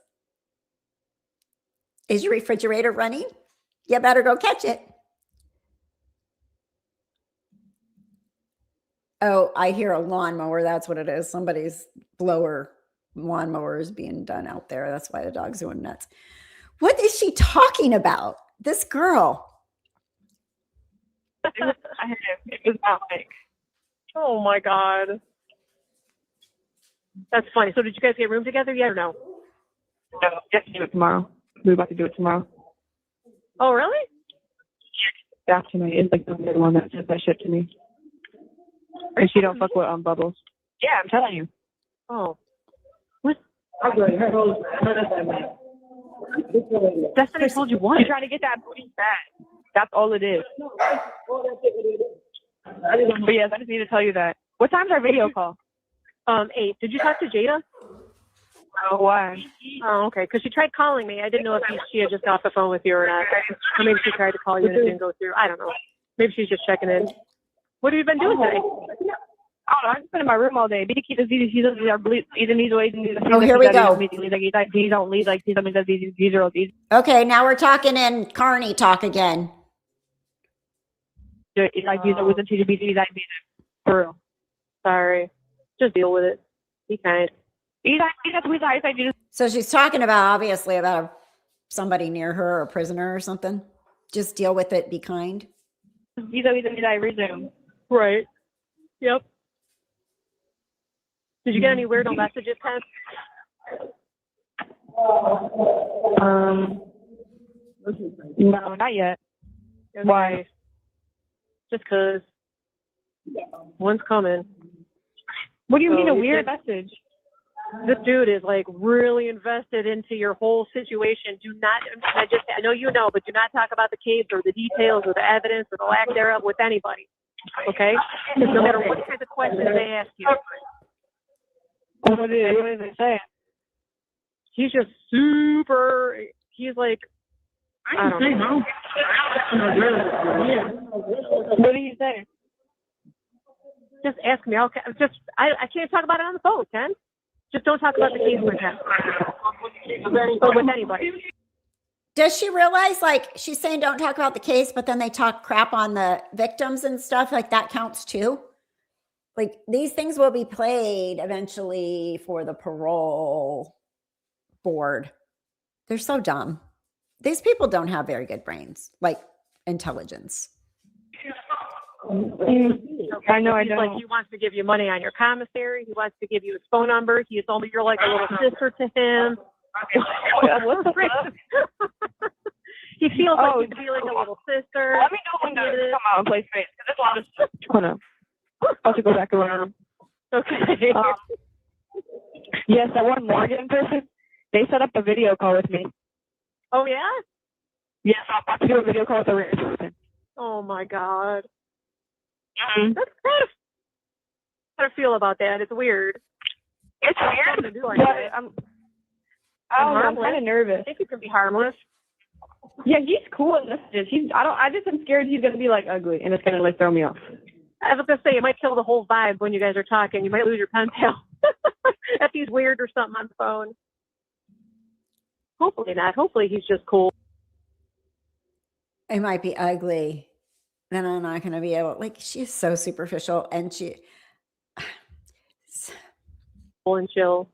Is your refrigerator running? You better go catch it. Oh, I hear a lawnmower. That's what it is. Somebody's lawnmower is being done out there. That's why the dog's going nuts. What is she talking about? This girl. I heard it was not like." Oh my God. That's funny. So did you guys get room together yet or no? No, we have to do it tomorrow. We're about to do it tomorrow. Oh, really? Staff tonight is like the weird one that said that shit to me. And she don't fuck with Bubbles. Yeah, I'm telling you. Oh. What? Destiny told you what? She's trying to get that booty fat. That's all it is. But yes, I just need to tell you that. What time's our video call? 8. Did you talk to Jada? Oh, why? Oh, okay. Because she tried calling me. I didn't know if she had just got off the phone with you or not. Or maybe she tried to call you and it didn't go through. I don't know. Maybe she's just checking in. What have you been doing today? I don't know. I've just been in my room all day. Oh, here we go. Okay, now we're talking in Carney talk again. For real. Sorry. Just deal with it. Be kind. So she's talking about, obviously, about somebody near her, a prisoner or something. Just deal with it. Be kind. Resume. Right. Yep. Did you get any weirdo messages, Ken? No, not yet. Okay. Why? Just because. One's coming. What do you mean So a you weird think- message? This dude is like really invested into your whole situation. Do not, I know you know, but do not talk about the case or the details or the evidence or the lack thereof with anybody. Okay? Because no matter what kind of questions they ask you, What is it saying? he's just super, he's like, I don't know. What do you say? Just ask me. Okay. I can't talk about it on the phone, Ken. Just don't talk about the case with him. Or with anybody. Does she realize, like, she's saying don't talk about the case, but then they talk crap on the victims and stuff? Like, that counts too? Like, these things will be played eventually for the parole board. They're so dumb. These people don't have very good brains, like intelligence. I know I He's don't. like, he wants to give you money on your commissary. He wants to give you his phone number. He told me you're like a little sister to him. What the fuck? He feels like you could be like a little sister. Let me know when to come out and play space, because there's a lot of stuff. Hold on. I'll have to go back to my room. Okay. Yes, that one Morgan person, they set up a video call with me. Oh, yeah? Yes, I'm about to do a video call with a rich person. Oh, my God. Mm-hmm. That's kind of how do I feel about that? It's weird. It's weird, To do like but that. I'm kind of nervous. I think it can be harmless. Yeah, he's cool in messages. I just am scared he's gonna be like ugly and it's gonna like throw me off. I was gonna say it might kill the whole vibe when you guys are talking. You might lose your pen pal if he's weird or something on the phone. Hopefully not. Hopefully he's just cool. It might be ugly. Then I'm not going to be able, like, she's so superficial and she. Cool and chill.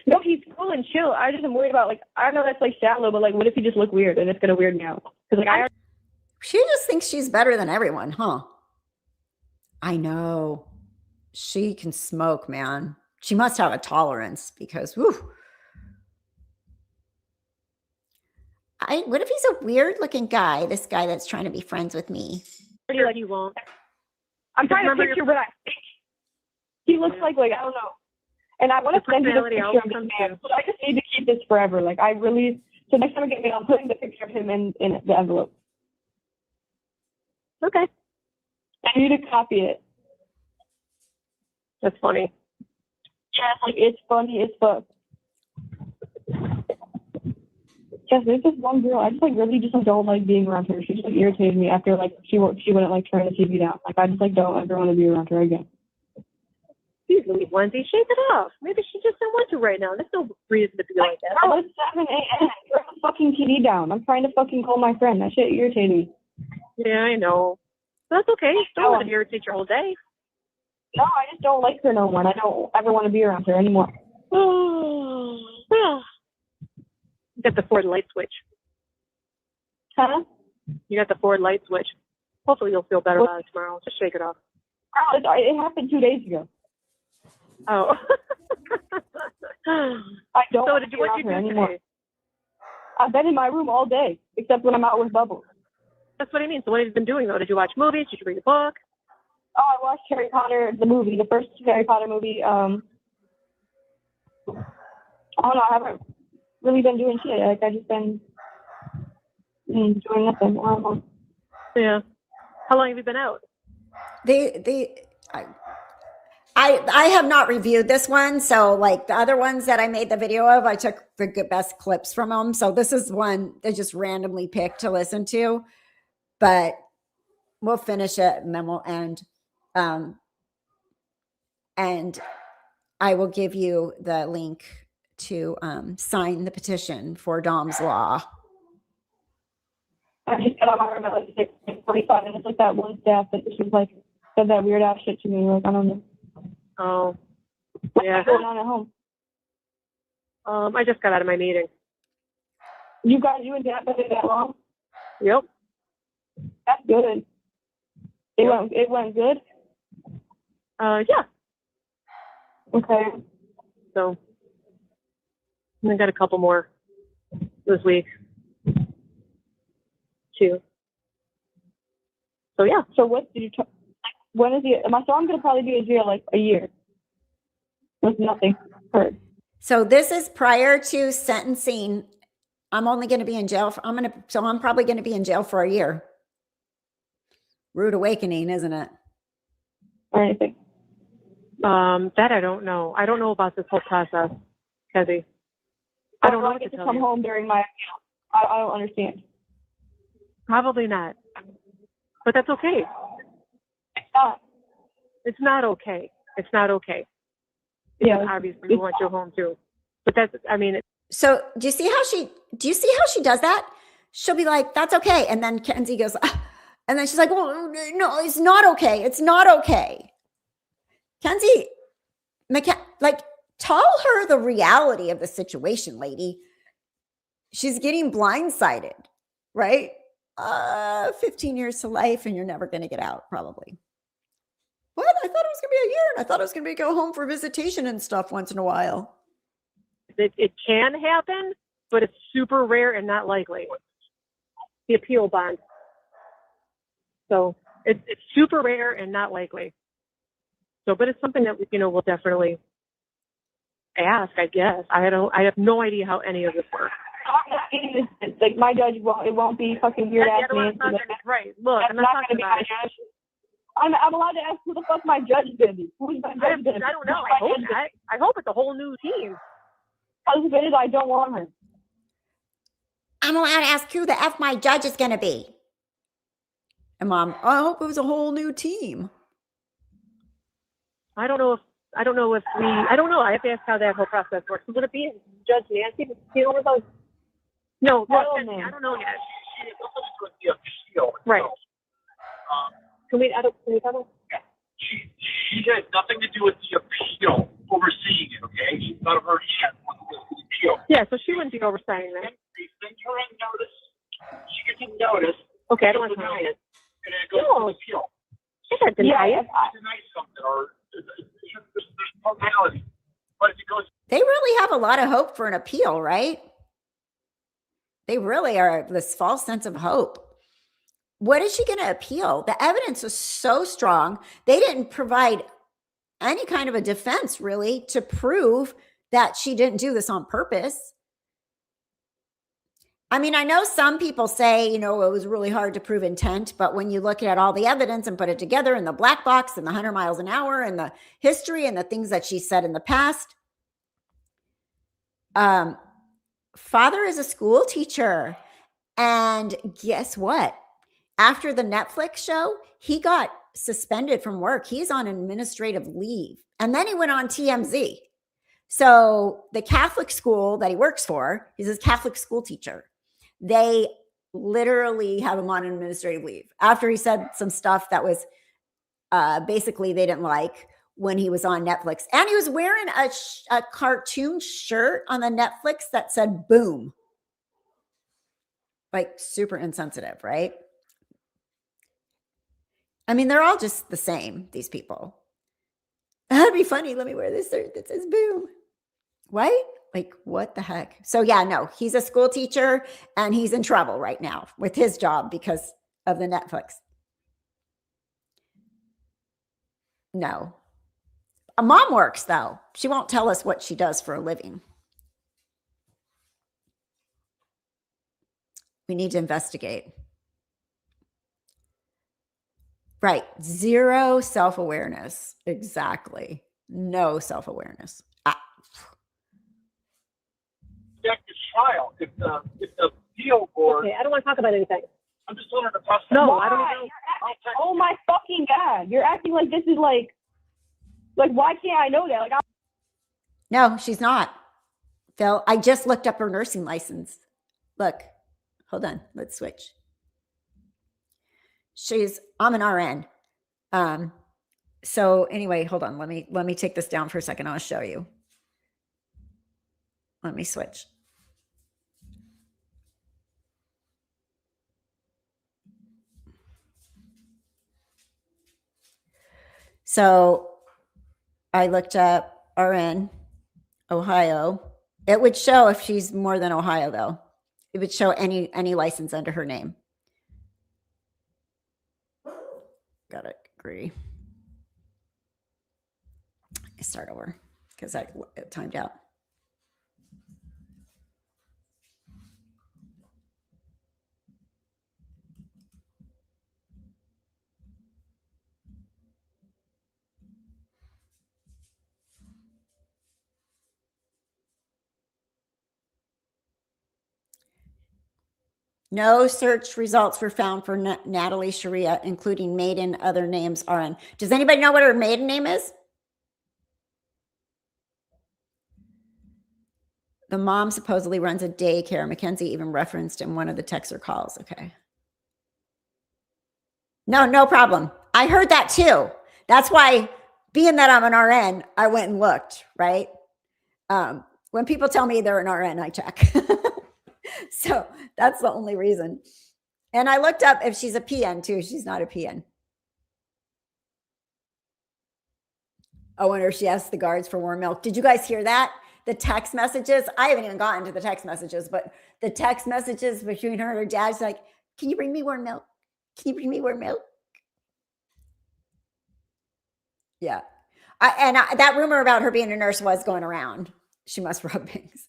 No, he's cool and chill. I just am worried about, like, I know that's like shallow, but like, what if he just look weird and it's gonna weird me out? Because like She just thinks she's better than everyone, huh? I know. She can smoke, man. She must have a tolerance because, whew. What if he's a weird looking guy? This guy that's trying to be friends with me. Sure, he won't. I'm trying to Remember picture what I think he looks like I don't know. And I want to send you the picture of this man, but I just need to keep this forever. Like I really, so next time I get mail, I'm putting the picture of him in the envelope. Okay. I need to copy it. That's funny. Yeah, like it's funny as fuck. Yes, there's this one girl. I just really just don't like being around her. She just irritated me after she wouldn't like turn the TV down. Like I just don't ever want to be around her again. Jeez, Lindsay, shake it off. Maybe she just don't want to right now. There's no reason to be like that. Oh, it's 7 a.m. Turn the fucking TV down. I'm trying to fucking call my friend. That shit irritated me. Yeah, I know. That's okay. Don't let it irritate your whole day. No, I just don't like her no more, and I don't ever want to be around her anymore. You got the forward light switch. Huh? You got the forward light switch. Hopefully you'll feel better about it tomorrow. Just shake it off. Oh, it happened 2 days ago. Oh. I don't so want to did be you, what around you her do anymore. today? I've been in my room all day, except when I'm out with Bubbles. That's what I mean. So what have you been doing, though? Did you watch movies? Did you read a book? Oh, I watched Harry Potter, the movie, the first Harry Potter movie. I don't know. I haven't really been doing shit. Like, I've just been doing nothing. I don't know. Yeah. How long have you been out? I have not reviewed this one. So like the other ones that I made the video of, I took the best clips from them. So this is one they just randomly picked to listen to, but we'll finish it and then we'll end. And I will give you the link to sign the petition for Dom's Law. I just got on my room at like 6:45, and it's like that one staff that she's like said that weird ass shit to me. Like I don't know. Oh, yeah. What's going on at home? I just got out of my meeting. You and Dad been there that long? Yep. That's good. It went good. Yeah. Okay. So I got a couple more this week too. So yeah. So what did you? When is he? So I'm gonna probably be in jail like a year with nothing heard. So this is prior to sentencing. I'm only going to be in jail. I'm probably going to be in jail for a year. Rude awakening, isn't it? Or anything. That I don't know. I don't know about this whole process, Kezzy. I don't know. I get to come home during my. I don't understand. Probably not. But that's okay. It's not. It's not okay. It's not okay. Yeah. Obviously, we want you home too. But that's. I mean. So do you see how she does that? She'll be like, "That's okay," and then Kenzie goes, ah. And then she's like, "Well, no, it's not okay. It's not okay." Kenzie, like, tell her the reality of the situation, lady. She's getting blindsided, right? 15 years to life, and you're never going to get out, probably. What? I thought it was going to be a year, and I thought it was going to be go home for visitation and stuff once in a while. It can happen, but it's super rare and not likely. The appeal bond. So it's super rare and not likely. So, but it's something that we'll definitely ask. I guess I have no idea how any of this works. Like my judge won't be fucking weird ass man. Right. Look, I'm not going to be my judge. I'm allowed to ask who the fuck my judge is. Who's my judge? I don't know. I hope it's a whole new team. Because if it is, I don't want her. I'm allowed to ask who the F my judge is going to be. And Mom, I hope it was a whole new team. I don't know. I have to ask how that whole process works. Would it be Judge Nancy? Do you know what those? No, I don't know yet. Right. Can we talk about? She had nothing to do with the appeal, overseeing it, okay? She's not of her hand on the appeal. Yeah, so she wouldn't be overseeing that. They send her on notice. She gets a notice. Okay, I don't want to deny it. And then it goes to the appeal. I can't deny it. Deny something, or there's formality. But if it goes. They really have a lot of hope for an appeal, right? They really are this false sense of hope. What is she going to appeal? The evidence was so strong. They didn't provide any kind of a defense really to prove that she didn't do this on purpose. I mean, I know some people say, it was really hard to prove intent, but when you look at all the evidence and put it together in the black box and the 100 miles an hour and the history and the things that she said in the past, father is a school teacher. And guess what? After the Netflix show, he got suspended from work. He's on administrative leave. And then he went on TMZ. So the Catholic school that he works for, he's a Catholic school teacher. They literally have him on administrative leave after he said some stuff that was basically they didn't like when he was on Netflix. And he was wearing a cartoon shirt on the Netflix that said boom. Like super insensitive, right? I mean, they're all just the same, these people. That'd be funny. Let me wear this shirt that says boom. What? Like, what the heck? So yeah, no, he's a school teacher and he's in trouble right now with his job because of the Netflix. No. A mom works though. She won't tell us what she does for a living. We need to investigate. Right. Zero self-awareness. Exactly. No self-awareness. Objective trial. If the appeal board. Okay, I don't want to talk about anything. I'm just telling her to process. No, Why? I don't know. Oh my fucking God. You're acting like this is like why can't I know that? Like, No, she's not. Phil, I just looked up her nursing license. Look, hold on. Let's switch. I'm an RN. So anyway, hold on. Let me take this down for a second. I'll show you. Let me switch. So I looked up RN, Ohio. It would show if she's more than Ohio, though. It would show any license under her name. Got to agree. I start over because I timed out. No search results were found for Natalie Shirilla, including maiden other names RN. Does anybody know what her maiden name is? The mom supposedly runs a daycare. Mackenzie even referenced in one of the texter calls. Okay. No problem. I heard that too. That's why, being that I'm an RN, I went and looked, right? When people tell me they're an RN, I check. So that's the only reason. And I looked up if she's a PN too. She's not a PN. I wonder if she asked the guards for warm milk. Did you guys hear that? The text messages. I haven't even gotten to the text messages, but the text messages between her and her dad's like, can you bring me warm milk? Can you bring me warm milk? Yeah. That rumor about her being a nurse was going around. She must rub things.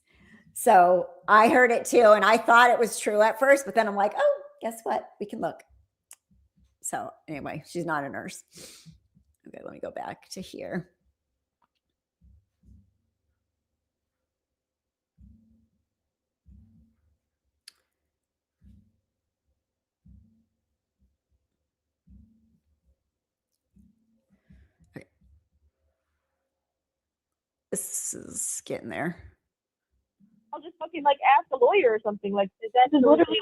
So I heard it too. And I thought it was true at first, but then I'm like, oh, guess what? We can look. So anyway, she's not a nurse. Okay, let me go back to here. Okay. This is getting there. I'll just fucking ask a lawyer or something. Like, is that just literally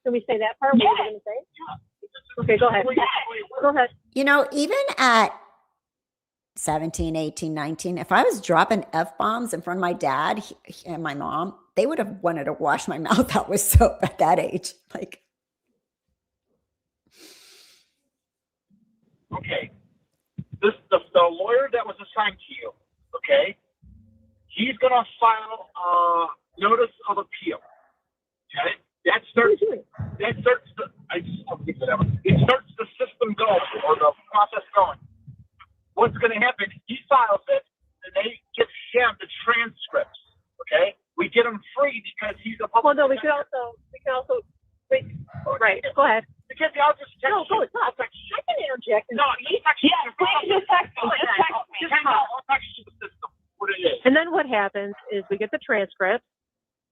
Can we say that part? What are you going to say? Yeah. Okay, go ahead. Go ahead. Even at 17, 18, 19, if I was dropping F-bombs in front of my dad and my mom, they would have wanted to wash my mouth out with soap at that age. Like, Okay. The lawyer that was assigned to you, okay, he's going to file a notice of appeal, starts the, I just don't think that ever. It starts the system going or the process going. What's going to happen? He files it, and they give him the transcripts. Okay, we get him free because he's a public. Well, no, we can also wait. Right. Go ahead. Because I'll just text No, go. you. It's not. I can interject. No, he texts Yeah, please just text me. Just text me. Just hang on. I'll text you the system. What it is. And then what happens is we get the transcript,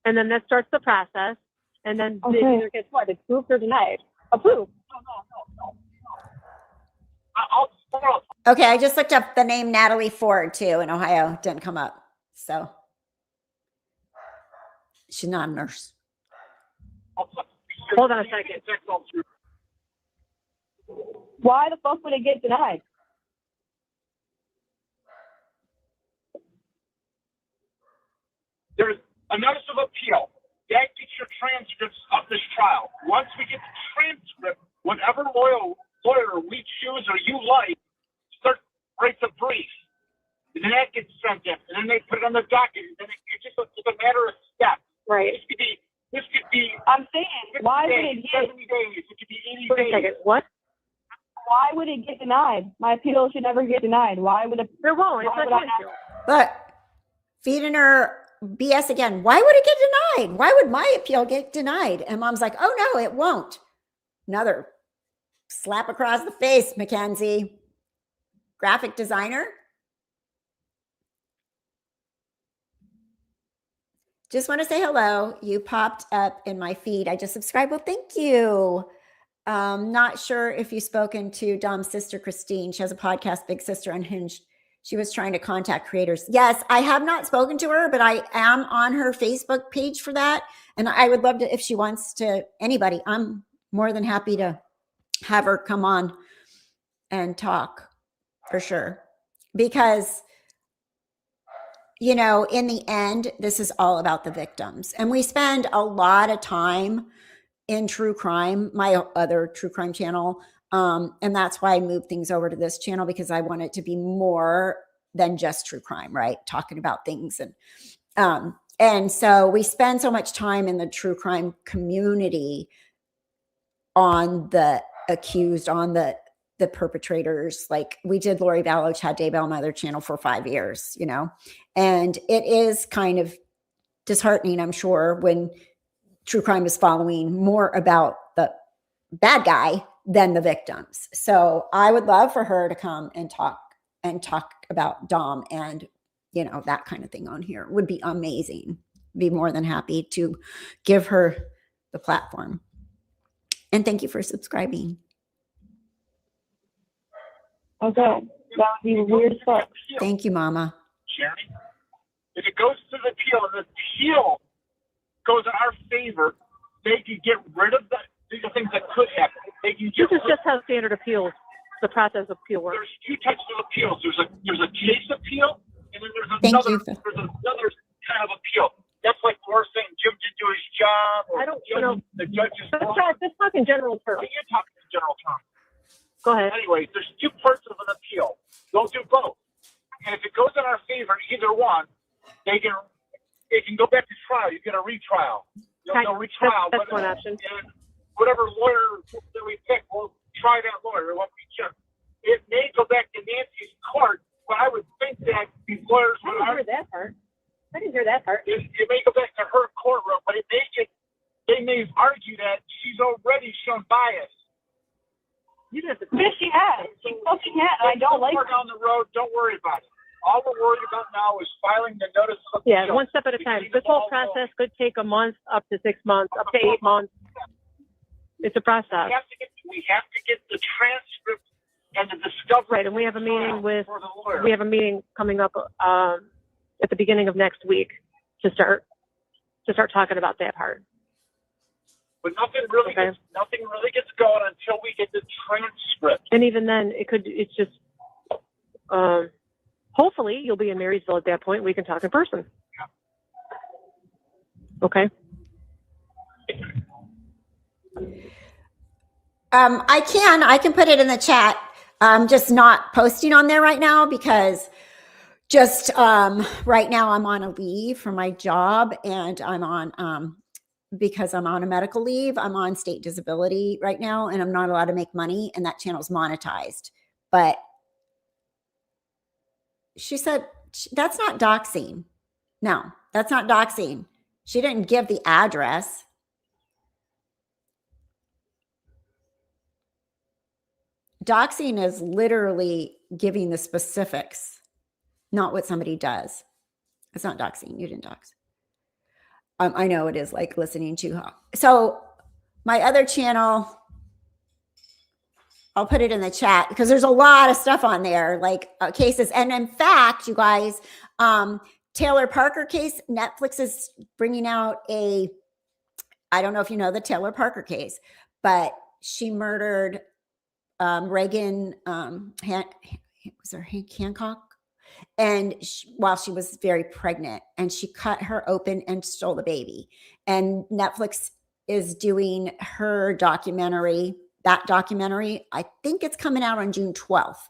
and then that starts the process, and then it either gets what? Approved or denied? Approved. No. Okay, I just looked up the name Natalie Ford too in Ohio. Didn't come up. So she's not a nurse. Hold on a second. Why the fuck would it get denied? There's a notice of appeal. That gets your transcripts of this trial. Once we get the transcript, whatever lawyer we choose or you like, writes a brief. And then that gets sent in. And then they put it on the docket. And then it's a matter of steps. Right. This could be. I'm saying, why would it get 70 days. It could be 80 Wait a days. second. What? Why would it get denied? My appeal should never get denied. Why would it? There won't. It's Why not would I going have- to. But feeding her BS again. Why would it get denied? Why would my appeal get denied? And mom's like, oh no, it won't. Another slap across the face, Mackenzie. Graphic designer. Just want to say hello. You popped up in my feed. I just subscribed. Well, thank you. Not sure if you've spoken to Dom's sister, Christine. She has a podcast, Big Sister Unhinged. She was trying to contact creators. Yes, I have not spoken to her, but I am on her Facebook page for that. And I would love to, if she wants to, anybody, I'm more than happy to have her come on and talk for sure. Because, you know, in the end, this is all about the victims. And we spend a lot of time in true crime, my other true crime channel. And that's why I moved things over to this channel, because I want it to be more than just true crime, right? Talking about things. And so we spend so much time in the true crime community on the accused, on the perpetrators. Like we did Lori Vallow, Chad Daybell on my other channel for 5 years, you know, and it is kind of disheartening, I'm sure, when true crime is following more about the bad guy than the victims. So I would love for her to come and talk about Dom and, you know, that kind of thing on here. Would be amazing. Be more than happy to give her the platform. And thank you for subscribing. Okay, that would be weird as fuck. Thank you, Mama. Jeremy, if it goes to the appeal and the appeal goes in our favor, they can get rid of these are things that could happen. They can This is just how standard appeals, the process of appeal works. There's two types of appeals. There's a case appeal, and then there's Thank another you. there's another kind of appeal. That's like we're saying Jim didn't do his job, or I don't know. the judge is wrong. Let's talk in general terms. You're talking in general terms. Go ahead. Anyways, there's two parts of an appeal. Don't do both. And if it goes in our favor, either one, they can go back to trial. You get a retrial. They'll retrial. That's one option. And whatever lawyer that we pick, we'll try that lawyer. It won't be Jim. It may go back to Nancy's court, but I would think that these lawyers I didn't hear that part. I didn't hear that part. It may go back to her courtroom, but they may argue that she's already shown bias. Yes, she has. She fucking has. I don't like her. Down the road, don't worry about it. All we're worried about now is filing the notice of appeal. Yeah, one step at a time. This whole process could take a month, up to 6 months, up to 8 months. It's a process. We have to get the transcript and the discovery. Right, and we have a meeting coming up at the beginning of next week to start talking about that part. But nothing really gets going until we get the transcript. And even then, it's just, hopefully you'll be in Marysville at that point. We can talk in person. Okay. I can put it in the chat. I'm just not posting on there right now because just right now I'm on a leave for my job and I'm on because I'm on a medical leave. I'm on state disability right now, and I'm not allowed to make money, and that channel's monetized. But she said, that's not doxing. No, that's not doxing. She didn't give the address. Doxing is literally giving the specifics, not what somebody does. It's not doxing. You didn't dox. I know it is like listening to her. So my other channel, I'll put it in the chat because there's a lot of stuff on there, like cases. And in fact, you guys, Taylor Parker case, Netflix is bringing out I don't know if you know the Taylor Parker case, but she murdered Reagan, was her Hancock? And while she was very pregnant, and she cut her open and stole the baby. And Netflix is doing her documentary, that documentary. I think it's coming out on June 12th.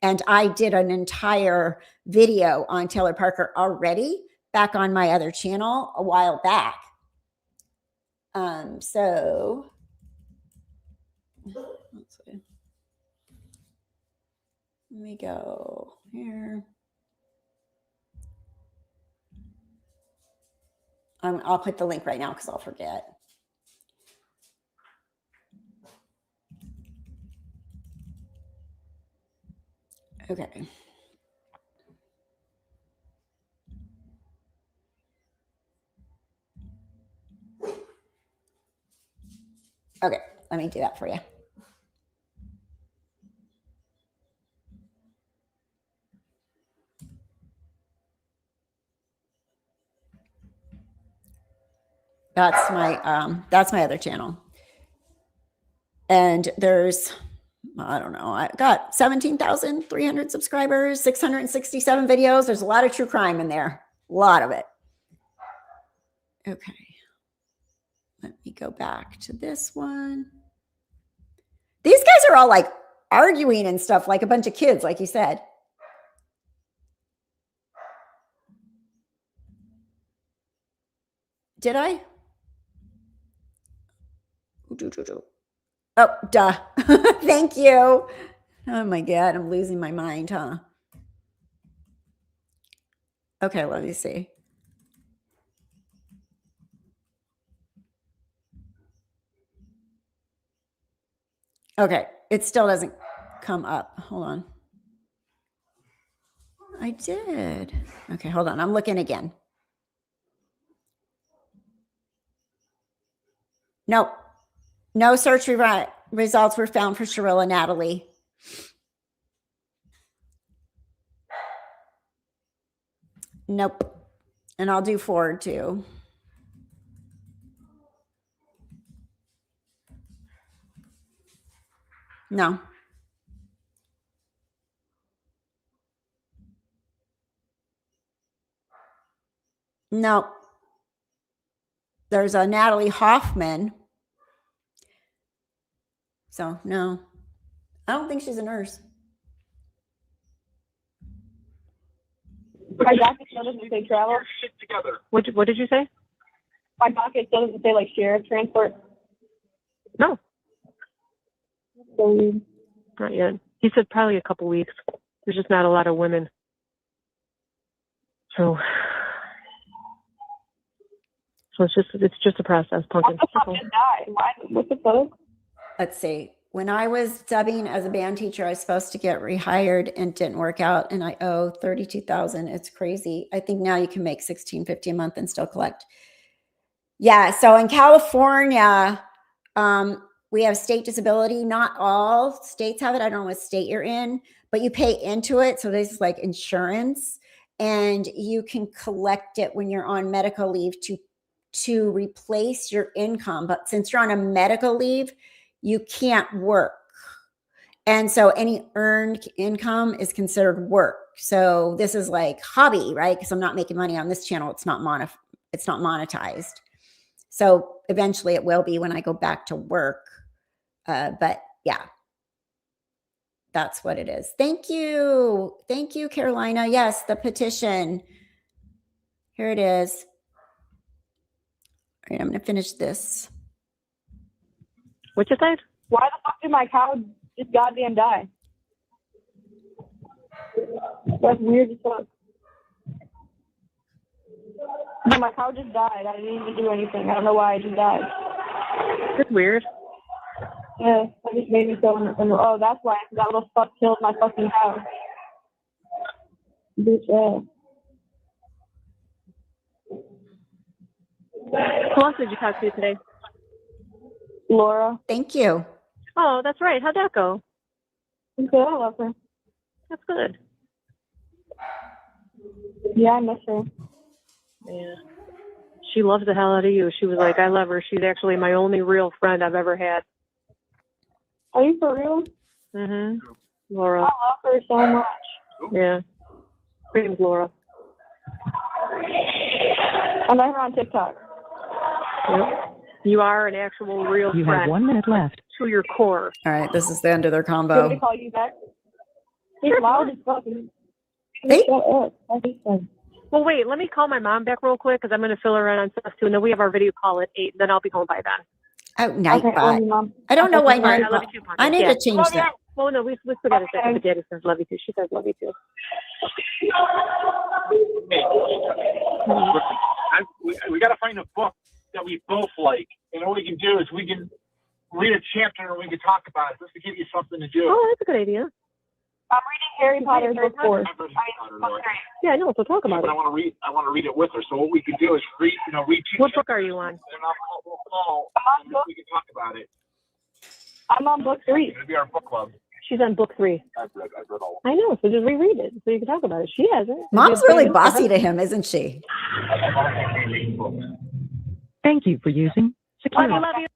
And I did an entire video on Taylor Parker already back on my other channel a while back. So let's see. Let me go here. I'll put the link right now because I'll forget. Okay. Okay, let me do that for you. That's my other channel. And there's, I don't know, I got 17,300 subscribers, 667 videos. There's a lot of true crime in there. A lot of it. Okay. Let me go back to this one. These guys are all like arguing and stuff like a bunch of kids, like you said. Did I? Oh, duh. Thank you. Oh my God, I'm losing my mind, huh? Okay, let me see. Okay, it still doesn't come up. Hold on. I did. Okay, hold on. I'm looking again. Nope. No search results were found for Shirilla Natalie. Nope. And I'll do forward too. No. No. There's a Natalie Hoffman. So, no. I don't think she's a nurse. My docket still doesn't say travel. Shit together. What did you say? My docket still doesn't say like sheriff transport. No, So not yet. He said probably a couple weeks. There's just not a lot of women. So it's just a process, Pumpkin. what the fuck did die? Why? What the fuck? Let's see. When I was dubbing as a band teacher, I was supposed to get rehired and didn't work out, and I owe $32,000. It's crazy. I think now you can make $1,650 a month and still collect. Yeah. So in California, we have state disability. Not all states have it. I don't know what state you're in, but you pay into it. So this is like insurance, and you can collect it when you're on medical leave to replace your income. But since you're on a medical leave, you can't work. And so any earned income is considered work. So this is like hobby, right? Because I'm not making money on this channel. It's not monetized. So eventually it will be when I go back to work. But yeah, that's what it is. Thank you. Thank you, Carolina. Yes, the petition. Here it is. right, I'm going to finish this. What you say? Why the fuck did my cow just goddamn die? That's weird as fuck. No, my cow just died. I didn't even do anything. I don't know why I just died. That's weird. Yeah, that just made me so. Oh, that's why that little fuck killed my fucking cow. Bitch ass. Who else did you talk to today? Laura. Thank you. Oh, that's right. How'd that go? I'm good. I love her. That's good. Yeah, I miss her. Yeah. She loves the hell out of you. She was like, I love her. She's actually my only real friend I've ever had. Are you for real? Mm-hmm. I Laura. love her so much. Yeah. Her name's Laura. I met her on TikTok. Yep. You are an actual real You friend. have 1 minute left. To your core. All right, this is the end of their Do you want me to combo. call you back? He's loud as fucking. Hey. Shut up. I hate them. Well, wait. Let me call my mom back real quick because I'm going to fill her in on stuff too. And then we have our video call at 8. And then I'll be home by then. Oh, night Okay, bot. love you, Mom. I don't know why All right, night I love bot. you too, Punch. I need Yeah. to change that. Oh, no, we still got to say it. But Daddy says love you too. She says love you too. We got to find a book that we both like. And what we can do is we can read a chapter and we can talk about it just to give you something to do. Oh, that's a good idea. I'm reading Harry Potter book 4. I've read Harry Potter, though. Yeah, I know. So talk about But it. I want to read it with her. So what we can do is read two What book chapters, are you on? and we'll call, and we can talk about it. I'm on book 3. It'll be our book club. She's on book 3. I've read all. I know. So just reread it so you can talk about it. She hasn't. Mom's really bossy to him, isn't she? Thank you for using I Secure. love you.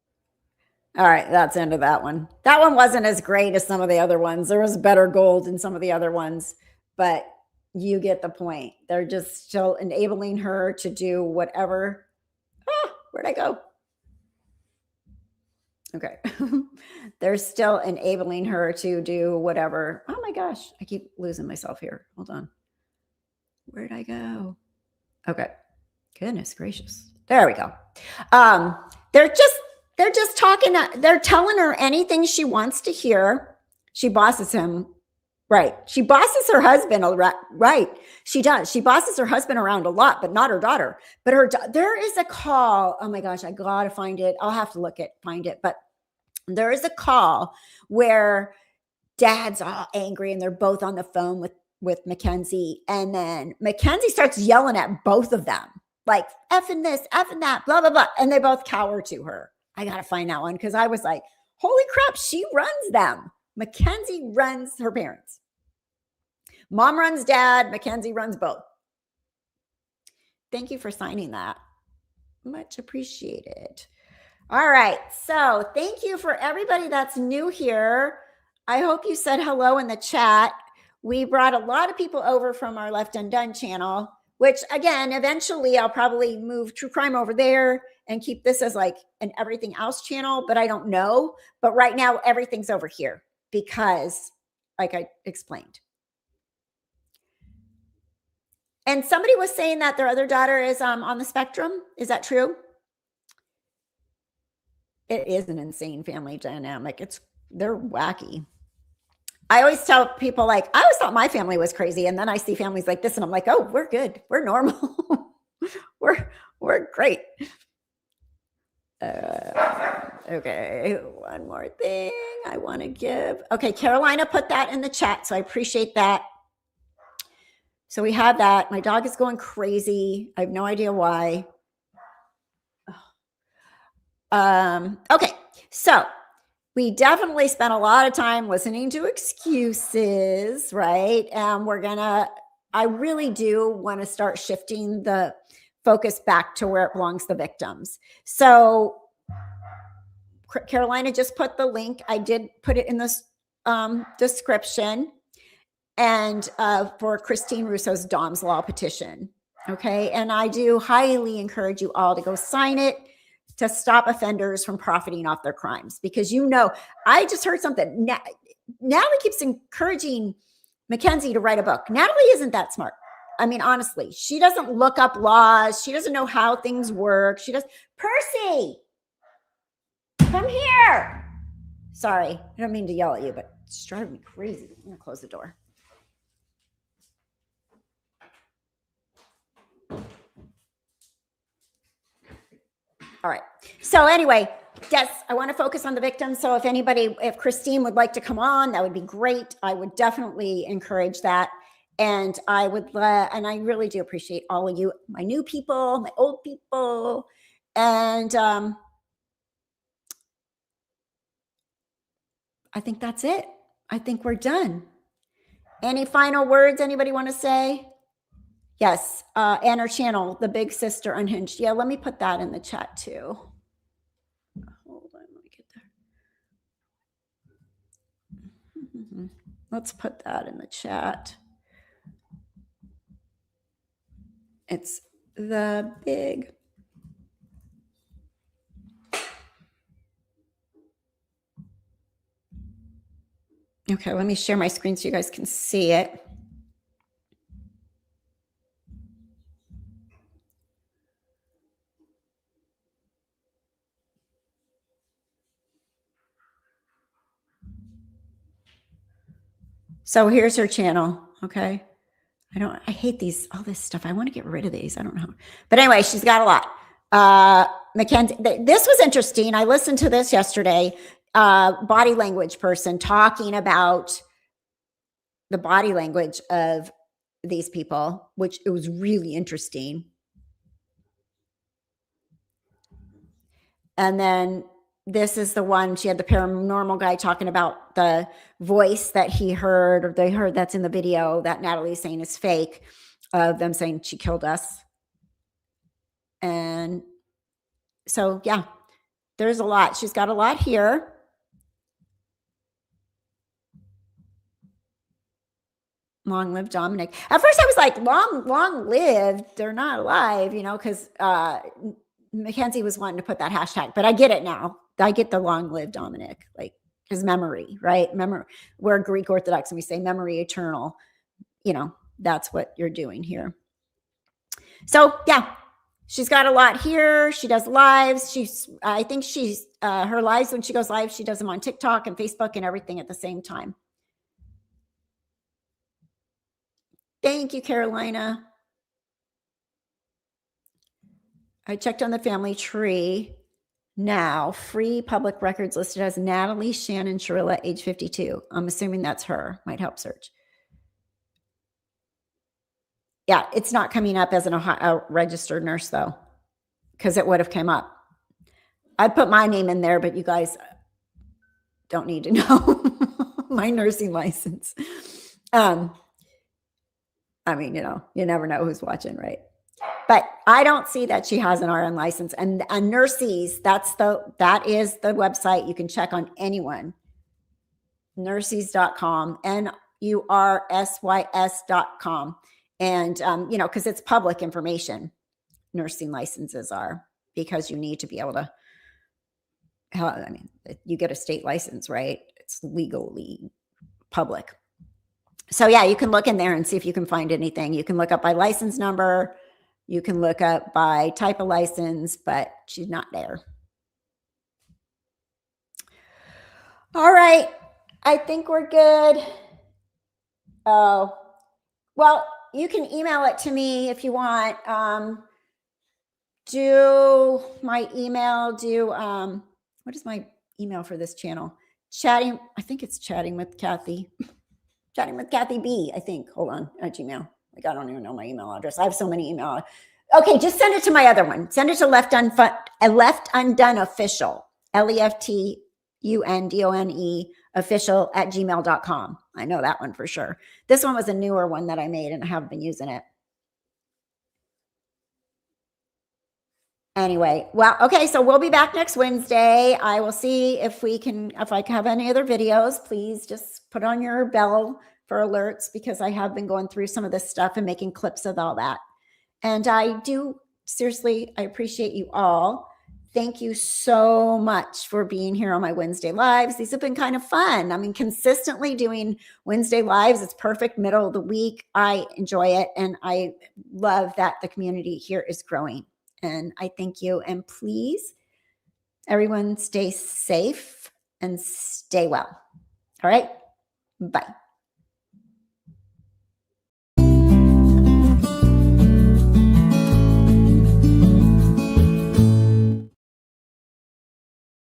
All right, that's the end of that one. That one wasn't as great as some of the other ones. There was better gold in some of the other ones, but you get the point. They're just still enabling her to do whatever. Where'd I go? Okay. They're still enabling her to do whatever. Oh my gosh, I keep losing myself here. Hold on. Where'd I go? Okay. Goodness gracious. There we go. They're just talking. They're telling her anything she wants to hear. She bosses him. Right. She bosses her husband. Right. She does. She bosses her husband around a lot, but not her daughter. But there is a call. Oh my gosh, I got to find it. I'll have to find it. But there is a call where dad's all angry and they're both on the phone with Mackenzie. And then Mackenzie starts yelling at both of them. Like, effing this, effing that, blah, blah, blah. And they both cower to her. I got to find that one because I was like, holy crap, she runs them. Mackenzie runs her parents. Mom runs dad. Mackenzie runs both. Thank you for signing that. Much appreciated. All right. So thank you for everybody that's new here. I hope you said hello in the chat. We brought a lot of people over from our Left Undone channel, which again, eventually I'll probably move True Crime over there and keep this as like an everything else channel, but I don't know. But right now everything's over here because like I explained. And somebody was saying that their other daughter is on the spectrum. Is that true? It is an insane family dynamic. They're wacky. I always tell people like, I always thought my family was crazy. And then I see families like this and I'm like, oh, we're good. We're normal. we're great. Okay. One more thing I want to give. Okay. Carolina put that in the chat. So I appreciate that. So we have that. My dog is going crazy. I have no idea why. Okay. So we definitely spent a lot of time listening to excuses, right? I really do want to start shifting the focus back to where it belongs, the victims. So Carolina just put the link. I did put it in the description and for Christine Russo's Dom's Law petition. Okay. And I do highly encourage you all to go sign it to stop offenders from profiting off their crimes. Because, I just heard something. Natalie keeps encouraging Mackenzie to write a book. Natalie isn't that smart. I mean, honestly, she doesn't look up laws. She doesn't know how things work. She does. Percy, come here. Sorry, I don't mean to yell at you, but it's driving me crazy. I'm gonna close the door. All right. So anyway, yes, I want to focus on the victims. So if Christine would like to come on, that would be great. I would definitely encourage that. And I really do appreciate all of you, my new people, my old people. And I think that's it. I think we're done. Any final words anybody want to say? Yes, and our channel, The Big Sister Unhinged. Yeah, let me put that in the chat too. Hold on, let me get there. Let's put that in the chat. It's The Big. Okay, let me share my screen so you guys can see it. So here's her channel. Okay. I hate all this stuff. I want to get rid of these. I don't know. But anyway, she's got a lot. Mackenzie, this was interesting. I listened to this yesterday. Body language person talking about the body language of these people, which it was really interesting. And then this is the one, she had the paranormal guy talking about the voice that he heard, or they heard that's in the video that Natalie's saying is fake, of them saying she killed us. And so, yeah, there's a lot. She's got a lot here. Long live Dominic. At first I was like, long lived. They're not alive, because Mackenzie was wanting to put that hashtag, but I get it now. I get the long live Dominic, like his memory, right? We're Greek Orthodox and we say memory eternal. That's what you're doing here. So yeah, she's got a lot here. She does lives. I think her lives, when she goes live, she does them on TikTok and Facebook and everything at the same time. Thank you, Carolina. I checked on the family tree now. Free public records listed as Natalie Shirilla, age 52. I'm assuming that's her. Might help search. Yeah, it's not coming up as a registered nurse, though, because it would have come up. I'd put my name in there, but you guys don't need to know my nursing license. I mean, you never know who's watching, right? But I don't see that she has an RN license. And Nurses, that is the website you can check on anyone. Nurses.com, NURSYS.com. And, because it's public information, nursing licenses are, because you need to be able to, you get a state license, right? It's legally public. So yeah, you can look in there and see if you can find anything. You can look up by license number. You can look up by type of license, but she's not there. All right. I think we're good. Oh, well, you can email it to me if you want. Do my email, what is my email for this channel? I think it's chatting with Kathy. Chatting with Kathy B, I think. Hold on, at Gmail. I don't even know my email address. I have so many emails. Okay, just send it to my other one. Send it to Left Undone Official, LEFTUNDONE official @gmail.com. I know that one for sure. This one was a newer one that I made and I haven't been using it. Anyway, well, okay, so we'll be back next Wednesday. I will see if I have any other videos. Please just put on your bell for alerts, because I have been going through some of this stuff and making clips of all that. And I do, seriously, I appreciate you all. thank you so much for being here on my Wednesday lives. These have been kind of fun. I mean, consistently doing Wednesday lives. It's perfect middle of the week. I enjoy it. And I love that the community here is growing. And I thank you. And please, everyone, stay safe and stay well. All right. Bye.